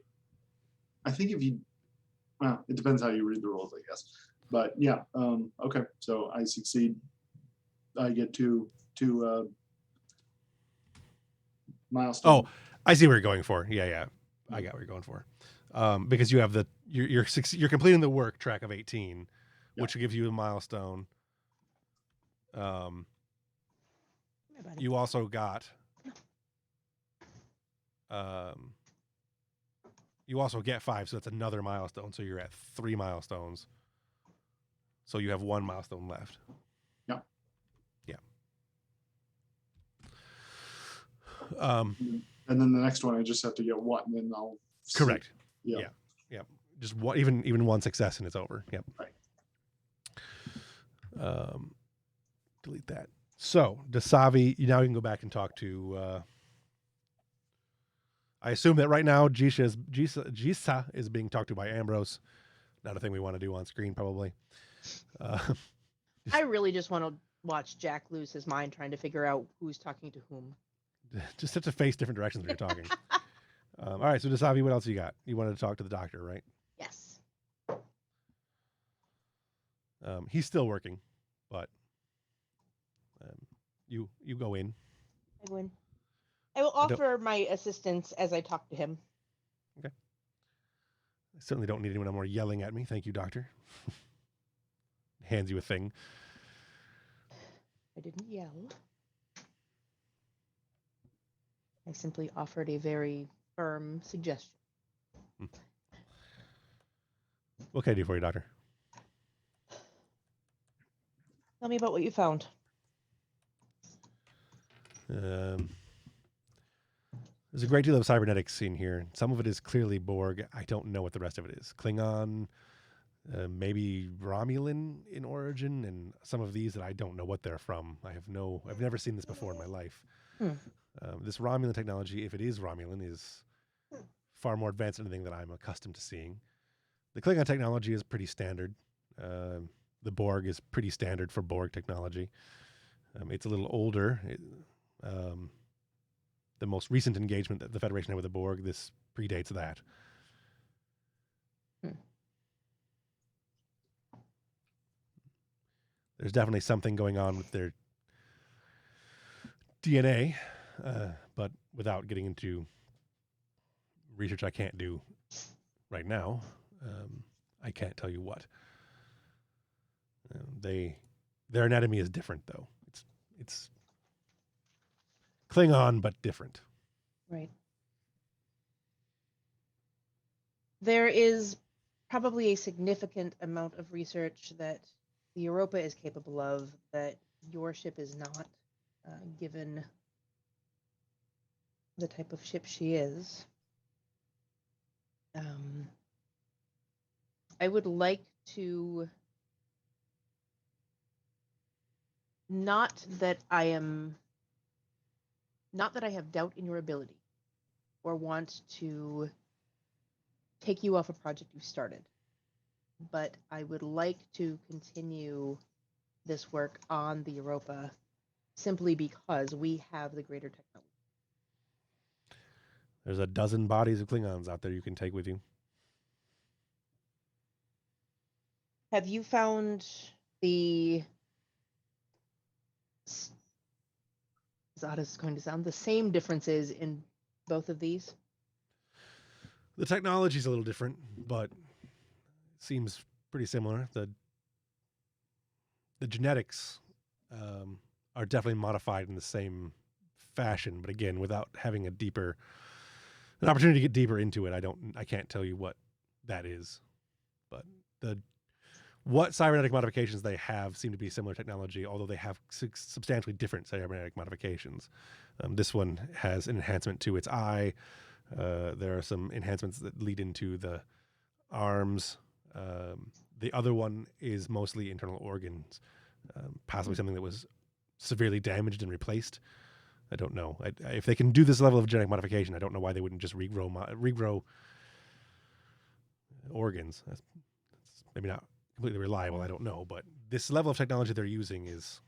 think if you, well, it depends how you read the rules, I guess. But yeah. Okay. So I succeed. I get 2 to milestone. Oh, I see what you're going for. Yeah. I got what you're going for. Because you have you're completing the work track of 18, which gives you a milestone. You also got you also get 5, so that's another milestone. So you're at 3 milestones. So you have 1 milestone left. Yeah. And then the next one, I just have to get 1, and then I'll. Correct. Yeah. Just one, even 1 success and it's over. Yep. Right. Delete that. So Dasavi, now you can go back and talk to. I assume that right now Jisa is being talked to by Ambrose. Not a thing we want to do on screen, probably. I really just want to watch Jack lose his mind trying to figure out who's talking to whom. Just have to face different directions when you're talking. All right, so Dasavi, what else you got? You wanted to talk to the doctor, right? Yes. He's still working, but you go in. I win. I will offer my assistance as I talk to him. Okay. I certainly don't need anyone more yelling at me. Thank you, doctor. Hands you a thing. I didn't yell. I simply offered a very firm suggestion. What can I do for you, doctor? Tell me about what you found. There's a great deal of cybernetics in here. Some of it is clearly Borg. I don't know what the rest of it is. Klingon, maybe Romulan in origin, and some of these that I don't know what they're from. I've never seen this before in my life. This Romulan technology, if it is Romulan, is far more advanced than anything that I'm accustomed to seeing. The Klingon technology is pretty standard. The Borg is pretty standard for Borg technology. It's a little older. The most recent engagement that the Federation had with the Borg, this predates that. There's definitely something going on with their DNA, but without getting into research I can't do right now, I can't tell you what. Their anatomy is different, though. It's Klingon, but different. Right. There is probably a significant amount of research that the Europa is capable of that your ship is not, given the type of ship she is. I would like to, not that I have doubt in your ability or want to take you off a project you started, but I would like to continue this work on the Europa simply because we have the greater technology. There's a dozen bodies of Klingons out there you can take with you. Have you found the, as odd as it's going to sound, the same differences in both of these? The technology's a little different, but seems pretty similar. The genetics are definitely modified in the same fashion, but again, without having an opportunity to get deeper into it, I can't tell you what that is. But what cybernetic modifications they have seem to be similar technology, although they have substantially different cybernetic modifications. This one has an enhancement to its eye. There are some enhancements that lead into the arms. The other one is mostly internal organs, possibly something that was severely damaged and replaced. I don't know. If they can do this level of genetic modification, I don't know why they wouldn't just regrow organs. That's maybe not completely reliable. I don't know, but this level of technology they're using is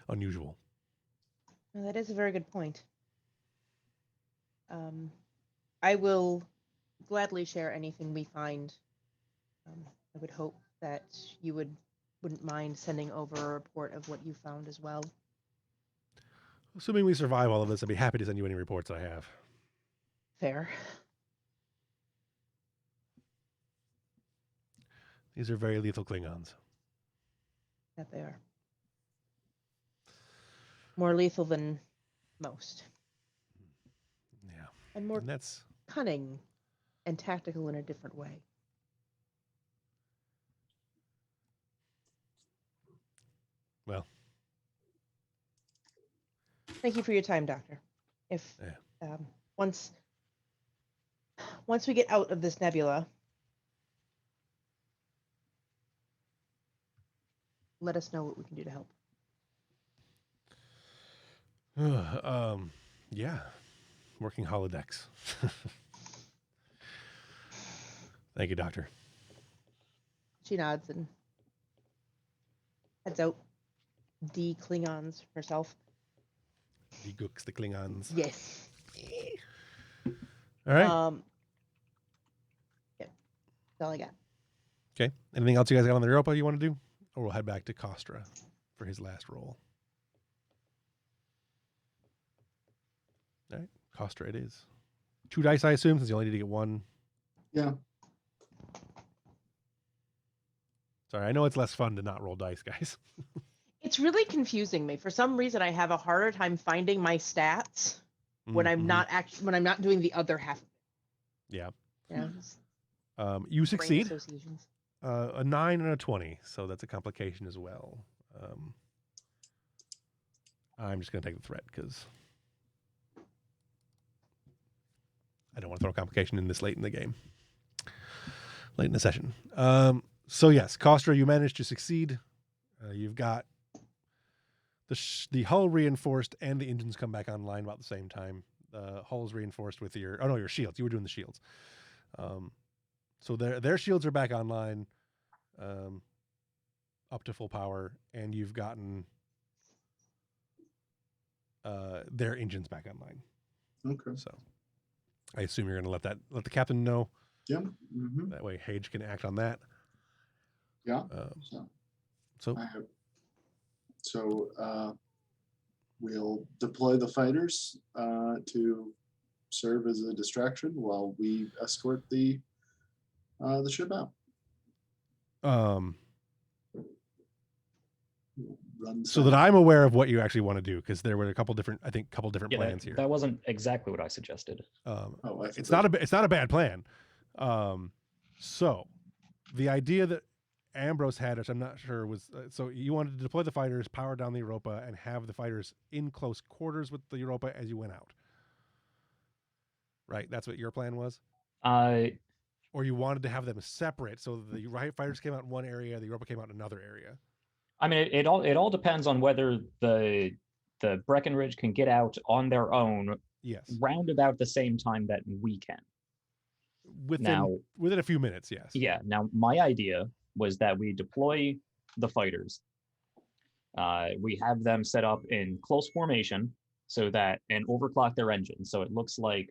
unusual. Well, that is a very good point. I will gladly share anything we find. I would hope that you would wouldn't mind sending over a report of what you found as well. Assuming we survive all of this, I'd be happy to send you any reports I have. Fair. These are very lethal Klingons. That they are. More lethal than most. Yeah. And more And that's cunning and tactical in a different way. well. Thank you for your time, Doctor. If Yeah. once we get out of this nebula, let us know what we can do to help. Yeah. Working holodecks. Thank you, Doctor. She nods and heads out. De-Klingons herself. De-gooks the Klingons. Yes. All right. Yeah. That's all I got. Okay. Anything else you guys got on the Europa you want to do? Or we'll head back to Kostra for his last roll. All right. Kostra it is. 2 dice, I assume, since you only need to get 1. Yeah. Sorry, I know it's less fun to not roll dice, guys. It's really confusing me. For some reason, I have a harder time finding my stats when I'm not doing the other half. Yeah. Yeah. You Brain succeed. associations. A 9 and a 20, so that's a complication as well. I'm just going to take the threat because I don't want to throw a complication in this late in the game, late in the session. So yes, Kostra, you managed to succeed. You've got the hull reinforced and the engines come back online about the same time. The hull's reinforced with your shields. You were doing the shields. So their shields are back online, up to full power, and you've gotten their engines back online. Okay. So I assume you're going to let the captain know. Yeah. Mm-hmm. That way Hage can act on that. Yeah. We'll deploy the fighters to serve as a distraction while we escort the ship out. So that I'm aware of what you actually want to do, because there were a couple different plans here. That wasn't exactly what I suggested. It's not a bad plan. So the idea that Ambrose had, which I'm not sure was, so you wanted to deploy the fighters, power down the Europa, and have the fighters in close quarters with the Europa as you went out. Right? That's what your plan was? Or you wanted to have them separate, so the fighters came out in one area, the Europa came out in another area. I mean, it all depends on whether the Breckenridge can get out on their own. Yes. Round about the same time that we can. Within a few minutes, yes. Yeah. Now, my idea was that we deploy the fighters. We have them set up in close formation and overclock their engines. So it looks like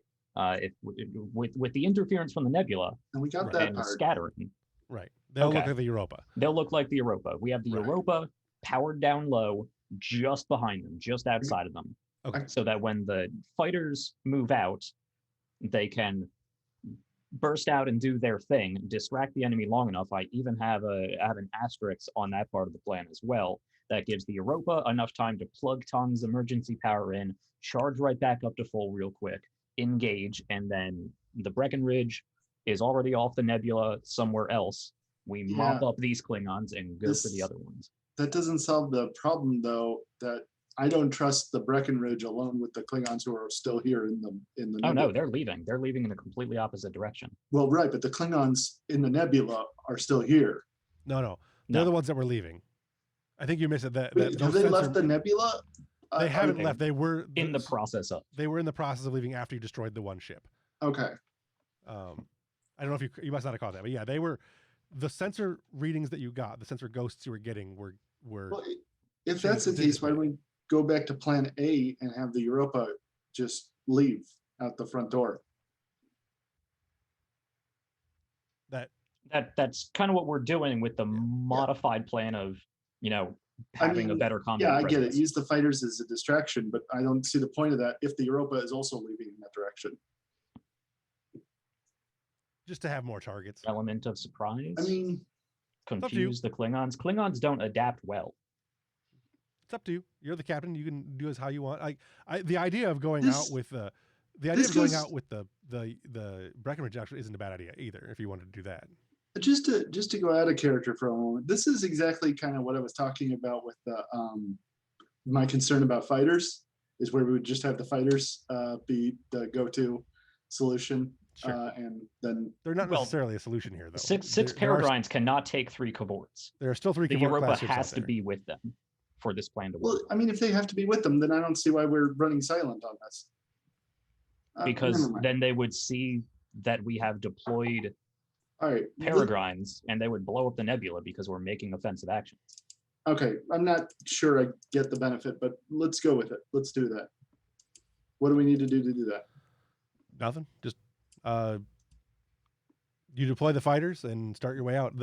with the interference from the nebula and we got and the scattering. Right. They'll look like the Europa. They'll look like the Europa. We have the Europa powered down low just behind them, just outside of them. Okay. So that when the fighters move out, they can burst out and do their thing, distract the enemy long enough. I even have an asterisk on that part of the plan as well. That gives the Europa enough time to plug tons emergency power in, charge right back up to full real quick, engage, and then the Breckenridge is already off the nebula somewhere else. We mop up these Klingons and go for the other ones. That doesn't solve the problem, though, that I don't trust the Breckenridge alone with the Klingons who are still here in the nebula. Oh no, they're leaving. They're leaving in the completely opposite direction. Well, right, but the Klingons in the nebula are still here. No. They're the ones that were leaving. I think you missed it. Have they left the nebula? They haven't left. They were in the process of. They were in the process of leaving after you destroyed the one ship. Okay. I don't know if you must not have caught that, but yeah, they were the sensor readings that you got, the sensor ghosts you were getting were. Well, if that's the case, why don't we go back to Plan A and have the Europa just leave out the front door? That's kind of what we're doing with the modified plan of, having a better combat. Yeah, I get it. presence. Use the fighters as a distraction, but I don't see the point of that if the Europa is also leaving in that direction. Just to have more targets. Element of surprise. I mean, confuse the Klingons. Klingons don't adapt well. It's up to you. You're the captain. You can do as how you want. The idea of going out with the Breckenridge actually isn't a bad idea either. If you wanted to do that. Just to go out of character for a moment, this is exactly kind of what I was talking about with the my concern about fighters is where we would just have the fighters be the go-to solution. Sure. And then they're not necessarily a solution here, though. Six Peregrines cannot take 3 cavorts. There are still 3 The cavort Europa class ships has out to there. be with them for this plan to work. Well, I mean, if they have to be with them, then I don't see why we're running silent on this. Because never mind. then they would see that we have deployed All right. Peregrines, and they would blow up the nebula because we're making offensive actions. Okay, I'm not sure I get the benefit, but let's go with it. Let's do that. What do we need to do that? Nothing. Just you deploy the fighters and start your way out.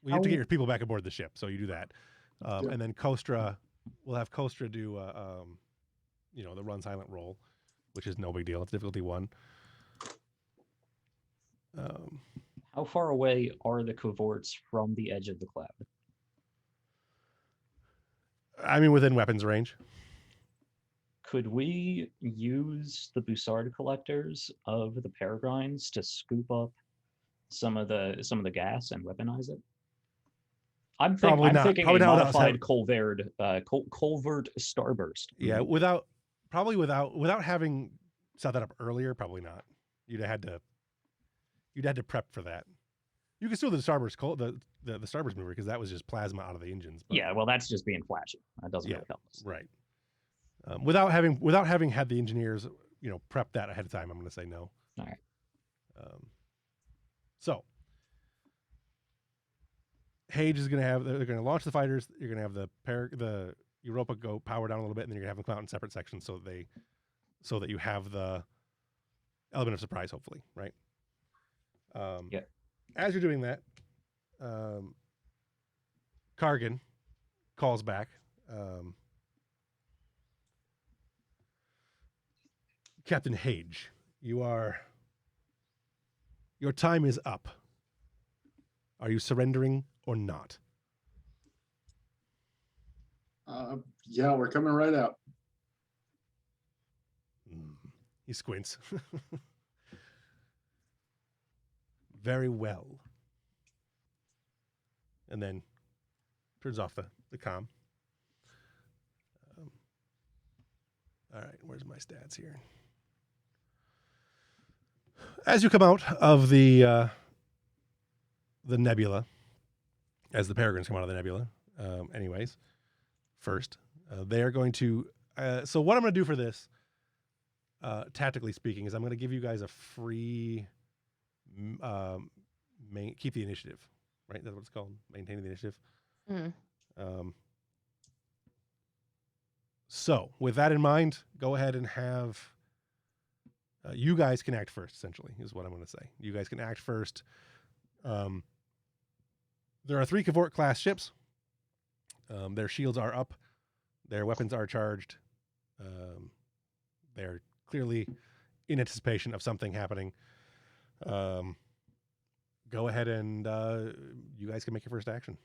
We have to get your people back aboard the ship, so you do that, and then Kostra. We'll have Kostra do the run silent roll, which is no big deal. It's difficulty 1. How far away are the cavorts from the edge of the cloud? I mean, within weapons range. Could we use the Bussard collectors of the Peregrines to scoop up some of the gas and weaponize it? I'm thinking a modified Colvert Starburst. Yeah, without having set that up earlier, probably not. You'd have had to prep for that. You can still do the Starburst the Starburst mover because that was just plasma out of the engines. But... Yeah, well, that's just being flashy. That doesn't really help us. Right. Without having had the engineers, prep that ahead of time, I'm going to say no. All right. So Hage is going to have. They're going to launch the fighters. You're going to have the Europa go power down a little bit, and then you're going to have them come out in separate sections so that you have the element of surprise, hopefully, right? Yeah. As you're doing that, Kargan calls back. Captain Hage, your time is up. Are you surrendering or not? Yeah, we're coming right out. He squints. Very well. And then turns off the comm. All right, where's my stats here? As you come out of the nebula, as the Peregrines come out of the nebula, first, they are going to... so what I'm going to do for this, tactically speaking, is I'm going to give you guys a free... keep the initiative, right? That's what it's called, maintaining the initiative. So with that in mind, go ahead and have you guys can act first, essentially, is what I'm going to say. You guys can act first. There are 3 Cavort class ships. Their shields are up. Their weapons are charged. They're clearly in anticipation of something happening. Go ahead and you guys can make your first action,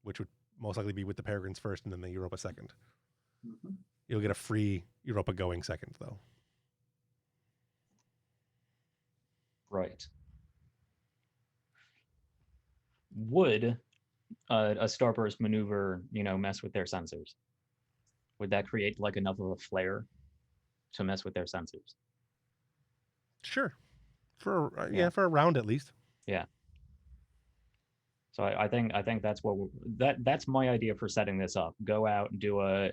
which would most likely be with the Peregrines first and then the Europa second. Mm-hmm. You'll get a free Europa going second, though. Right. Would a starburst maneuver, mess with their sensors? Would that create like enough of a flare to mess with their sensors? Sure. For a round at least. Yeah. So I think that's that's my idea for setting this up. Go out and do a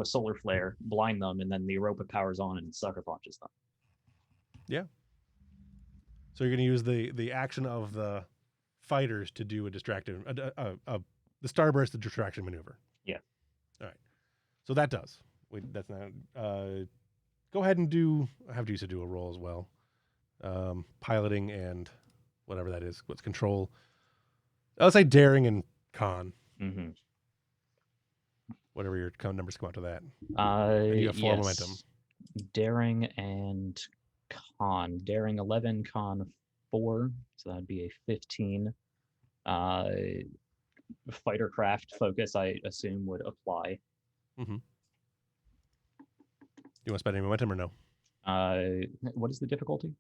solar flare, blind them, and then the Europa powers on and sucker punches them. Yeah. So you're going to use the action of the fighters to do a distractive, the starburst, the distraction maneuver. Yeah. All right. So that does. That's not. Go ahead and do. I have to use to do a roll as well. piloting and whatever that is. What's control? I'll say daring and con. Mm-hmm. Whatever your con numbers come out to that. And you have 4 momentum. Daring and con. Daring 11, con 4. So that'd be a 15. Fighter craft focus, I assume, would apply. Mm-hmm. You want to spend any momentum or no? What is the difficulty?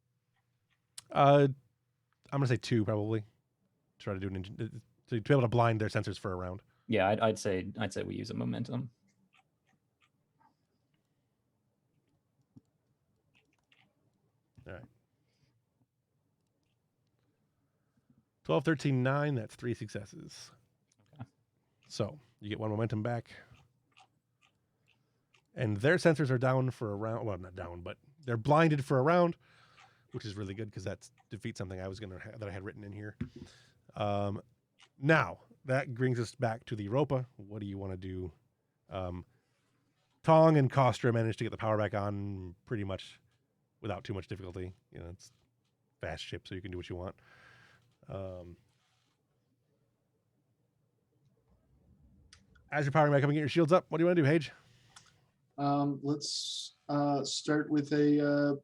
I'm gonna say 2 probably. Try to do to be able to blind their sensors for a round. Yeah, I'd say we use a momentum. All right. 12, 13, 9. That's 3 successes. Okay. So you get 1 momentum back. And their sensors are down for a round. Well, not down, but they're blinded for a round, which is really good because that defeats something I was that I had written in here. Now that brings us back to the Europa. What do you want to do? Tong and Kostra managed to get the power back on pretty much without too much difficulty. You know, it's fast ship, so you can do what you want. As you're powering back up and get your shields up, what do you want to do, Hage? Let's start with the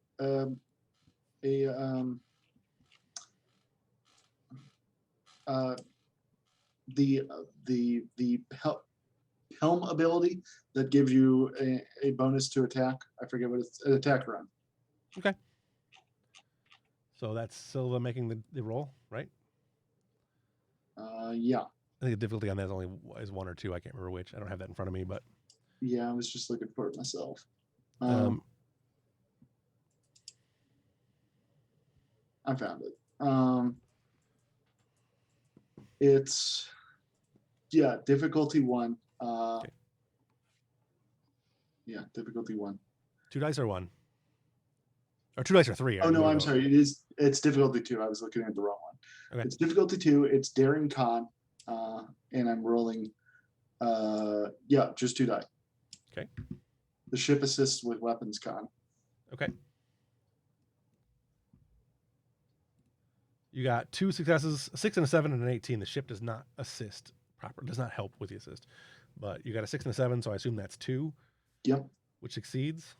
helm ability that gives you a bonus to attack. I forget what it's, an attack run. Okay. So that's Silva making the roll, right? Yeah. I think the difficulty on that is 1 or 2. I can't remember which. I don't have that in front of me, but yeah, I was just looking for it myself. I found it. It's difficulty 1. Okay. Yeah, difficulty 1. 2 dice or 1? Or 2 dice or 3? Oh no, I'm sorry. It's difficulty 2. I was looking at the wrong one. Okay. It's difficulty 2. It's daring con, and I'm rolling. Just 2 die. Okay. The ship assists with weapons con. Okay. You got 2 successes, 6 and a 7 and an 18. The ship does not assist does not help with the assist. But you got a 6 and a 7, so I assume that's 2. Yep. Which succeeds.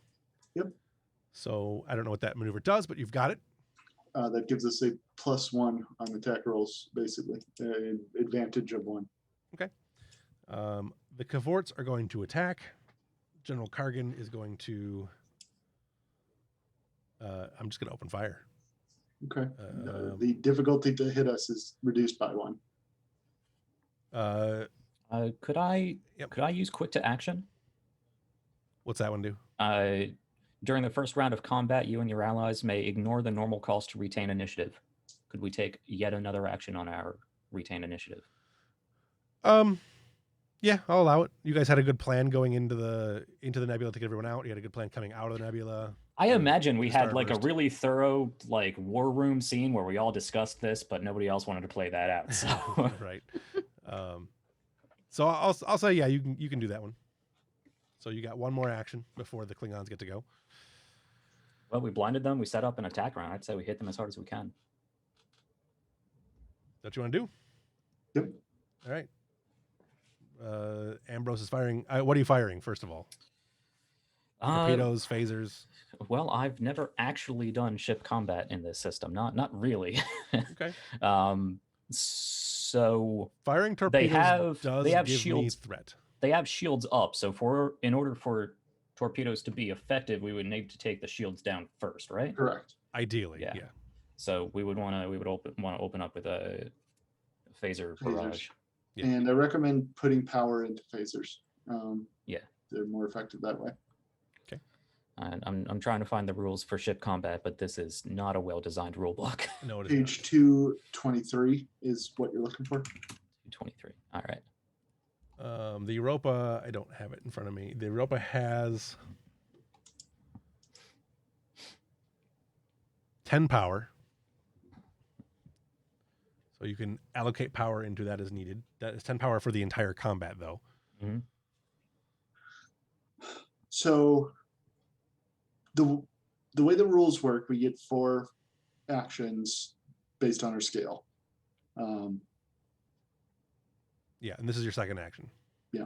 Yep. So I don't know what that maneuver does, but you've got it. That gives us a +1 on attack rolls, basically. Advantage of 1. Okay. The cavorts are going to attack. General Kargan is going to... I'm just going to open fire. Okay. The difficulty to hit us is reduced by 1. Could I use quick to action? What's that one do? During the first round of combat, you and your allies may ignore the normal cost to retain initiative. Could we take yet another action on our retain initiative? Yeah, I'll allow it. You guys had a good plan going into the nebula to get everyone out. You had a good plan coming out of the nebula. I imagine we had like Starburst. a really thorough like war room scene where we all discussed this, but nobody else wanted to play that out. So Right. So I'll say yeah, you can do that one. So you got 1 more action before the Klingons get to go. Well, we blinded them. We set up an attack round. I'd say we hit them as hard as we can. What you want to do? Yep. All right. Ambrose is firing. What are you firing, first of all? Torpedoes, phasers? Well, I've never actually done ship combat in this system. Not really. Okay. So firing torpedoes they have give shields. me threat. They have shields up. So in order for torpedoes to be effective, we would need to take the shields down first, right? Correct. Ideally, yeah. So we would want to open up with a phaser barrage. Yeah. And I recommend putting power into phasers. Yeah. They're more effective that way. Okay. And I'm trying to find the rules for ship combat, but this is not a well-designed rule book. No, it is Page 223 is what you're looking for. 223. All right. The Europa, I don't have it in front of me. The Europa has 10 power. So you can allocate power into that as needed. That is 10 power for the entire combat, though. Mm-hmm. So the way the rules work, we get 4 actions based on her scale. Yeah, and this is your second action. Yeah.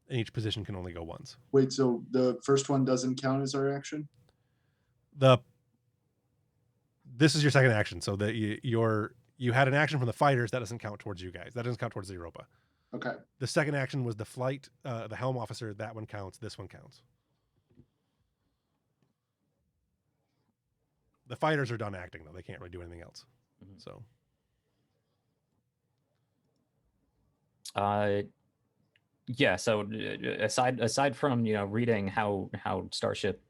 And each position can only go once. Wait, so the first one doesn't count as our action? This is your second action, so that you had an action from the fighters that doesn't count towards you guys. That doesn't count towards the Europa. Okay. The second action was the flight, the helm officer. That one counts. This one counts. The fighters are done acting though; they can't really do anything else. Mhm. So Yeah. So aside from reading how Starship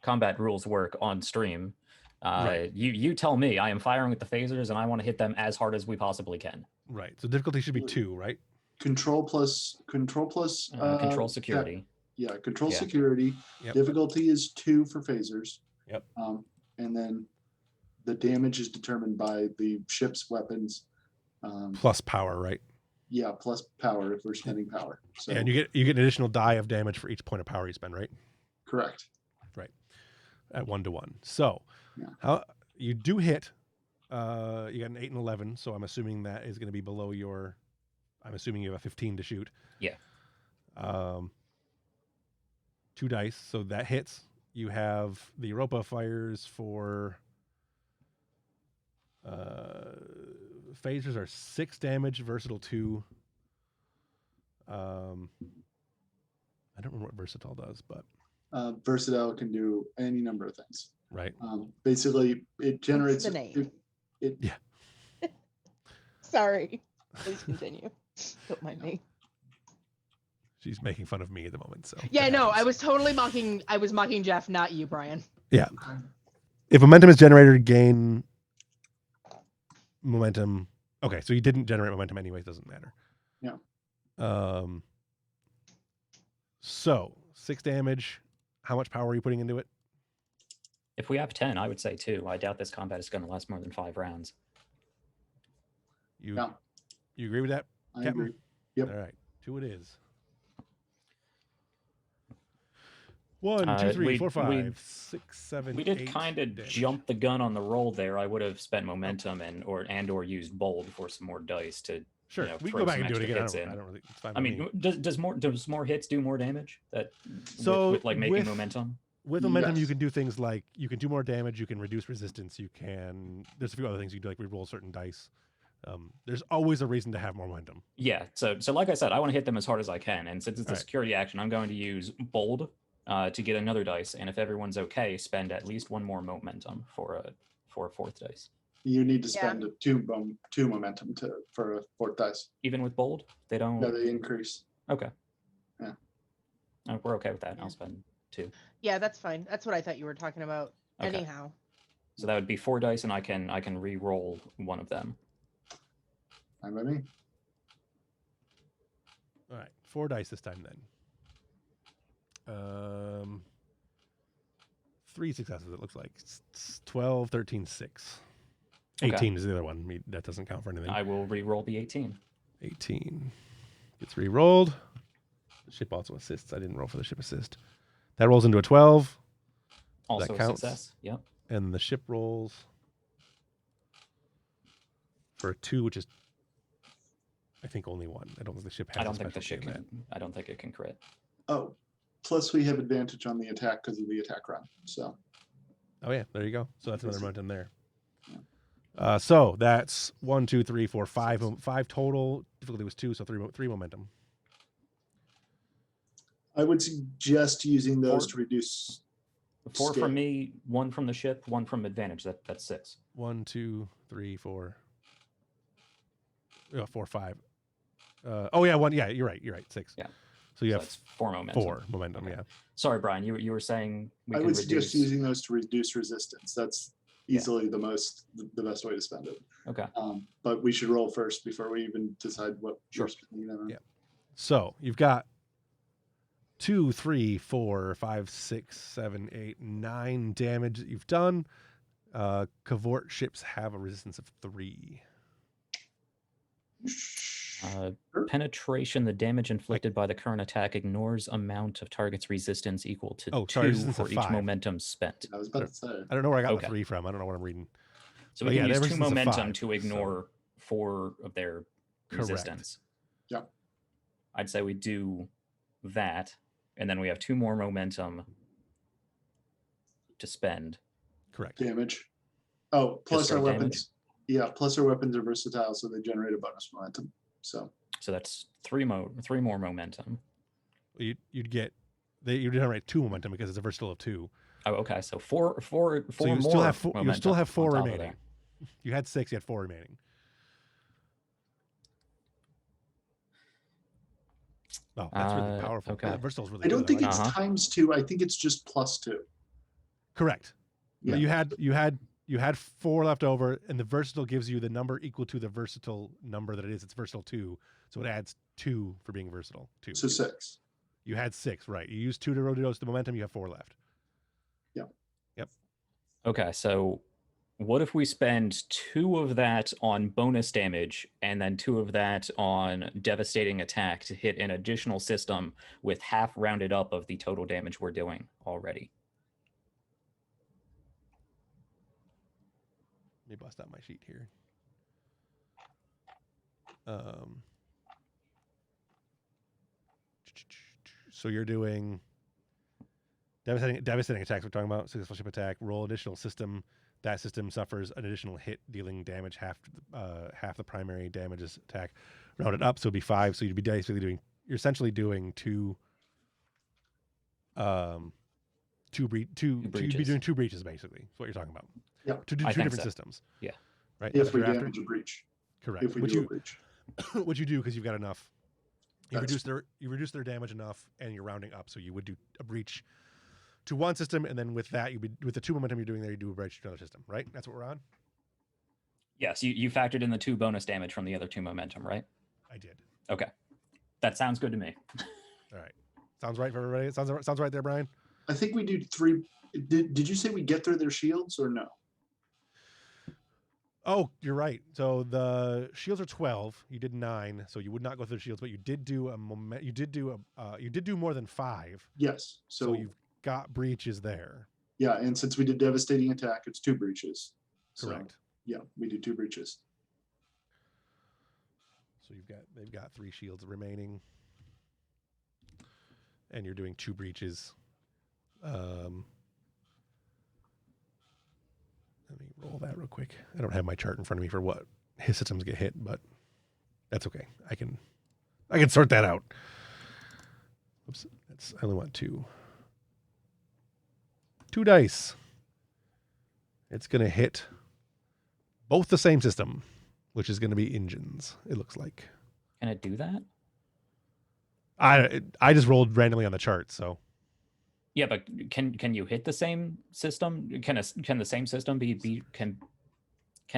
combat rules work on stream, Right. you tell me. I am firing with the phasers, and I want to hit them as hard as we possibly can. right. So difficulty should be 2, right? Control plus Control security. Control Yeah. security. Yep. Difficulty is 2 for phasers. Yep. And then the damage is determined by the ship's weapons. Plus power, right? Yeah, plus power if we're spending power. So Yeah, and you get an additional die of damage for each point of power you spend, right? correct. At 1-to-1. So Yeah. how you do hit? You got an 8 and 11, so I'm assuming that is going to be below your. I'm assuming you have a 15 to shoot. Yeah. 2 dice, so that hits. You have the Europa fires for. Phasers are 6 damage, versatile 2. I don't remember what versatile does, but Versatile can do any number of things. right. Basically, it generates. the name? Yeah. Sorry. Please continue. Don't mind me. She's making fun of me at the moment. So Yeah, that no, happens. I was totally mocking. I was mocking Jeff, not you, Brian. If momentum is generated, gain momentum. Okay, so you didn't generate momentum anyways. Doesn't matter. Yeah. So 6 damage. How much power are you putting into it? If we have 10, I would say 2. I doubt this combat is going to last more than 5 rounds. You Yeah. you agree with that? I Captain? agree. Yep. All right, 2 it is. 1, 2, 3, we- 4, 5, we- 6, 7, We did 8 kind of damage. jump the gun on the roll there. I would have spent momentum and or used bold for some more dice to. Sure, you know, we can throw go back some and do it extra again. hits I in. don't really. It's fine. I with mean, me. does more hits do more damage? That So with like making with- momentum. With momentum, you Yes. can do things like you can do more damage, you can reduce resistance, you can. There's a few other things you can do, like re-roll certain dice. There's always a reason to have more momentum. Yeah. So like I said, I want to hit them as hard as I can, and since it's a Alright. security action, I'm going to use bold to get another dice, and if everyone's okay, spend at least 1 more momentum for a 4th dice. You need to Yeah. spend two momentum for a 4th dice. Even with bold, they don't. Yeah, they increase. Okay. Yeah. We're okay with that. Yeah. I'll spend 2. Yeah, that's fine. That's what I thought you were talking about. Okay. Anyhow. So that would be 4 dice, and I can re-roll one of them. Fine by me. All right, 4 dice this time then. 3 successes. It looks like 12, 13, 6. Okay. 18 is the other one. That doesn't count for anything. I will re-roll the 18. 18 gets re-rolled. The ship also assists. I didn't roll for the ship assist. That rolls into a 12, Also a counts. success. Yep. and the ship rolls for a 2, which is, I think, only 1. I don't think the ship has. I don't a think the special ship in can. I don't think it can crit. Oh, plus we have advantage on the attack because of the attack run. So that. Oh yeah, there you go. So that's another momentum there. Yeah. So that's 1, 2, 3, 4, 5 total. Difficulty was 2, so 3 momentum. I would suggest using those 4. to reduce. 4 Scale. from me, 1 from the ship, 1 from advantage. That's 6. 1, 2, 3, 4. 4, 5. Oh yeah, 1. Yeah, you're right. 6. Yeah. So you So have that's 4 momentum. 4 momentum. Okay. Yeah. Sorry, Brian. You were saying we I can would reduce. suggest using those to reduce resistance. That's Yeah. easily the best way to spend it. Okay. But we should roll first before we even decide what Sure. we're spending it on. Yeah. So you've got 2, 3, 4, 5, 6, 7, 8, 9 damage that you've done. Cavort ships have a resistance of 3. Sure. Penetration, the damage inflicted by the current attack ignores amount of target's resistance equal to Oh, 2 sorry, resistance for of each 5. momentum spent. I was about to say. I don't know where I got Okay. the 3 from. I don't know what I'm reading. So But we can yeah, use the 2 resistance of momentum 5, to ignore 4 of their Correct. resistance. Yep. I'd say we do that, and then we have 2 more momentum to spend. Correct. Damage. Oh, plus our straight weapons. damage? Yeah, plus our weapons are versatile, so they generate a bonus momentum. So that's 3 more momentum. You'd generate 2 momentum because it's a versatile of 2. Oh, okay. So four So you more. still have 4. You still momentum have 4 on top of remaining. that. You had 6. You had 4 remaining. Oh, that's really powerful. okay. Yeah, versatile is really I don't good. think like it's that. times 2. I think it's just plus 2. Correct. Yeah. You had 4 left over, and the versatile gives you the number equal to the versatile number that it is. It's versatile 2, so it adds 2 for being versatile. 2. So 6. You had 6, right? You used 2 to reduce the momentum. You have 4 left. Yeah. Yep. Okay, so what if we spend 2 of that on bonus damage and then 2 of that on devastating attack to hit an additional system with half rounded up of the total damage we're doing already? Let me bust out my sheet here. So you're doing devastating attacks. We're talking about successful ship attack. Roll additional system. That system suffers an additional hit, dealing damage half the primary damages attack. Rounded up, so it'd be 5. So you'd be basically doing. You're essentially doing 2. You'd be doing 2 breaches basically. That's what you're talking about. Yeah. To do 2 different systems. Yeah. Right. If we damage a breach. Correct. If we do a breach. What you do because you've got enough. You That's- reduce their damage enough, and you're rounding up. So you would do a breach to one system, and then with that, with the 2 momentum you're doing there, you do a breach to another system. Right? That's what we're on. Yes, you factored in the 2 bonus damage from the other 2 momentum, right? I did. Okay, that sounds good to me. All right. Sounds right for everybody. Sounds right there, Brian. I think we do 3. Did you say we get through their shields or no? Oh, you're right. So the shields are 12. You did 9, so you would not go through the shields, but you did do you did do more than 5. Yes. So you've got breaches there. Yeah, and since we did devastating attack, it's 2 breaches. Correct. So, yeah, we do 2 breaches. So they've got 3 shields remaining, and you're doing 2 breaches. Let me roll that real quick. I don't have my chart in front of me for what his systems get hit, but that's okay. I can sort that out. Oops, I only want 2. 2 dice. It's gonna hit both the same system, which is gonna be engines. It looks like. Can it do that? I just rolled randomly on the chart, so. Yeah, but can you hit the same system? Can the same system be can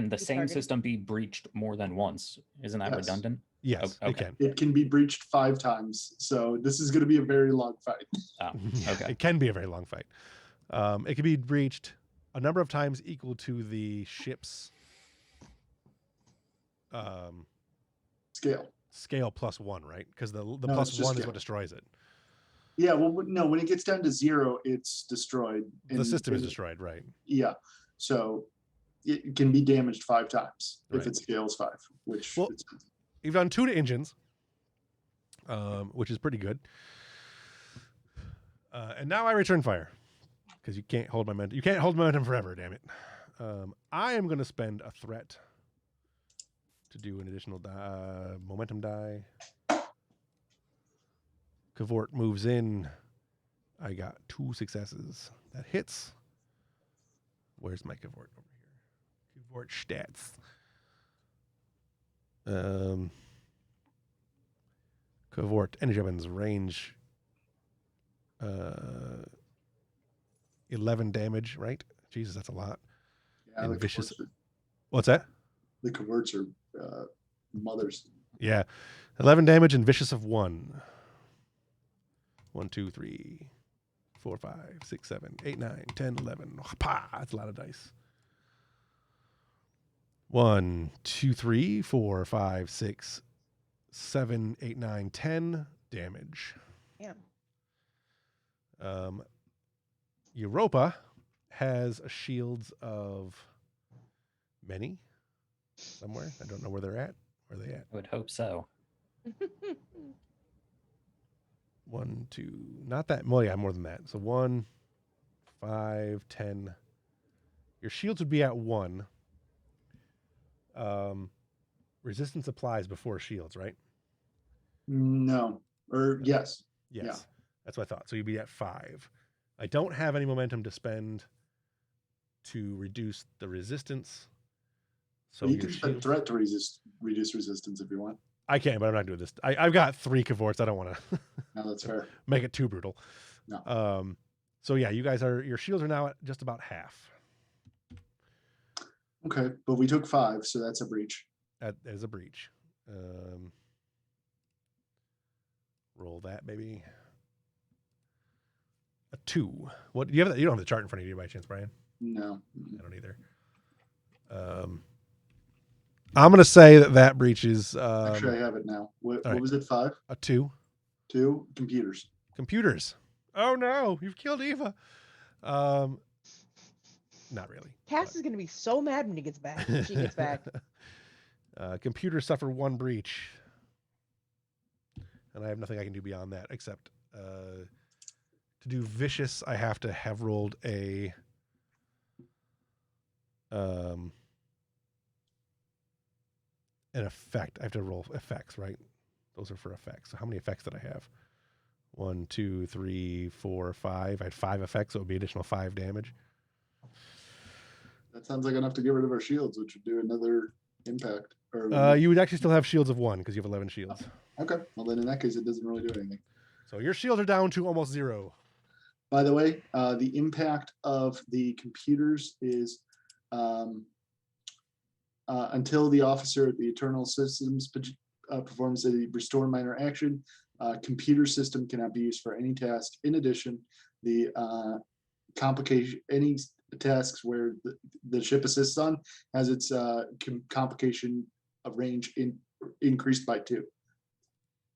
the same target? system be breached more than once? Isn't that Yes. redundant? Yes, Okay. it can. It can be breached 5 times. So this is going to be a very long fight. Oh, Yeah, okay. It can be a very long fight. It can be breached a number of times equal to the ship's Scale. plus 1, right? Because the No, plus it's just 1 is scale. what destroys it. Yeah, well, no, when it gets down to 0, it's destroyed. The system is destroyed, right? Yeah. So it can be damaged 5 times Right. if it scales 5, which Well, it's, You've done 2 to engines, which is pretty good. And now I return fire because you can't hold momentum. You can't hold momentum forever. Damn it! I am going to spend a threat to do an additional momentum die. Cavort moves in. I got 2 successes. That hits. Where's my Cavort over here? Cavort stats. Cavort energy weapons range 11 damage, right? Jesus, that's a lot. yeah, and vicious. Cavorts What's that? the Cavorts are mothers. Yeah. 11 damage and vicious of 1. 1, 2, 3, 4, 5, 6, 7, 8, 9, 10, 11. Pa! That's a lot of dice. 1, 2, 3, 4, 5, 6, 7, 8, 9, 10 damage. Damn. Europa has shields of many somewhere. I don't know where they're at. Where are they at? I would hope so. 1, 2, not that. Well, yeah, more than that. So 1, 5, 10. Your shields would be at 1. Resistance applies before shields, right? No. Or yes. Yes. Yeah. That's what I thought. So you'd be at 5. I don't have any momentum to spend to reduce the resistance. So you your can spend shield... threat to reduce resistance if you want. I can, but I'm not doing this. I've got 3 cavorts. I don't want to No, that's fair. make it too brutal. No. So yeah, your shields are now at just about half. Okay, but we took 5, so that's a breach. As a breach. Roll that, baby. A 2. What you have? You don't have the chart in front of you by chance, Brian? No. I don't either. I'm gonna say that breach is. Actually, I have it now. What right. was it? 5? A 2. 2 computers. Computers. Oh no! You've killed Eva. Not really. Cass is gonna be so mad when he gets back. When she gets back. Computers suffer 1 breach, and I have nothing I can do beyond that except to do vicious. I have to have rolled a an effect. I have to roll effects, right? Those are for effects. So how many effects did I have? 1, 2, 3, 4, 5. I had 5 effects, so it would be additional 5 damage. That sounds like enough to get rid of our shields, which would do another impact. Or You would actually still have shields of 1 because you have 11 shields. Okay, well then in that case, it doesn't really do anything. So your shields are down to almost 0. By the way, the impact of the computers is until the officer at the Eternal Systems performs a restore minor action, computer system cannot be used for any task. In addition, the any tasks where the ship assists on has its complication of range increased by 2.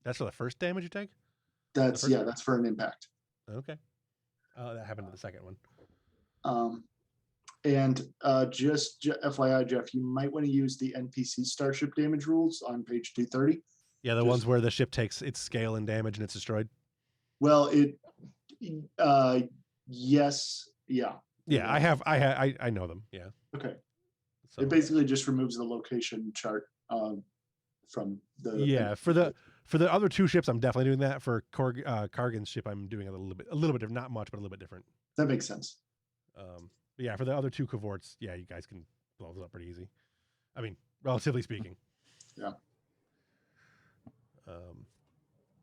That's for the first damage you take? That's that's for an impact. Okay. That happened to the second one. And just FYI, Jeff, you might want to use the NPC starship damage rules on page 230. Yeah, the ones where the ship takes its scale and damage and it's destroyed. Well, yes, yeah. Yeah, I know them. Yeah. Okay. So, It basically just removes the location chart from the. yeah, for the other 2 ships, I'm definitely doing that. For Kargan's ship, I'm doing a little bit different, not much, but a little bit different. That makes sense. But yeah, for the other 2 cavorts, yeah, you guys can blow those up pretty easy. I mean, relatively speaking. Yeah.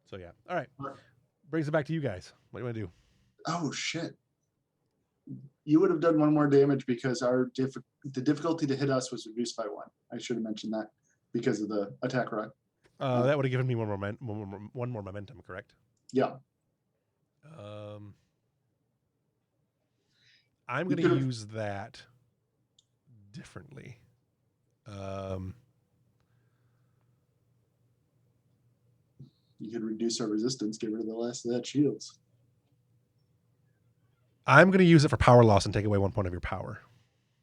So yeah, all right. Brings it back to you guys. What do you want to do? Oh shit! You would have done 1 more damage because the difficulty to hit us was reduced by 1. I should have mentioned that because of the attack rod. That would have given me one more momentum, correct? Yeah. I'm going to use that differently. You could reduce our resistance, get rid of the last of that shields. I'm going to use it for power loss and take away 1 point of your power.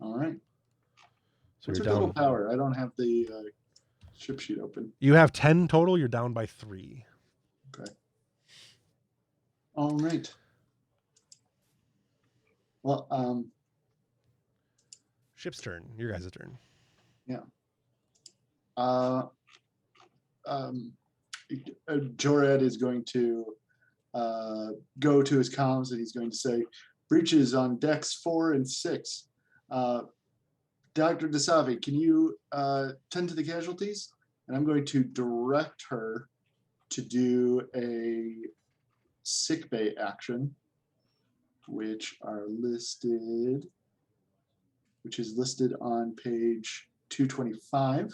All right. So What's you're your down. total power? I don't have the ship sheet open. You have 10 total. You're down by 3. Okay. All right. Well, Ship's turn. Your guys' turn. Yeah. Jorad is going to go to his comms and he's going to say, breaches on decks 4 and 6. Dr. Dasavi, can you tend to the casualties? And I'm going to direct her to do a sickbay action, which is listed on page 225.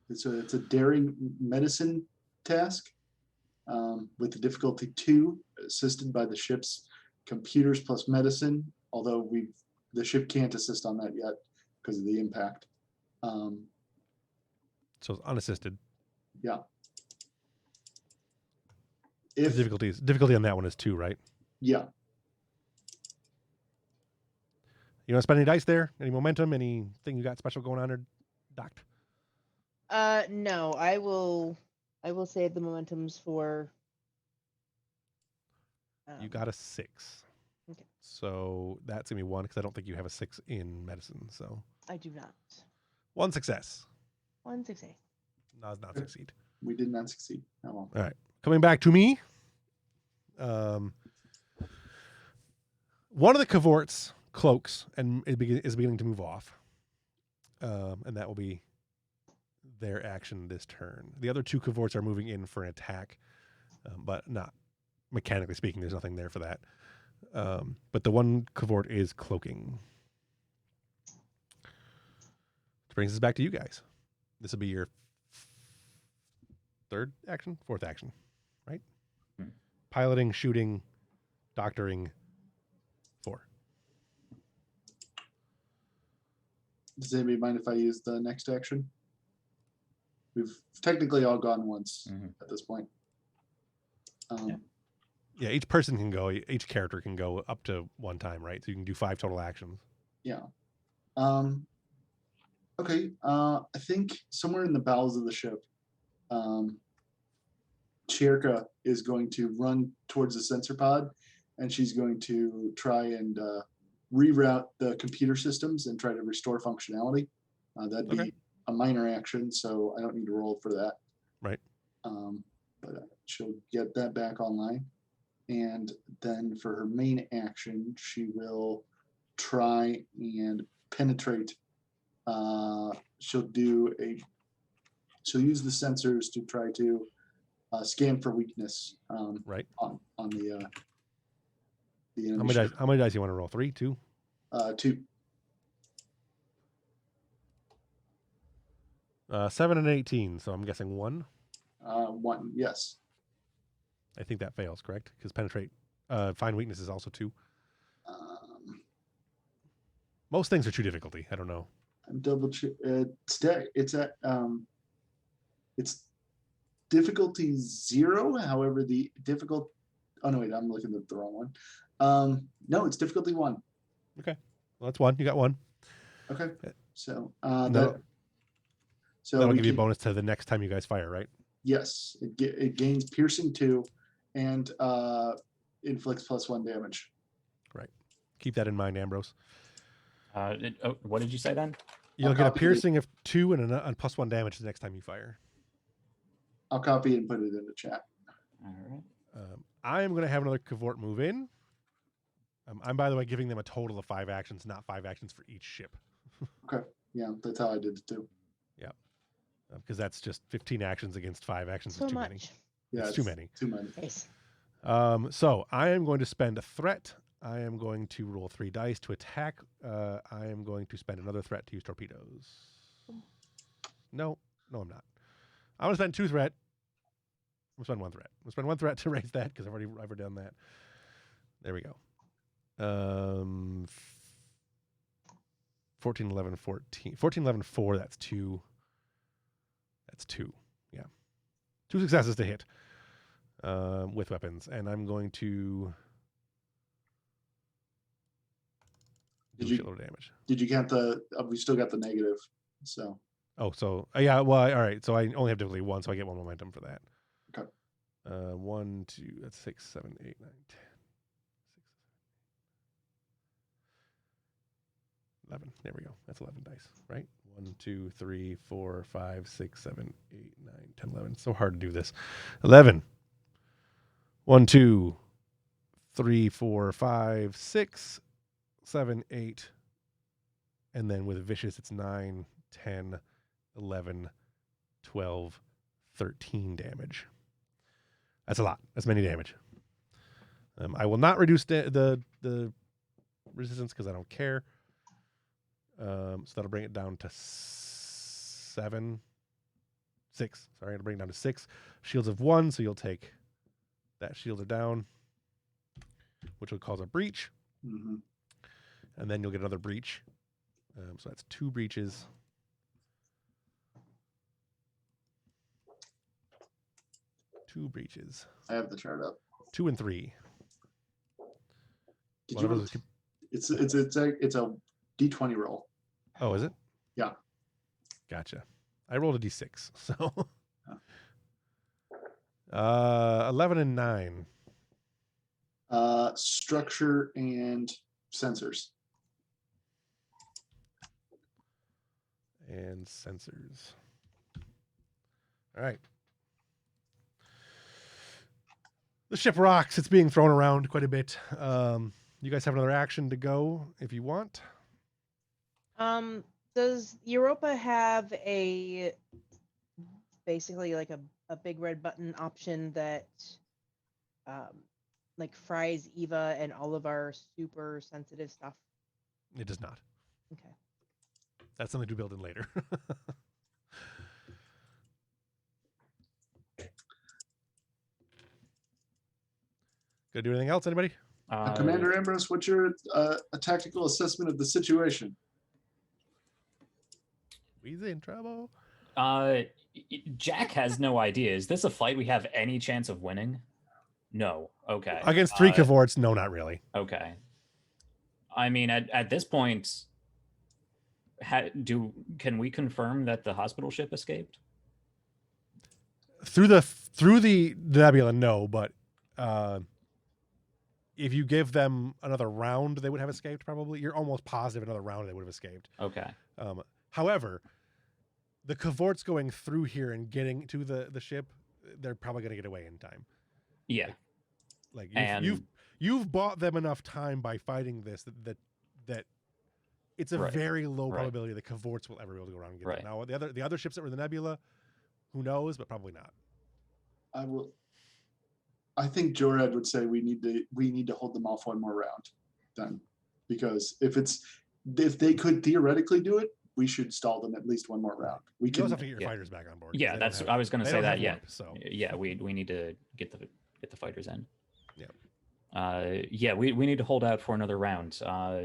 It's a daring medicine task with the difficulty 2, assisted by the ship's computers plus medicine, although the ship can't assist on that yet because of the impact. So it's unassisted. Yeah. The difficulty on that one is 2, right? Yeah. You want to spend any dice there? Any momentum? Anything you got special going on there, Doc? No, I will save the momentums for. You got a 6. Okay. So that's gonna be 1 because I don't think you have a 6 in medicine. So I do not. 1 success. 1 success. Does not succeed. We did not succeed. Oh, well. All right. Coming back to me. One of the cavorts cloaks and is beginning to move off. And that will be their action this turn. The other 2 cavorts are moving in for an attack, but not mechanically speaking. There's nothing there for that. But the one cavort is cloaking. Which brings us back to you guys. This will be your 4th action, right? Piloting, shooting, doctoring, 4. Does anybody mind if I use the next action? We've technically all gone once at this point. Yeah, each person can go. Each character can go up to 1 time, right? So you can do 5 total actions. Yeah. Okay. I think somewhere in the bowels of the ship, Chirka is going to run towards the sensor pod, and she's going to try and reroute the computer systems and try to restore functionality. That'd be a minor action, so I don't need to roll for that. Right. But she'll get that back online. And then for her main action, she will try and penetrate. She'll use the sensors to try to scan for weakness. Right. On the How many dice you want to roll? 3, 2? 2. 7 and 18. So I'm guessing 1. 1. Yes. I think that fails, correct? Because penetrate, find weakness is also 2. Most things are 2 difficulty. I don't know. I'm double check. It's difficulty 0. However, the difficult. Oh no, wait, I'm looking at the wrong one. No, it's difficulty 1. Okay, well that's 1. You got 1. Okay, so that'll give you a bonus to the next time you guys fire, right? Yes, it gains piercing 2, and inflicts +1 damage. Right. Keep that in mind, Ambrose. What did you say then? You'll get a piercing of 2 and a +1 damage the next time you fire. I'll copy it and put it in the chat. All right. I am going to have another cavort move in. I'm, by the way, giving them a total of 5 actions, not 5 actions for each ship. Okay. Yeah, that's how I did it too. Yeah. Because that's just 15 actions against 5 actions. So is too much. many. Yeah, it's too many. Too many. Nice. So I am going to spend a threat. I am going to roll 3 dice to attack. I am going to spend another threat to use torpedoes. No, I'm not. I'm going to spend 2 threat. I'm going to spend 1 threat. I'm going to spend 1 threat to raise that because I've already done that. There we go. 14, 11, 14. 14, 11, 4. That's 2. That's 2. Yeah. 2 successes to hit with weapons. And I'm going to do a shitload of damage. Did you count the? We still got the negative. So. Oh, so yeah. Well, all right. So I only have difficulty 1, so I get 1 momentum for that. Okay. 1, 2. That's 6, 7, 8, 9, 10. 11. There we go. That's 11 dice, right? 1, 2, 3, 4, 5, 6, 7, 8, 9, 10, 11. So hard to do this. 11. 1, 2, 3, 4, 5, 6, 7, 8. And then with vicious, it's 9, 10, 11, 12, 13 damage. That's a lot. That's many damage. I will not reduce the resistance because I don't care. So that'll bring it down to 6. Sorry, it'll bring it down to 6. Shields of 1, so you'll take that shield down. which will cause a breach, Mm-hmm. and then you'll get another breach. So that's 2 breaches. Two breaches. I have the chart up. 2 and 3. Did One you? of those It's a D20 roll. Oh, is it? Yeah. Gotcha. I rolled a D6, so 'Kay. 11 and 9. Structure and sensors. And sensors. All right. The ship rocks. It's being thrown around quite a bit. You guys have another action to go if you want. Does Europa have a basically like a big red button option that like fries Eva and all of our super sensitive stuff? It does not. Okay. That's something to build in later. Gonna do anything else? Anybody? Commander Ambrose, what's your a tactical assessment of the situation? He's in trouble. Jack has no idea. Is this a fight we have any chance of winning? No. Okay. Against 3 cavorts? No, not really. Okay. I mean, at this point, can we confirm that the hospital ship escaped? Through the nebula, no, but if you give them another round, they would have escaped. Probably, you're almost positive another round they would have escaped. Okay. However, the cavorts going through here and getting to the ship, they're probably going to get away in time. Yeah. Like you've bought them enough time by fighting this that it's a very low probability the cavorts will ever be able to go around and get them. Now the other ships that were in the nebula, who knows, but probably not. I think Jorad would say we need to hold them off one more round, then, because if they could theoretically do it, we should stall them at least one more round. We can have to get your fighters back on board. Yeah, I was going to say that. Yeah, warp, so yeah, we need to get the fighters in. Yeah. Yeah, we need to hold out for another round. All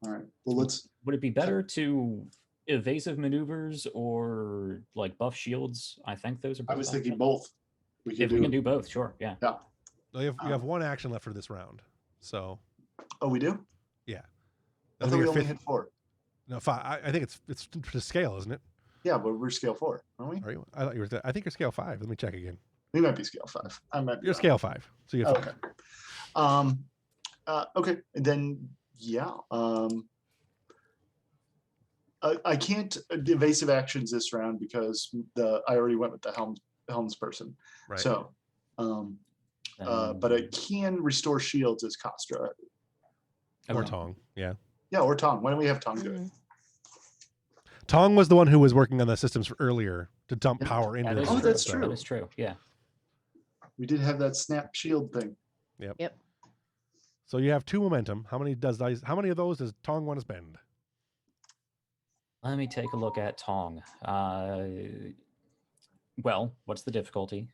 right. Well, would it be better to evasive maneuvers or like buff shields? I think those are both I was thinking both. We can do both, sure. Yeah. Yeah. Well, you have one action left for this round. So Oh, we do? Yeah. I thought we only hit 4. No, 5. I think it's to scale, isn't it? Yeah, but we're scale 4, aren't we? Are you? I thought you were. I think you're scale 5. Let me check again. We might be scale 5. I might be You're wrong. scale 5. So you have 5. Okay. Okay. And then yeah. I can't evasive actions this round because I already went with the helms person. Right. So but I can restore shields as Kastra. Or Tong. Yeah. Yeah, or Tong. Why don't we have Tong do it? Mm-hmm. Tong was the one who was working on the systems earlier to dump power into the Oh, that's system. true. That is true. Yeah. We did have that snap shield thing. Yep. So you have 2 momentum. How many of those does Tong want to spend? Let me take a look at Tong. Well, what's the difficulty?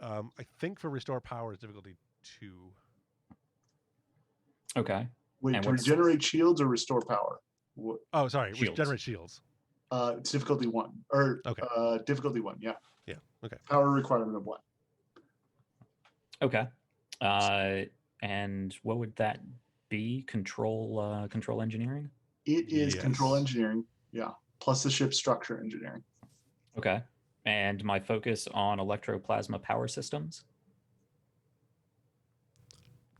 I think for restore power is difficulty 2. Okay. Wait, And to regenerate shields or restore power? Oh, sorry. Shields. Regenerate shields. It's difficulty 1 or Okay. Difficulty 1. Yeah. Yeah. Okay. Power requirement of 1. Okay. And what would that be? Control engineering? It is Yes. control engineering. Yeah. Plus the ship structure engineering. Okay. And my focus on electroplasma power systems?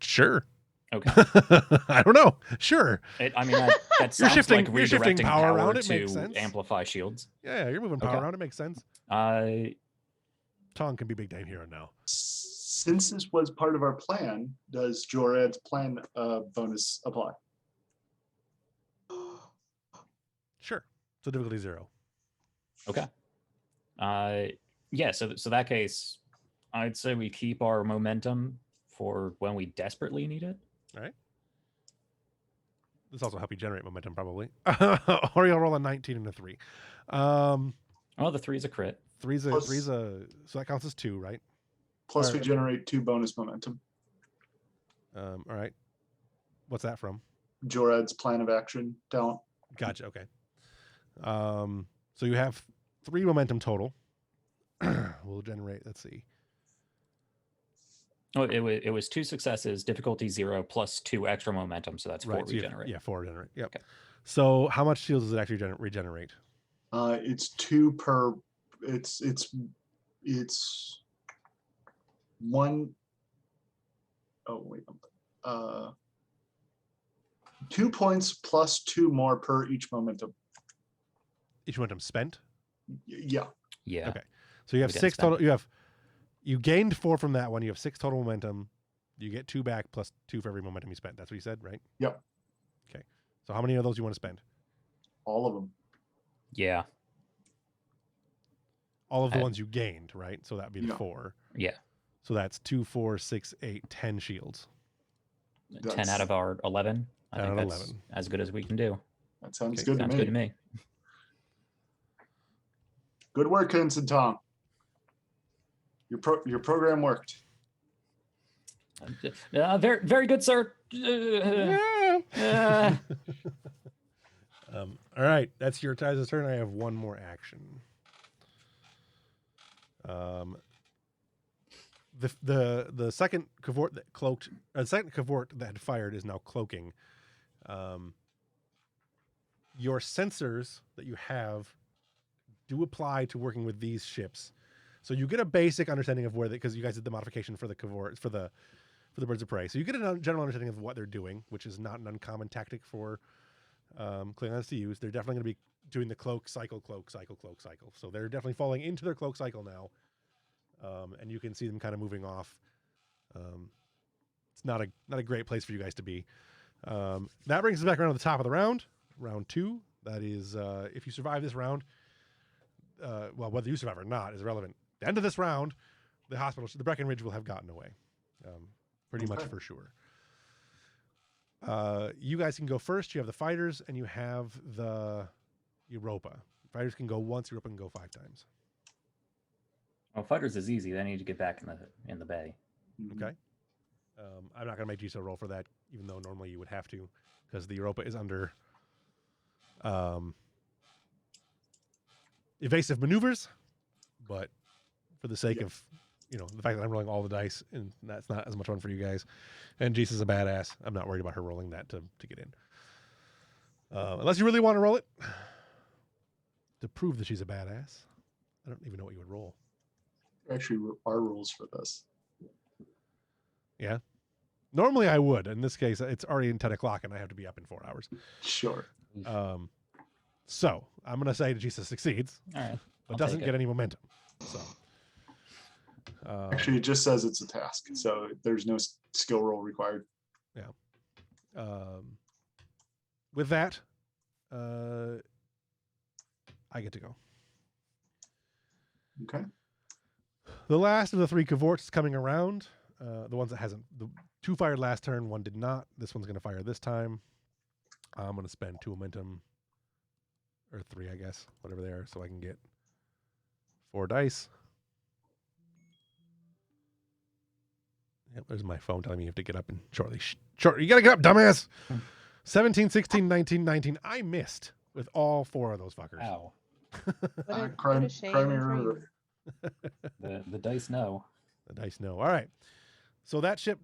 Sure. Okay. I don't know. Sure. I mean, that sounds shifting- like you're shifting redirecting power power around, it makes to sense. amplify shields. Yeah, you're moving power Okay. around. It makes sense. Tong can be big time hero now. Since this was part of our plan, does Jorad's plan bonus apply? Sure. So difficulty 0. Okay. Yeah, so that case, I'd say we keep our momentum for when we desperately need it. All right. This also help you generate momentum, probably. Or you'll roll a 19 and a 3. Oh, the 3's a crit. Plus- so that counts as 2, right? Plus All we right. generate 2 bonus momentum. All right. What's that from? Jorad's plan of action talent. Gotcha. Okay. So you have 3 momentum total. We'll generate. Let's see. Oh, it was 2 successes, difficulty 0 plus 2 extra momentum, so that's 4 Right. So regenerate. yeah, 4 regenerate. Yep. Okay. So how much shields does it actually regenerate? It's 2 per. It's 1. Oh wait. 2 points plus 2 more per each momentum. Each momentum spent. Yeah. Yeah. Okay. So you have We didn't 6 spend total. You gained 4 from that one. You have 6 total momentum. You get 2 back plus 2 for every momentum you spent. That's what you said, right? Yep. Okay. So how many of those you want to spend? All of them. Yeah. All of the ones you gained, right? So that'd be the Yeah. 4. Yeah. So that's 2, 4, 6, 8, 10 shields. 10 out of our 11. I 10 think out of that's 11. as good as we can do. That sounds Okay, good Sounds to good to me. me. Good work, Vince and Tom. Your program worked. Very, very good, sir. All right, that's your guys' turn. I have one more action. The second cavort that cloaked, the second cavort that had fired is now cloaking. Your sensors that you have do apply to working with these ships, so you get a basic understanding of where because you guys did the modification for the cavort for the birds of prey. So you get a general understanding of what they're doing, which is not an uncommon tactic for Klingons to use. They're definitely going to be doing the cloak cycle. So they're definitely falling into their cloak cycle now, and you can see them kind of moving off. It's not a great place for you guys to be. That brings us back around to the top of the round 2. That is, if you survive this round, well, whether you survive or not is irrelevant. The end of this round, the Breckenridge will have gotten away, pretty much for sure. You guys can go first. You have the fighters, and you have the Europa. Fighters can go once. Europa can go 5 times. Well, fighters is easy. They need to get back in the bay. Okay. I'm not going to make Giso roll for that, even though normally you would have to, because the Europa is under evasive maneuvers. But for the sake of, the fact that I'm rolling all the dice, and that's not as much fun for you guys, and Jace is a badass, I'm not worried about her rolling that to get in. Unless you really want to roll it to prove that she's a badass. I don't even know what you would roll. Actually, our rules for this. Yeah. Normally I would. In this case, it's already 10 o'clock and I have to be up in 4 hours. Sure. So I'm going to say that Jesus succeeds, All right. but doesn't get any momentum. So Actually, it just says it's a task, so there's no skill roll required. Yeah. With that, I get to go. Okay. The last of the 3 cavorts coming around. The ones that hasn't. The 2 fired last turn, 1 did not. This one's going to fire this time. I'm going to spend 2 momentum, or 3, I guess, whatever they are, so I can get 4 dice. Yep, there's my phone telling me you have to get up and shortly. You got to get up, dumbass! 17, 16, 19, 19. I missed with all 4 of those fuckers. Ow. What a shame Crimey for you. River. The dice know. The dice know. All right. So that ship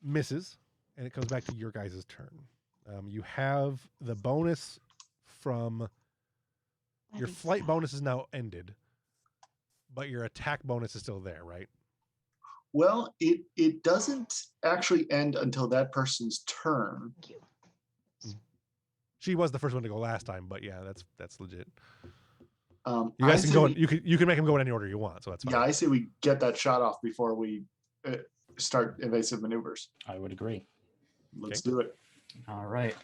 misses, and it comes back to your guys' turn. You have the bonus from your flight bonus is now ended, but your attack bonus is still there, right? Well, it doesn't actually end until that person's turn. Thank you. She was the first one to go last time, but yeah, that's legit. You You guys can go. You can make them go in any order you want, so that's fine. Yeah, I say we get that shot off before we start evasive maneuvers. I would agree. Let's do it. All right.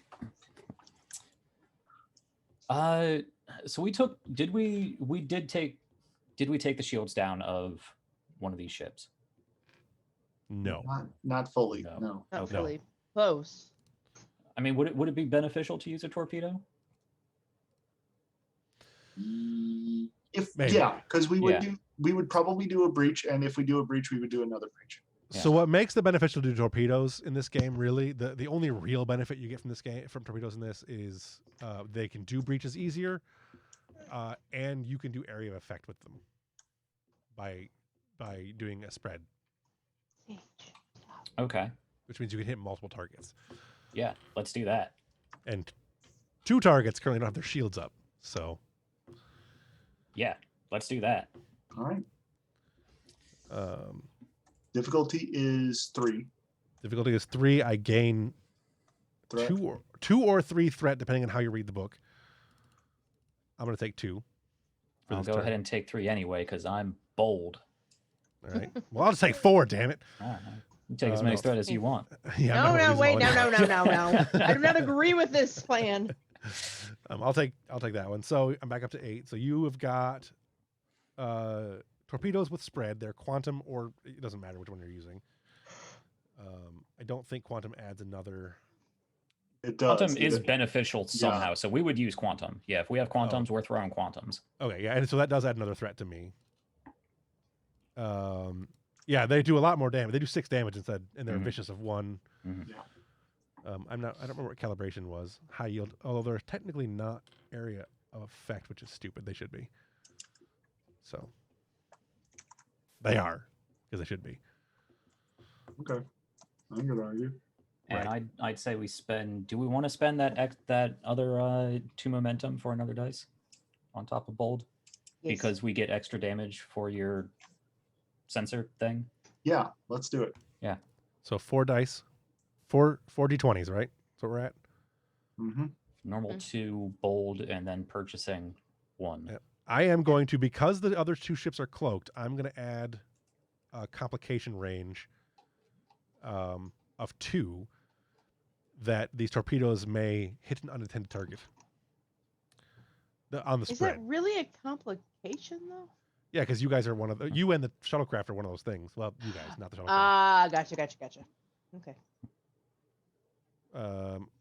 So we took. Did we take the shields down of one of these ships? No. Not fully. No. No. Not Okay. fully. Close. I mean, would it be beneficial to use a torpedo? If Maybe. yeah, because we Yeah. would probably do a breach, and if we do a breach, we would do another breach. So what makes the beneficial to do torpedoes in this game really the only real benefit you get from this game from torpedoes in this is they can do breaches easier, and you can do area of effect with them by doing a spread, Okay. which means you can hit multiple targets. Yeah, let's do that. And 2 targets currently don't have their shields up, so Yeah, let's do that. All right. um, Difficulty is 3. difficulty is 3. I gain Threat. 2 or 3 threat depending on how you read the book. I'm going to take 2. I'll go ahead and take 3 anyway because I'm bold. All right. Well, I'll just take 4. Damn it. All right. You take as many No. threat as you want. Yeah, No, I'm not no, gonna wait, lose no, all no, of no, no, no. I do not agree with this plan. I'll take that one. So I'm back up to 8. So you have got torpedoes with spread. They're quantum, or it doesn't matter which one you're using. I don't think quantum adds another. It does. Quantum is beneficial somehow, Yeah. so we would use quantum. Yeah, if we have quantums, we're throwing quantums. Okay, yeah, and so that does add another threat to me. Yeah, they do a lot more damage. They do 6 damage instead, and they're Mhm. vicious of 1. Mhm. Yeah. I don't remember what calibration was. High yield, although they're technically not area of effect, which is stupid. They should be. So they are, because they should be. Okay. I'm going to argue. And Right. I'd say we spend. Do we want to spend that other 2 momentum for another dice on top of bold Yes. because we get extra damage for your sensor thing? Yeah, let's do it. So 4 dice, 4 d20s, right? That's what we're at. Mm-hmm. Normal 2, bold, and then purchasing 1. Yep. I am going to, because the other 2 ships are cloaked, I'm going to add a complication range of 2 that these torpedoes may hit an unattended target on the Is spread. that really a complication though? Yeah, because you guys are one of the, you and the shuttlecraft are one of those things. Well, you guys, not the shuttlecraft. Ah, gotcha. Okay.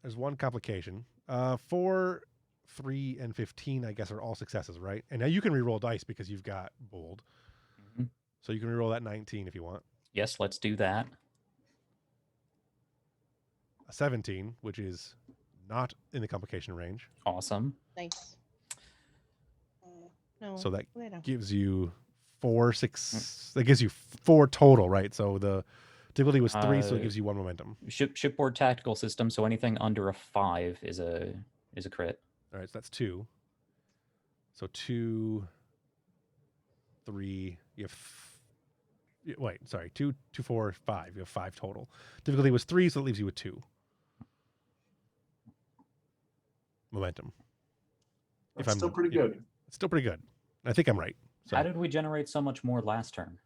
There's one complication. 4, 3, and 15, I guess, are all successes, right? And now you can reroll dice because you've got bold. Mhm. So you can reroll that 19 if you want. Yes, let's do that. A 17, which is not in the complication range. Awesome. Nice. No. So that wait, no. gives you 4, 6. That gives you 4 total, right? So the difficulty was 3, so it gives you 1 momentum. Shipboard tactical system. So anything under a 5 is a crit. All right, so that's 2. So 2, 3. You have. Wait, sorry. 2, 4, 5. You have 5 total. Difficulty was 3, so it leaves you with 2 momentum. That's still pretty good. It's still pretty good. I think I'm right. So How did we generate so much more last turn?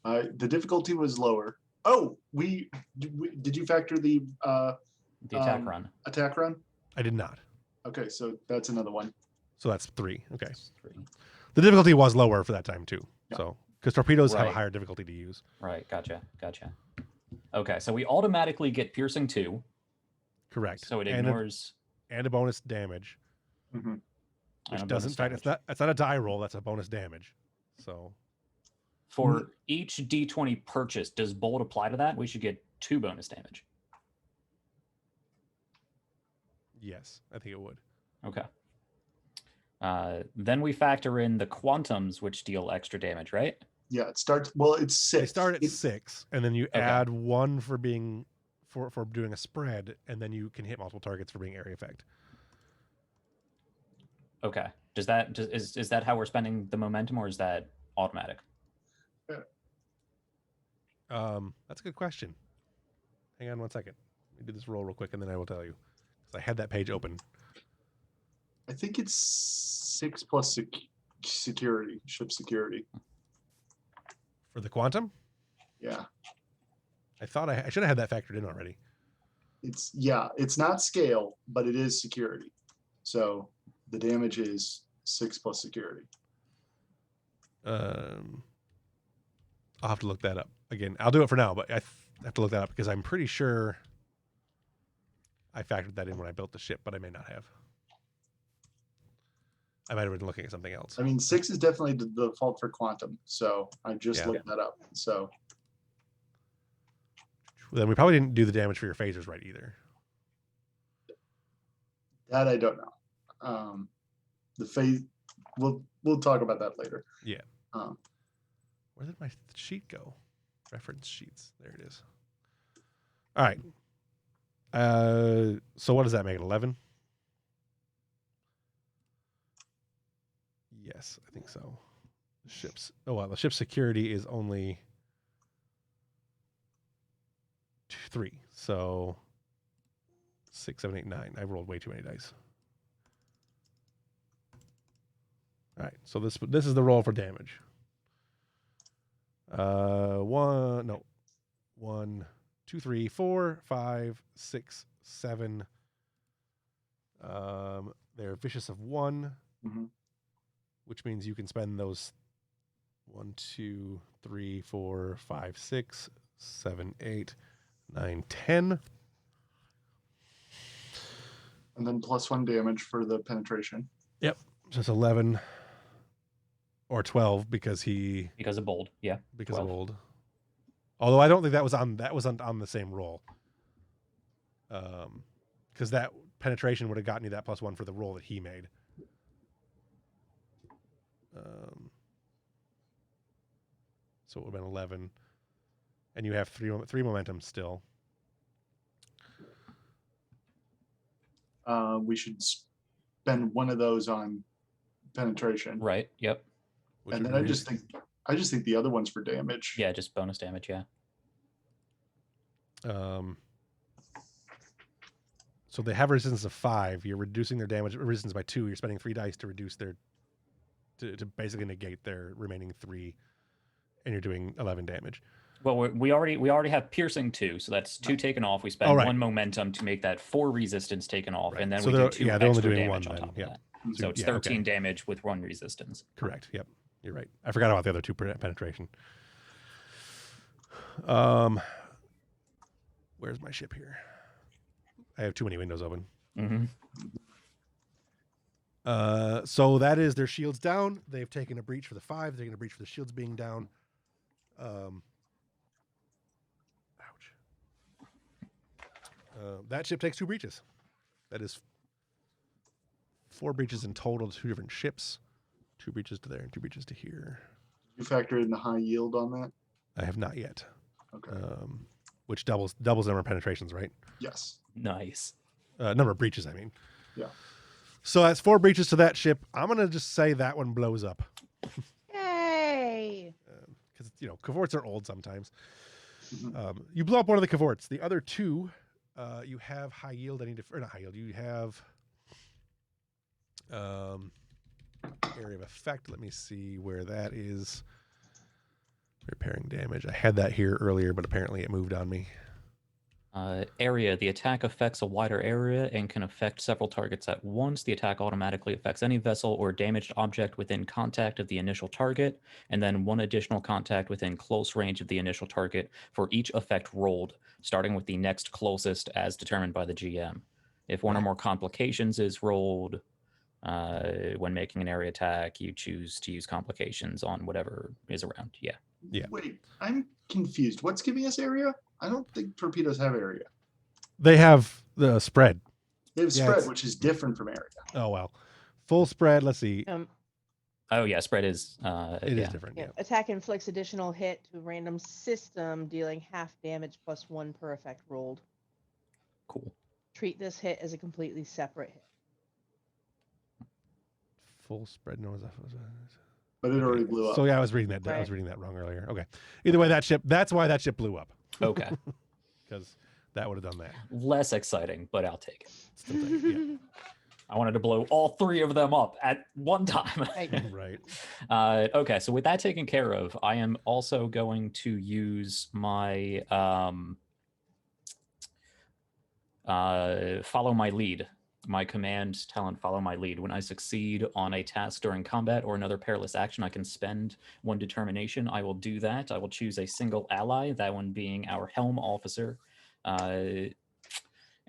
The difficulty was lower. Oh, did you factor the The attack run. attack run? I did not. Okay, so that's another one. So that's 3. Okay. 3. The difficulty was lower for that time too. Yeah. So because torpedoes have a Right. higher difficulty to use. Right. Gotcha. Okay, so we automatically get piercing 2. Correct. So it And ignores. a bonus damage, Mm-hmm. which and a doesn't. bonus In fact, damage. it's not a die roll. That's a bonus damage. So For each D20 purchase, does bold apply to that? We should get 2 bonus damage. yes, I think it would. Okay. Then we factor in the quantums, which deal extra damage, right? Yeah, it starts. Well, it's 6. They start at It's- 6, and then you Okay. add 1 for being for doing a spread, and then you can hit multiple targets for being area effect. Okay. Is that how we're spending the momentum, or is that automatic? That's a good question. Hang on 1 second. Let me do this roll real quick, and then I will tell you. Because I had that page open. I think it's 6 plus security, ship security. For the quantum, Yeah, I thought I should have had that factored in already. it's not scale, but it is security. So the damage is 6 plus security. I'll have to look that up again. I'll do it for now, but I have to look that up because I'm pretty sure I factored that in when I built the ship, but I may not have. I might have been looking at something else. I mean, 6 is definitely the default for quantum. So I just Yeah. looked that up. So Then we probably didn't do the damage for your phasers right either. That I don't know. The phase, we'll talk about that later. Yeah. Um, Where did my sheet go? Reference sheets. There it is. All right. So what does that make it? 11? Yes, I think so. Ships. Oh wow, the ship's security is only 3. So 6, 7, 8, 9. I rolled way too many dice. All right, so this is the roll for damage. 1, 2, 3, 4, 5, 6, 7. They're vicious of 1, Mhm. which means you can spend those 1, 2, 3, 4, 5, 6, 7, 8, 9, 10. And then +1 damage for the penetration. Yep, just 11 or 12 because Because of bold, yeah. because 12. of old. Although I don't think that was on the same roll. Because that penetration would have gotten you that +1 for the roll that he made. So it would have been 11, and you have 3 momentum still. We should spend one of those on penetration. Right. Yep. Which And would then I reduce- just think the other one's for damage. Yeah, just bonus damage. Yeah. So they have a resistance of 5. You're reducing their damage resistance by 2. You're spending 3 dice to reduce their to basically negate their remaining 3, and you're doing 11 damage. Well, we already have piercing 2, so that's 2 taken off. We spend Oh, right. 1 momentum to make that 4 resistance taken off, Right. and then So we do they're- 2 yeah, they're only extra doing damage 1 on then, top yeah. of that. So it's yeah, 13 okay. damage with 1 resistance. Correct. Yep. You're right. I forgot about the other 2 penetration. Where's my ship here? I have too many windows open. Mm-hmm. So that is their shields down. They've taken a breach for the 5. They're taking a breach for the shields being down. Ouch. That ship takes 2 breaches. That is 4 breaches in total to 2 different ships. 2 breaches to there and 2 breaches to here. You factor in the high yield on that? I have not yet. Okay. Which doubles number of penetrations, right? Yes. Nice. Number of breaches, I mean. Yeah. So that's 4 breaches to that ship. I'm gonna just say that one blows up Yay! because cavorts are old sometimes. Mhm. You blow up one of the cavorts. The other 2, you have high yield. Or not high yield. You have area of effect. Let me see where that is. Repairing damage. I had that here earlier, but apparently it moved on me. Area. The attack affects a wider area and can affect several targets at once. The attack automatically affects any vessel or damaged object within contact of the initial target, and then 1 additional contact within close range of the initial target for each effect rolled, starting with the next closest as determined by the GM. If 1 or more complications is rolled when making an area attack, you choose to use complications on whatever is around. Yeah. Yeah. Wait, I'm confused. What's giving us area? I don't think torpedoes have area. They have the spread. They have Yeah, spread, it's- which is different from area. Oh well, full spread. Let's see. Oh yeah, spread is It is different. Yeah. Yeah. Attack inflicts additional hit to a random system, dealing half damage +1 per effect rolled. Cool. Treat this hit as a completely separate hit. Full spread. No, But it already blew up. So yeah, I was reading that. I was Right. reading that wrong earlier. Okay. Either way, that's why that ship blew up, Okay. because that would have done that. Less exciting, but I'll take it. Still take it, yeah. I wanted to blow all 3 of them up at one time. Right. Right. Okay, so with that taken care of, I am also going to use my follow my lead. My command talent, follow my lead. When I succeed on a task during combat or another perilous action, I can spend 1 determination. I will do that. I will choose a single ally, that one being our helm officer. And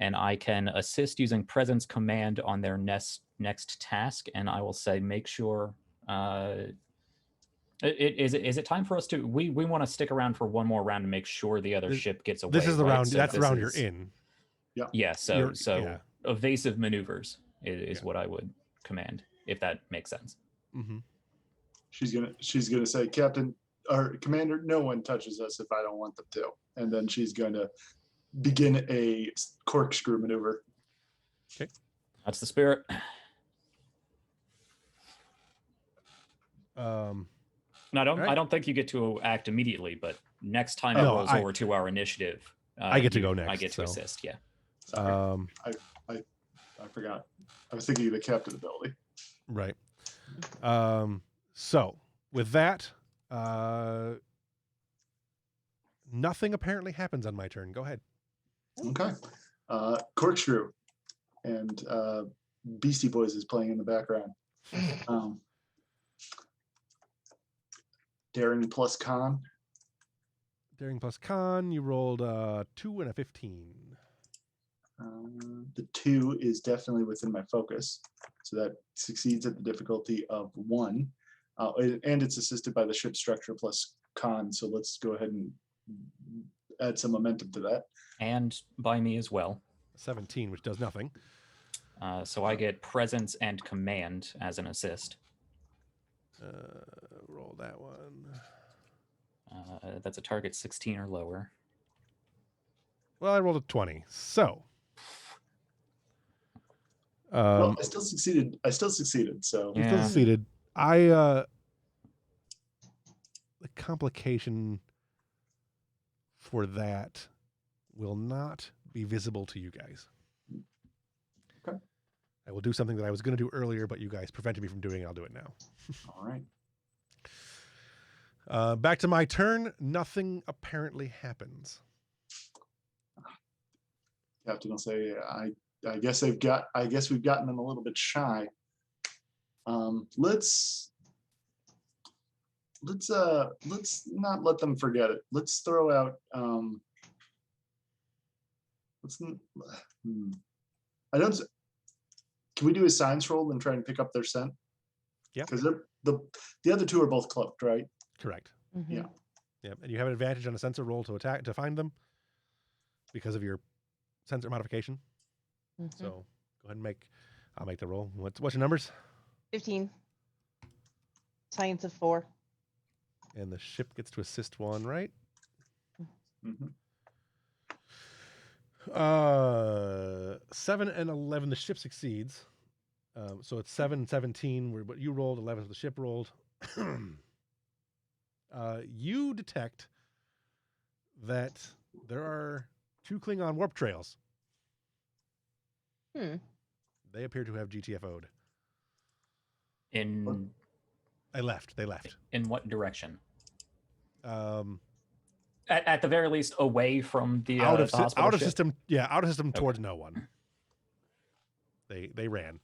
I can assist using presence command on their next task. And I will say, make sure Is it time for us to? We want to stick around for one more round to make sure the other ship gets away. This is the right? round. So That's the this round you're is- in. Yeah. So You're- yeah. evasive maneuvers is what I would command, if that makes sense. Mm-hmm. She's gonna say, Captain or Commander, no one touches us if I don't want them to, and then she's gonna begin a corkscrew maneuver. That's the spirit. Um, No, Right. I don't think you get to act immediately, but next time it No, rolls over to our initiative, I get to go I next, get to so. assist. Yeah. Sorry, I forgot. I was thinking of the captain ability. right. So with that, nothing apparently happens on my turn. Go ahead. Okay. Corkscrew and Beastie Boys is playing in the background. Daring plus con. Daring plus con, you rolled 2 and a 15. The 2 is definitely within my focus. So that succeeds at the difficulty of 1. And it's assisted by the ship structure plus con. So let's go ahead and add some momentum to that. And by me as well. 17, which does nothing. So I get presence and command as an assist. Roll that one. That's a target 16 or lower. Well, I rolled a 20. So. Well, I still succeeded. So You still Yeah. succeeded. The complication for that will not be visible to you guys. Okay. I will do something that I was going to do earlier, but you guys prevented me from doing it. I'll do it now. all right. Back to my turn. Nothing apparently happens. Captain will say, I guess we've gotten them a little bit shy. Let's not let them forget it. Let's throw out I don't can we do a science roll and try and pick up their scent? Yeah. Because the other two are both cloaked, right? Correct. Mhm. Yeah. Yep. And you have an advantage on a sensor roll to find them because of your sensor modification. Mhm. So go ahead and I'll make the roll. What's your numbers? 15. Science of 4. And the ship gets to assist 1, right? Mhm. 7 and 11, the ship succeeds. So it's 7 and 17, what you rolled, 11 what the ship rolled. You detect that there are 2 Klingon warp trails. They appear to have GTFO'd. In They left. in what direction? Um, At the very least, away from the out of hospital ship? system. Yeah, out of system towards no one. They ran.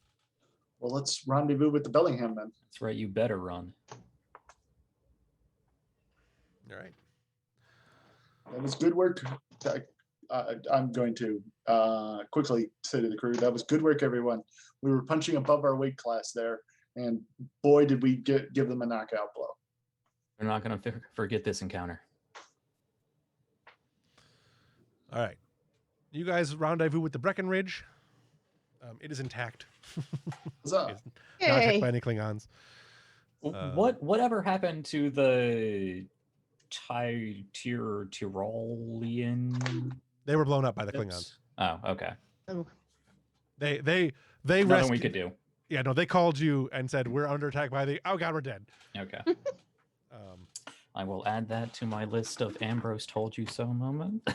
Well, let's rendezvous with the Bellingham then. That's right. You better run. All right. That was good work. I'm going to quickly say to the crew, that was good work, everyone. We were punching above our weight class there, and boy, did we give them a knockout blow. We're not going to forget this encounter. All right. You guys rendezvous with the Breckenridge. It is intact. Huzzah. It's not attacked Yay. by any Klingons. Whatever happened to the Tyrolean? They were blown up by the Klingons. Oh, okay. Oh, They Nothing rescued. we could do. Yeah, no, they called you and said we're under attack by the. Oh God, we're dead. Okay. Um, I will add that to my list of Ambrose told you so moment.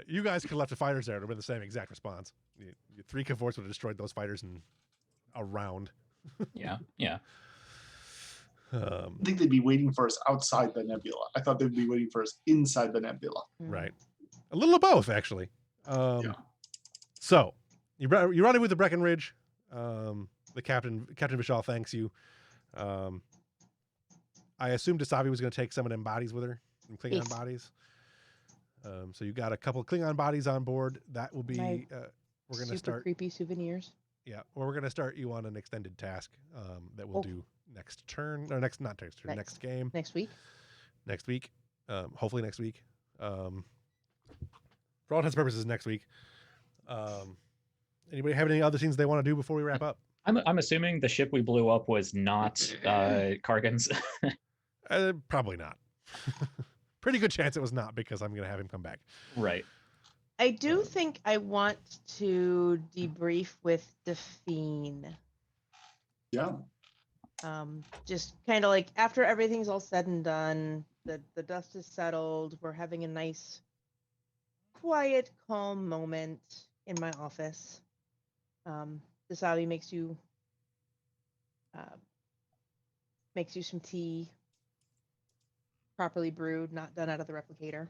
you guys could have left the fighters there. It would have been the same exact response. 3 Cavorts would have destroyed those fighters in a round. Yeah. I think they'd be waiting for us outside the nebula. I thought they'd be waiting for us inside the nebula. Right. A little of both, actually. So you rendezvous with the Breckenridge. The Captain Vishal thanks you. I assumed Dasavi was going to take some of them bodies with her, some Klingon Yes. bodies. So you got a couple of Klingon bodies on board. That will be. My We're going to super start. creepy souvenirs. Yeah, or we're going to start you on an extended task that we'll Oh. do next turn, or not next turn, next game, Next week. next week. Hopefully next week. For all intents and purposes, next week. Anybody have any other things they want to do before we wrap up? I'm assuming the ship we blew up was not Kargan's. Probably not. Pretty good chance it was not, because I'm going to have him come back. Right. I do think I want to debrief with the Fiend. Yeah. Just kind of like after everything's all said and done, the dust is settled, we're having a nice, quiet, calm moment in my office. Dasabi makes you some tea, properly brewed, not done out of the replicator.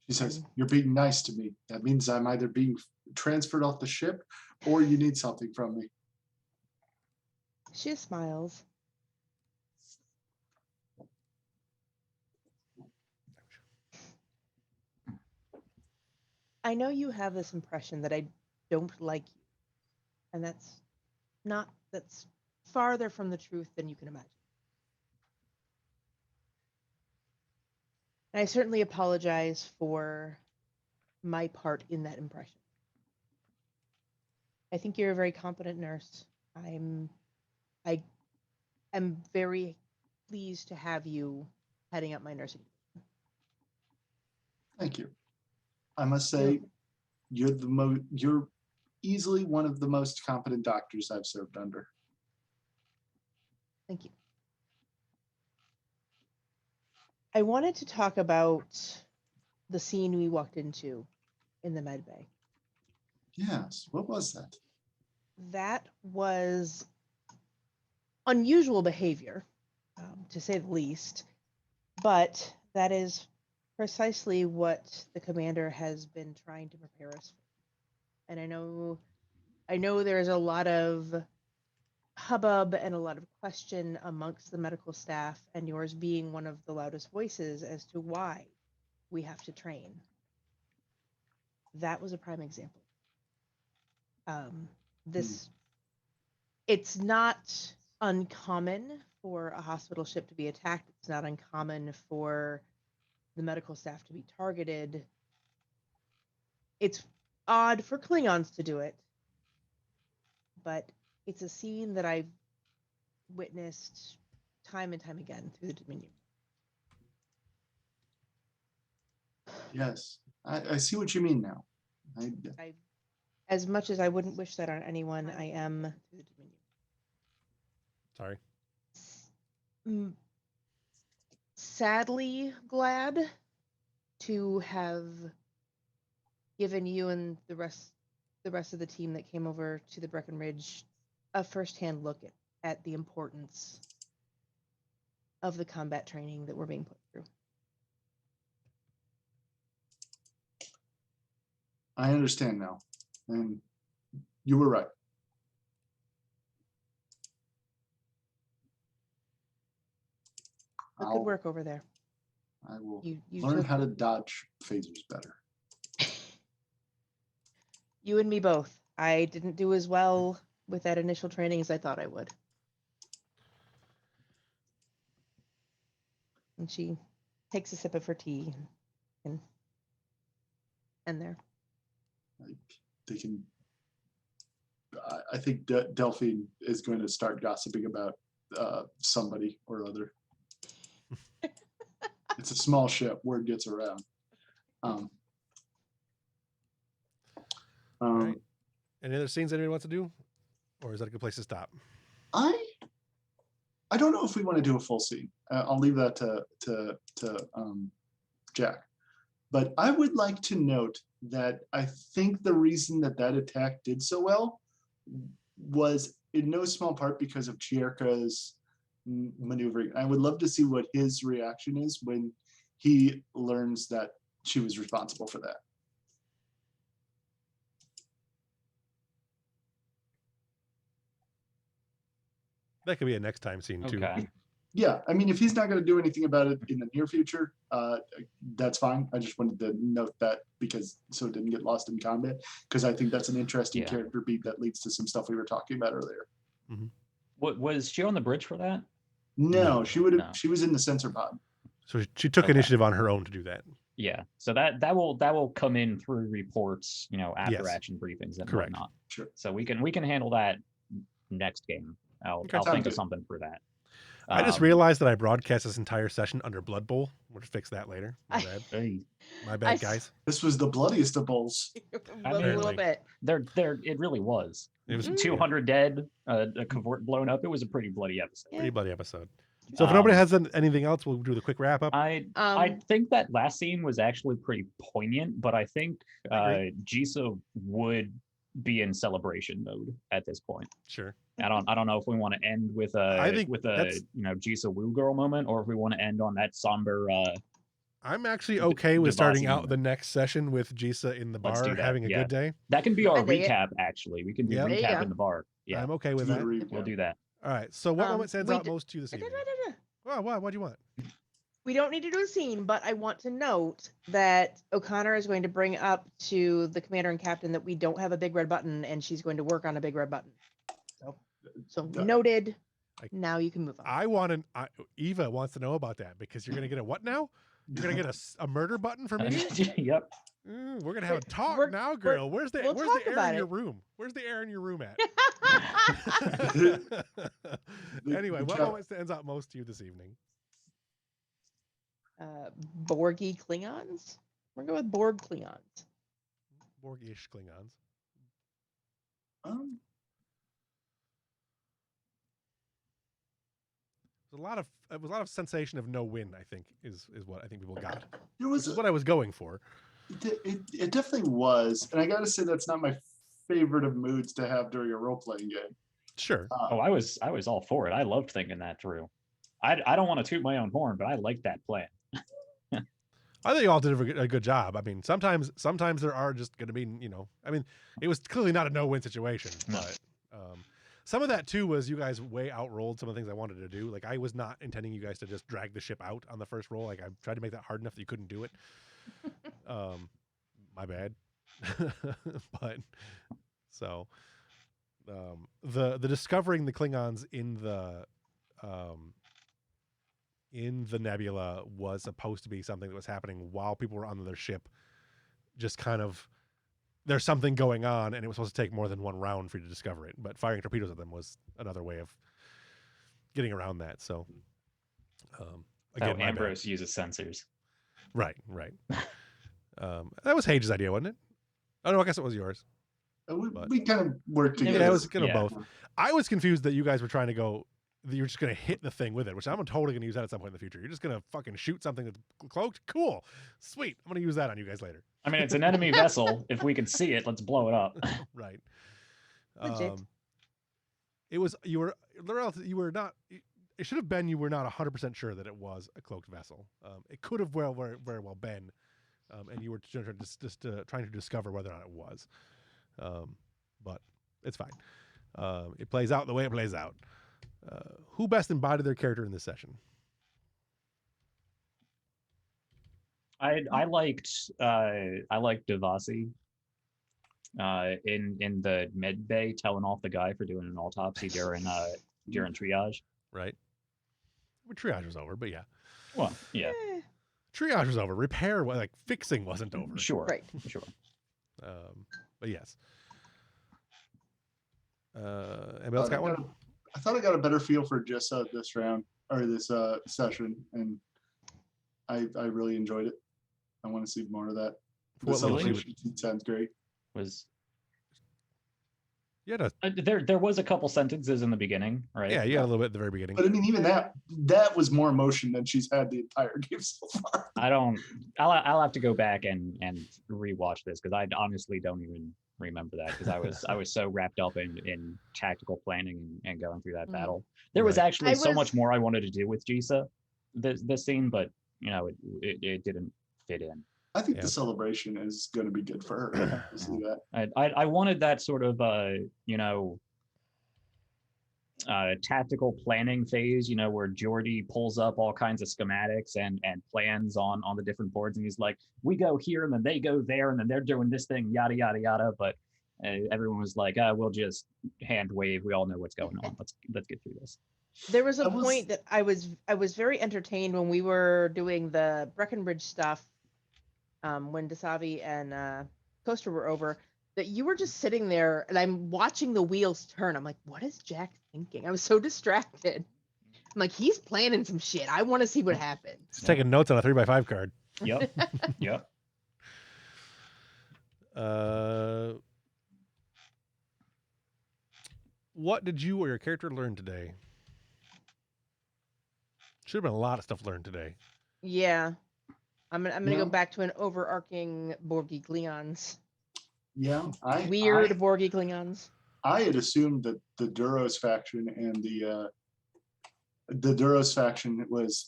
She says, "You're being nice to me. That means I'm either being transferred off the ship or you need something from me." She smiles. I know you have this impression that I don't like you, and that's farther from the truth than you can imagine. And I certainly apologize for my part in that impression. I think you're a very competent nurse. I am very pleased to have you heading up my nursing. Thank you. I must say, you're easily one of the most competent doctors I've served under. Thank you. I wanted to talk about the scene we walked into in the med bay. Yes. What was that? That was unusual behavior, to say the least, but that is precisely what the commander has been trying to prepare us for. And I know there's a lot of hubbub and a lot of question amongst the medical staff, and yours being one of the loudest voices as to why we have to train. That was a prime example. It's not uncommon for a hospital ship to be attacked. It's not uncommon for the medical staff to be targeted. It's odd for Klingons to do it, but it's a scene that I've witnessed time and time again through the Dominion. Yes. I see what you mean now. I, as much as I wouldn't wish that on anyone, I am through the Dominion. Sorry. Sadly glad to have given you and the rest of the team that came over to the Breckenridge a firsthand look at the importance of the combat training that we're being put through. I understand now, and you were right. But good work over there. I will You learn how to dodge phasers better. You and me both. I didn't do as well with that initial training as I thought I would. And she takes a sip of her tea and there. They can. I think Delphine is going to start gossiping about somebody or other. It's a small ship. Word gets around. Right. Any other scenes anybody wants to do, or is that a good place to stop? I don't know if we want to do a full scene. I'll leave that to Jack. But I would like to note that I think the reason that attack did so well was in no small part because of Chierka's maneuvering. I would love to see what his reaction is when he learns that she was responsible for that. That could be a next time scene too. Okay. Yeah, I mean, if he's not going to do anything about it in the near future, that's fine. I just wanted to note that so it didn't get lost in combat, because I think that's an interesting character beat that leads to some stuff we were talking about earlier. Mm-hmm. What was she on the bridge for that? No, she would have. No. She was in the sensor pod. So she took Okay. initiative on her own to do that. Yeah, so that will come in through reports, after Yes. action briefings and Correct. whatnot. Sure. So we can handle that next game. I'll Okay. I'll Sounds think of good. something for that. I just realized that I broadcast this entire session under Blood Bowl. We'll fix that later. My I- bad. Hey, My I bad, s- guys. This was the bloodiest of bowls. a little Apparently. bit. there it really was. It was 200 dead, a covert blown up. It was a pretty bloody episode. a pretty bloody episode. So if nobody Um, has anything else, we'll do the quick wrap up. I think that last scene was actually pretty poignant, but I think I Jisa would be in celebration mode at this point. Sure. I don't know if we want to end with a I think a Jisa woo girl moment, or if we want to end on that somber. I'm actually okay with starting Devasi out moment. the next session with Jisa in the Let's bar do that, having a yeah. good day. That can be our I dig it. recap. Actually, we can do Yep. There you recap go. in the bar. Yeah, I'm okay with Do a that. recap. we'll do that. All right. So what moment stands we out d- most to you this evening? What do you want? We don't need to do a scene, but I want to note that O'Connor is going to bring up to the commander and captain that we don't have a big red button, and she's going to work on a big red button. So Done. noted. I- Now you can move on. I want to. Eva wants to know about that because you're gonna get a what now? You're gonna get a murder button for me? Yep. We're gonna have a talk we're- now, girl. Where's the we'll Where's talk the air about in your it. room? Where's the air in your room at? The- Anyway, the what cap- moment stands out most to you this evening? Borgy Klingons? We're going with Borg Klingons. Borg-ish Klingons. um, It was a lot of sensation of no win. I think is what I think people got. there Which was is what I was going for. it definitely was, and I gotta say that's not my favorite of moods to have during a role playing game. Sure. Oh, I was all for it. I loved thinking that through. I don't want to toot my own horn, but I like that plan. I think you all did a good job. I mean, sometimes there are just going to be, I mean, it was clearly not a no-win situation, No. but some of that too was you guys way outrolled some of the things I wanted to do. Like I was not intending you guys to just drag the ship out on the first roll. Like I tried to make that hard enough that you couldn't do it. My bad. But so the discovering the Klingons in the nebula was supposed to be something that was happening while people were on their ship. Just kind of, there's something going on, and it was supposed to take more than one round for you to discover it. But firing torpedoes at them was another way of getting around that. So, again, my bad. Ambrose uses sensors. Right. That was Hage's idea, wasn't it? Oh no, I guess it was yours. We kind of worked It together. Yeah, it was kind of yeah. both. I was confused that you guys were trying to go. That you're just going to hit the thing with it, which I'm totally going to use that at some point in the future. You're just going to fucking shoot something that's cloaked. Cool, sweet. I'm going to use that on you guys later. I mean, it's an enemy vessel. If we can see it, let's blow it up. Right. Legit. It was you were not. It should have been you were not 100% sure that it was a cloaked vessel. It could have very well been, and you were just trying to discover whether or not it was. But it's fine. It plays out the way it plays out. Who best embodied their character in this session? I liked Devasi in the med bay telling off the guy for doing an autopsy during triage. Right. Well, triage was over, but yeah, Well, yeah, Eh, triage was over. Repair, like fixing, wasn't over. sure, Right. sure. But yes. Anybody else got one? I thought I got a better feel for Jessa this round or this session, and I really enjoyed it. I want to see more of that. The What level she celebration sounds great. Was You had there was a couple sentences in the beginning, right? yeah, you had a little bit at the very beginning. But I mean, even that was more emotion than she's had the entire game so far. I'll have to go back and rewatch this because I honestly don't even remember that because I was so wrapped up in tactical planning and going through that Mhm. battle. There was Right. actually I so was- much more I wanted to do with Jisa this scene, but it didn't fit in. I think Yeah. the celebration is going to be good for her. I see that. I wanted that sort of tactical planning phase, where Geordie pulls up all kinds of schematics and plans on the different boards, and he's like, we go here and then they go there and then they're doing this thing, yada yada yada. But everyone was like, we'll just hand wave. We all know what's going on. Let's get through this. There was a point that I was very entertained when we were doing the Breckenridge stuff, when Dasavi and Coaster were over, that you were just sitting there and I'm watching the wheels turn. I'm like, what is Jack thinking? I was so distracted. I'm like, he's planning some shit. I want to see what happens. Just taking notes on a 3x5 card. Yep. Yep. What did you or your character learn today? Should have been a lot of stuff learned today. Yeah. I'm gonna go back to an overarching Borgy Gleons. Yeah, Weird Borgy Gleons. I had assumed that the Duros faction and the Duros faction was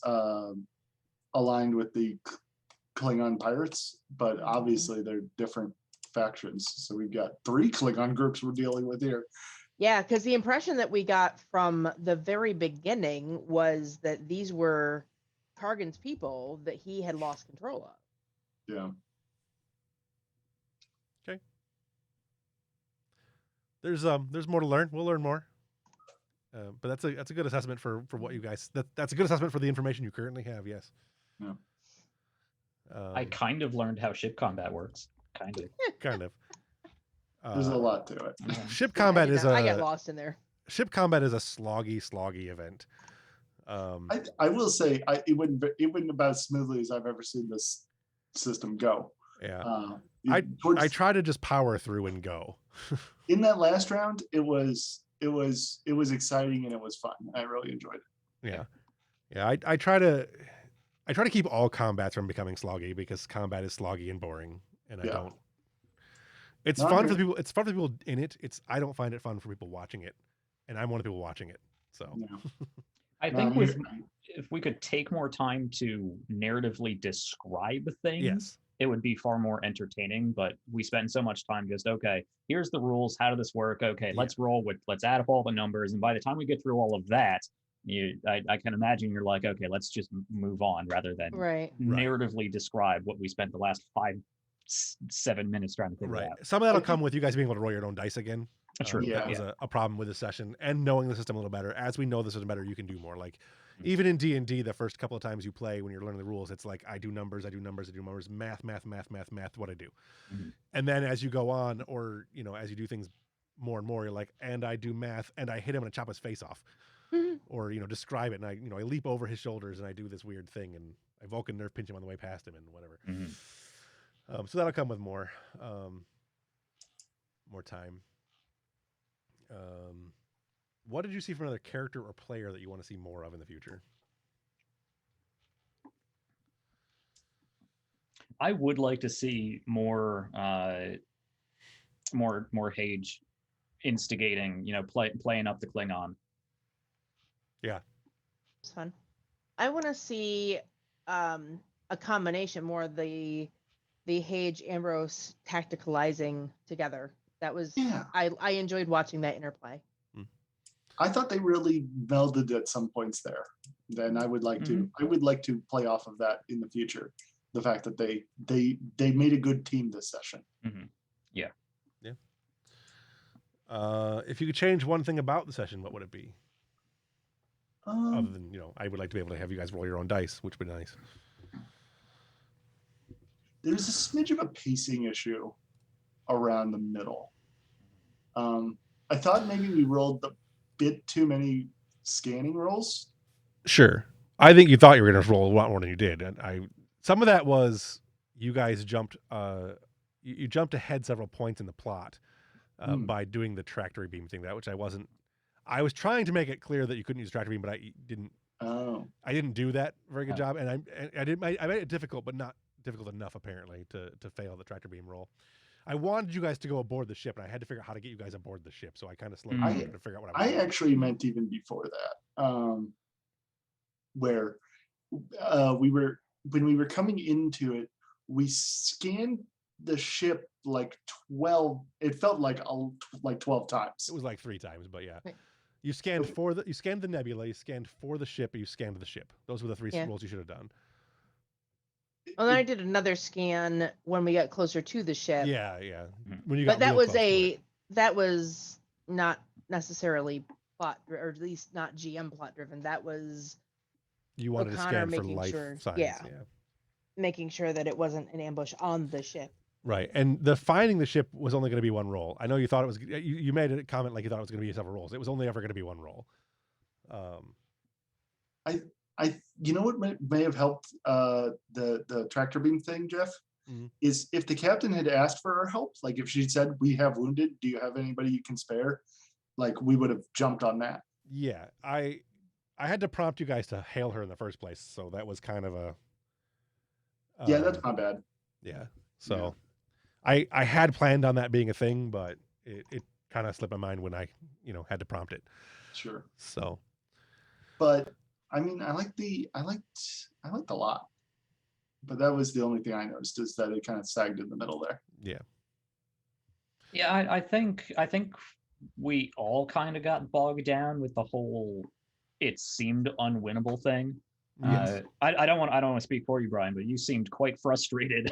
aligned with the Klingon pirates, but obviously they're different factions. So we've got 3 Klingon groups we're dealing with here. Yeah, because the impression that we got from the very beginning was that these were Targan's people that he had lost control of. Yeah. Okay. There's more to learn. We'll learn more. But that's a good assessment for what you guys. That's a good assessment for the information you currently have. Yes. Yeah. I kind of learned how ship combat works. Kind of. Kind of. There's a lot to it. Ship combat I got lost in there. Ship combat is a sloggy event. I will say it wouldn't about as smoothly as I've ever seen this system go. Yeah. I try to just power through and go. In that last round, it was exciting and it was fun. I really enjoyed it. Yeah. Yeah. I try to keep all combats from becoming sloggy because combat is sloggy and boring, and I don't. It's fun for people. It's fun for people in it. I don't find it fun for people watching it, and I'm one of the people watching it. So, I think if we could take more time to narratively describe things, it would be far more entertaining. But we spend so much time just here's the rules. How does this work? Let's roll with. Let's add up all the numbers, and by the time we get through all of that, I can imagine you're like, let's just move on rather than narratively describe what we spent the last 5-7 minutes trying to figure out. Some of that'll come with you guys being able to roll your own dice again. True. That was a problem with the session, and knowing the system a little better. As we know the system better, you can do more. Like even in D&D, the first couple of times you play, when you're learning the rules, it's like I do numbers, math, what I do. Mm-hmm. And then as you go on, or as you do things more and more, you're like, and I do math, and I hit him and I chop his face off. Or describe it, and I leap over his shoulders and I do this weird thing, and I Vulcan nerve pinch him on the way past him and whatever. Mm-hmm. So that'll come with more time. What did you see from another character or player that you want to see more of in the future? I would like to see more Hage instigating, playing up the Klingon. Yeah, it's fun. I want to see a combination more of the Hage Ambrose tacticalizing together. That was I enjoyed watching that interplay. I thought they really melded at some points there. Then I would like to play off of that in the future. The fact that they made a good team this session. Mm-hmm. Yeah. If you could change one thing about the session, what would it be? Other than, I would like to be able to have you guys roll your own dice, which would be nice. There's a smidge of a pacing issue around the middle. I thought maybe we rolled a bit too many scanning rolls. Sure. I think you thought you were going to roll a lot more than you did. And some of that was you guys jumped you jumped ahead several points in the plot by doing the tractory beam thing, which I wasn't. I was trying to make it clear that you couldn't use tractor beam, but I didn't. Oh. I didn't do that very good job, and I made it difficult, but not difficult enough apparently to fail the tractor beam roll. I wanted you guys to go aboard the ship, and I had to figure out how to get you guys aboard the ship. So I kind of slowed down to figure out what I was doing. Actually meant even before that, where when we were coming into it, we scanned the ship like 12. It felt like 12 times. It was like 3 times, but yeah. You scanned the nebula, you scanned for the ship, and you scanned the ship. Those were the 3 rolls you should have done. Well, then I did another scan when we got closer to the ship. Yeah. But that was that was not necessarily or at least not GM plot driven. That was You wanted to O'Connor scan for making life sure, signs. yeah. Yeah. making sure that it wasn't an ambush on the ship. Right. And the finding the ship was only going to be one roll. I know you thought it was, you made a comment like you thought it was going to be several rolls. It was only ever going to be one roll. You know what may have helped the tractor beam thing, Jeff, is if the captain had asked for our help, like if she said, "We have wounded, do you have anybody you can spare?" Like we would have jumped on that. Yeah, I had to prompt you guys to hail her in the first place, so that was kind of a yeah, that's not bad. Yeah, so I had planned on that being a thing, but it kind of slipped my mind when I had to prompt it. Sure. So, but I mean, I liked a lot, but that was the only thing I noticed is that it kind of sagged in the middle there. Yeah. Yeah, I think we all kind of got bogged down with the whole it seemed unwinnable thing. Yes. I don't want to speak for you, Brian, but you seemed quite frustrated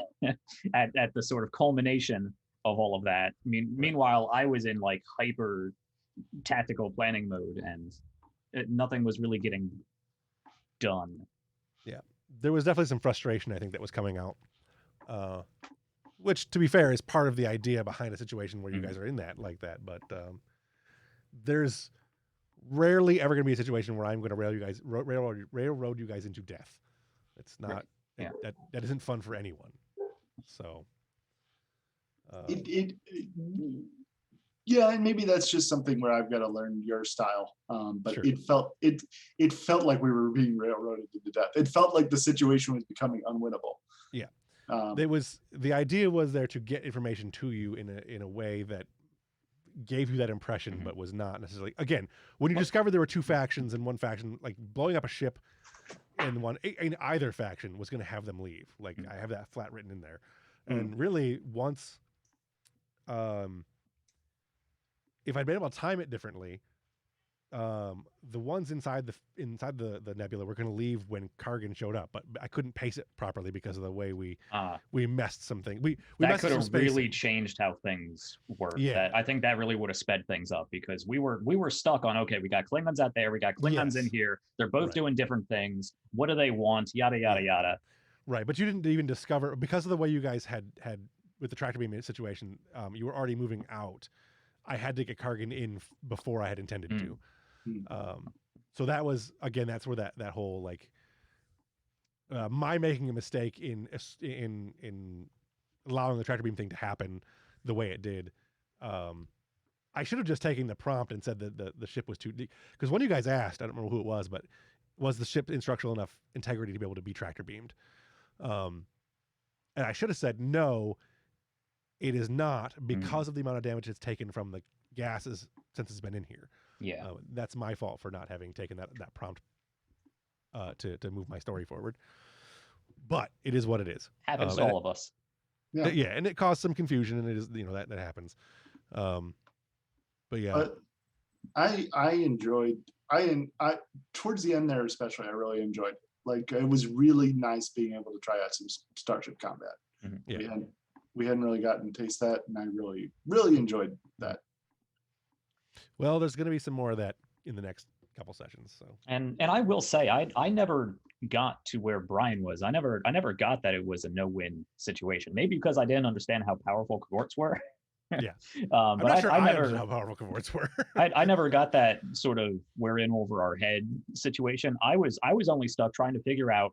at the sort of culmination of all of that. I mean, meanwhile, I was in like hyper tactical planning mode, and nothing was really getting done. Yeah, there was definitely some frustration, I think, that was coming out, which, to be fair, is part of the idea behind a situation where you guys are in that like that. But there's rarely ever going to be a situation where I'm going to railroad you guys into death. It's not. Yeah. That isn't fun for anyone. So. Yeah, and maybe that's just something where I've got to learn your style. But Sure. it felt like we were being railroaded to death. It felt like the situation was becoming unwinnable. Yeah. The idea was there to get information to you in a way that gave you that impression, but was not necessarily. Again, when you discovered there were two factions and one faction, like blowing up a ship, in either faction was going to have them leave. Like I have that flat written in there, and really once. If I'd been able to time it differently, the ones inside the nebula were going to leave when Kargan showed up, but I couldn't pace it properly because of the way we messed something. We that could have really changed how things worked. Yeah, I think that really would have sped things up because we were stuck on we got Klingons out there, we got Klingons in here. They're both doing different things. What do they want? Yada yada yada. Right, but you didn't even discover because of the way you guys had with the tractor beam situation. You were already moving out. I had to get Kargan in before I had intended to. So that was, again, that's where that whole like my making a mistake in allowing the tractor beam thing to happen the way it did. I should have just taken the prompt and said that the ship was too deep. Because when you guys asked, I don't remember who it was, but was the ship in structural enough integrity to be able to be tractor beamed? And I should have said no. It is not because of the amount of damage it's taken from the gases since it's been in here. Yeah, that's my fault for not having taken that prompt to move my story forward. But it is what it is. Happens to all of us. Yeah, and it caused some confusion, and it is that happens. But yeah, but I enjoyed. I towards the end there especially, I really enjoyed it. Like it was really nice being able to try out some starship combat. Yeah. We hadn't really gotten to taste that, and I really, really enjoyed that. Well, there's going to be some more of that in the next couple sessions. So, and I will say, I never got to where Brian was. I never got that it was a no-win situation. Maybe because I didn't understand how powerful cohorts were. Yeah, but I'm not sure I never understood how powerful cohorts were. I never got that sort of we're in over our head situation. I was only stuck trying to figure out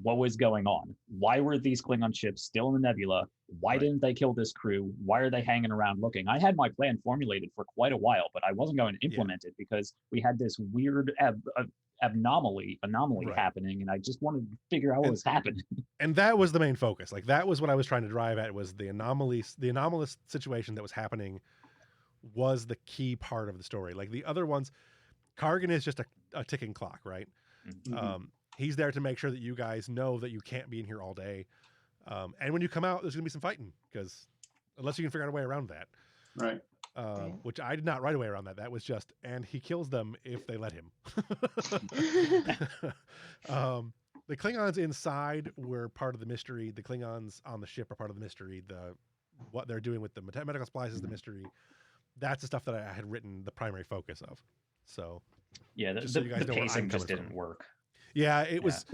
what was going on. Why were these Klingon ships still in the nebula? Why didn't they kill this crew? Why are they hanging around looking? I had my plan formulated for quite a while, but I wasn't going to implement it because we had this weird anomaly happening, and I just wanted to figure out what was happening. And that was the main focus. Like that was what I was trying to drive at, was the anomalous situation that was happening was the key part of the story. Like the other ones, Kargan is just a ticking clock, right? He's there to make sure that you guys know that you can't be in here all day. And when you come out, there's going to be some fighting, because unless you can figure out a way around that. Right. Which I did not write a way around that. That was just, and he kills them if they let him. The Klingons inside were part of the mystery. The Klingons on the ship are part of the mystery. What they're doing with the medical supplies is the mystery. that's the stuff that I had written the primary focus of. So Yeah, Just so you guys the know where I'm pacing just coming didn't from. work. yeah, it was.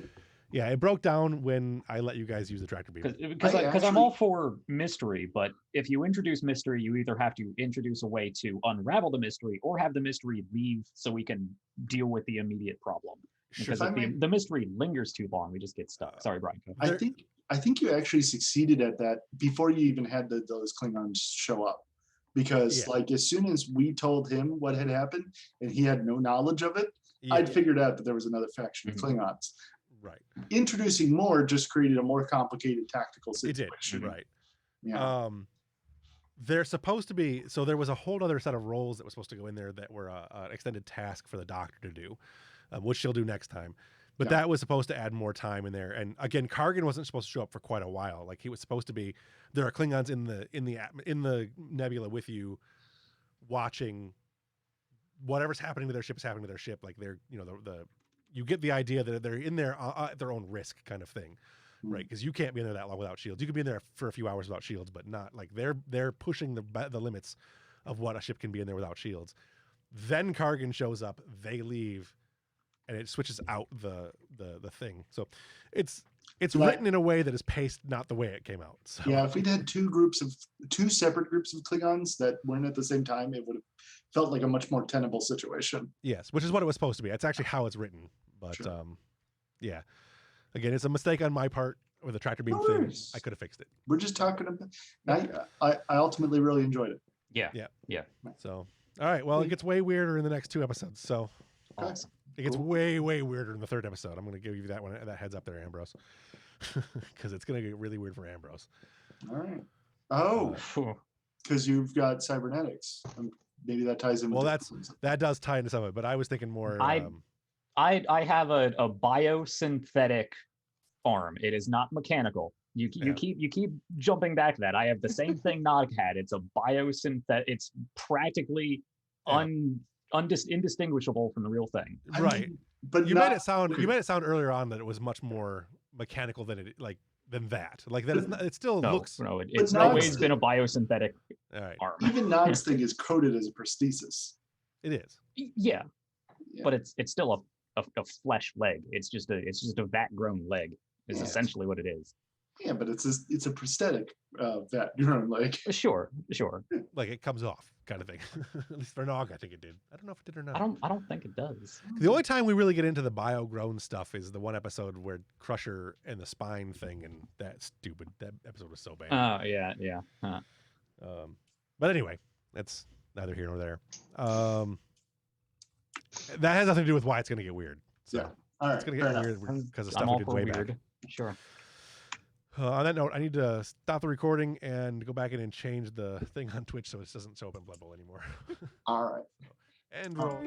Yeah, it broke down when I let you guys use the tractor beam. Because I'm all for mystery, but if you introduce mystery, you either have to introduce a way to unravel the mystery or have the mystery leave so we can deal with the immediate problem. Because Sure. if the mystery lingers too long, we just get stuck. Sorry, Brian. Go. I think you actually succeeded at that before you even had those Klingons show up, because like as soon as we told him what had happened and he had no knowledge of it, I'd figured out that there was another faction of Klingons. Right. Introducing more just created a more complicated tactical situation. It did. Right. Yeah. They're supposed to be, so there was a whole other set of roles that was supposed to go in there that were an extended task for the doctor to do, which she'll do next time. But that was supposed to add more time in there. And again, Kargan wasn't supposed to show up for quite a while. Like he was supposed to be, there are Klingons in the nebula with you, watching whatever's happening to their ship is happening to their ship. Like they're, you get the idea that they're in there at their own risk kind of thing. Right, because you can't be in there that long without shields. You can be in there for a few hours without shields, but not like they're pushing the limits of what a ship can be in there without shields. Then Kargan shows up, they leave, and it switches out the thing. So it's written in a way that is paced not the way it came out. So. Yeah, if we'd had two separate groups of Klingons that weren't at the same time, it would have felt like a much more tenable situation. Yes, which is what it was supposed to be. It's actually how it's written, but yeah. Again, it's a mistake on my part with the tractor beam thing. I could have fixed it. We're just talking about. I ultimately really enjoyed it. Yeah. So, all right. Well, it gets way weirder in the next 2 episodes. So, awesome. It gets way weirder in the 3rd episode. I'm going to give you that heads up there, Ambrose, because it's going to get really weird for Ambrose. All right. Oh, because you've got cybernetics. Maybe that ties in. Well, that does tie into some of it, but I was thinking more. I have a biosynthetic arm. It is not mechanical. You keep jumping back to that. I have the same thing Nog had. It's a biosynthetic. It's practically indistinguishable from the real thing. Right. But you made it sound earlier on that it was much more mechanical than that. Like that. It still looks. No, it's always been a biosynthetic arm. Even Nog's thing is coded as a prosthesis. It is. Yeah. But it's still a flesh leg. It's just a vat grown leg. Is essentially what it is. Yeah, but it's a prosthetic vat grown leg. Sure. Like it comes off, kind of thing. At least for Nog, I think it did. I don't know if it did or not. I don't think it does. The only time we really get into the bio-grown stuff is the one episode where Crusher and the spine thing, and that's stupid. That episode was so bad. Oh yeah. Huh. But anyway, that's neither here nor there. That has nothing to do with why it's going to get weird. So all right, it's going to get weird because of stuff we did way back. Sure. On that note, I need to stop the recording and go back in and change the thing on Twitch so it doesn't show up in Blood Bowl anymore. All right. And roll.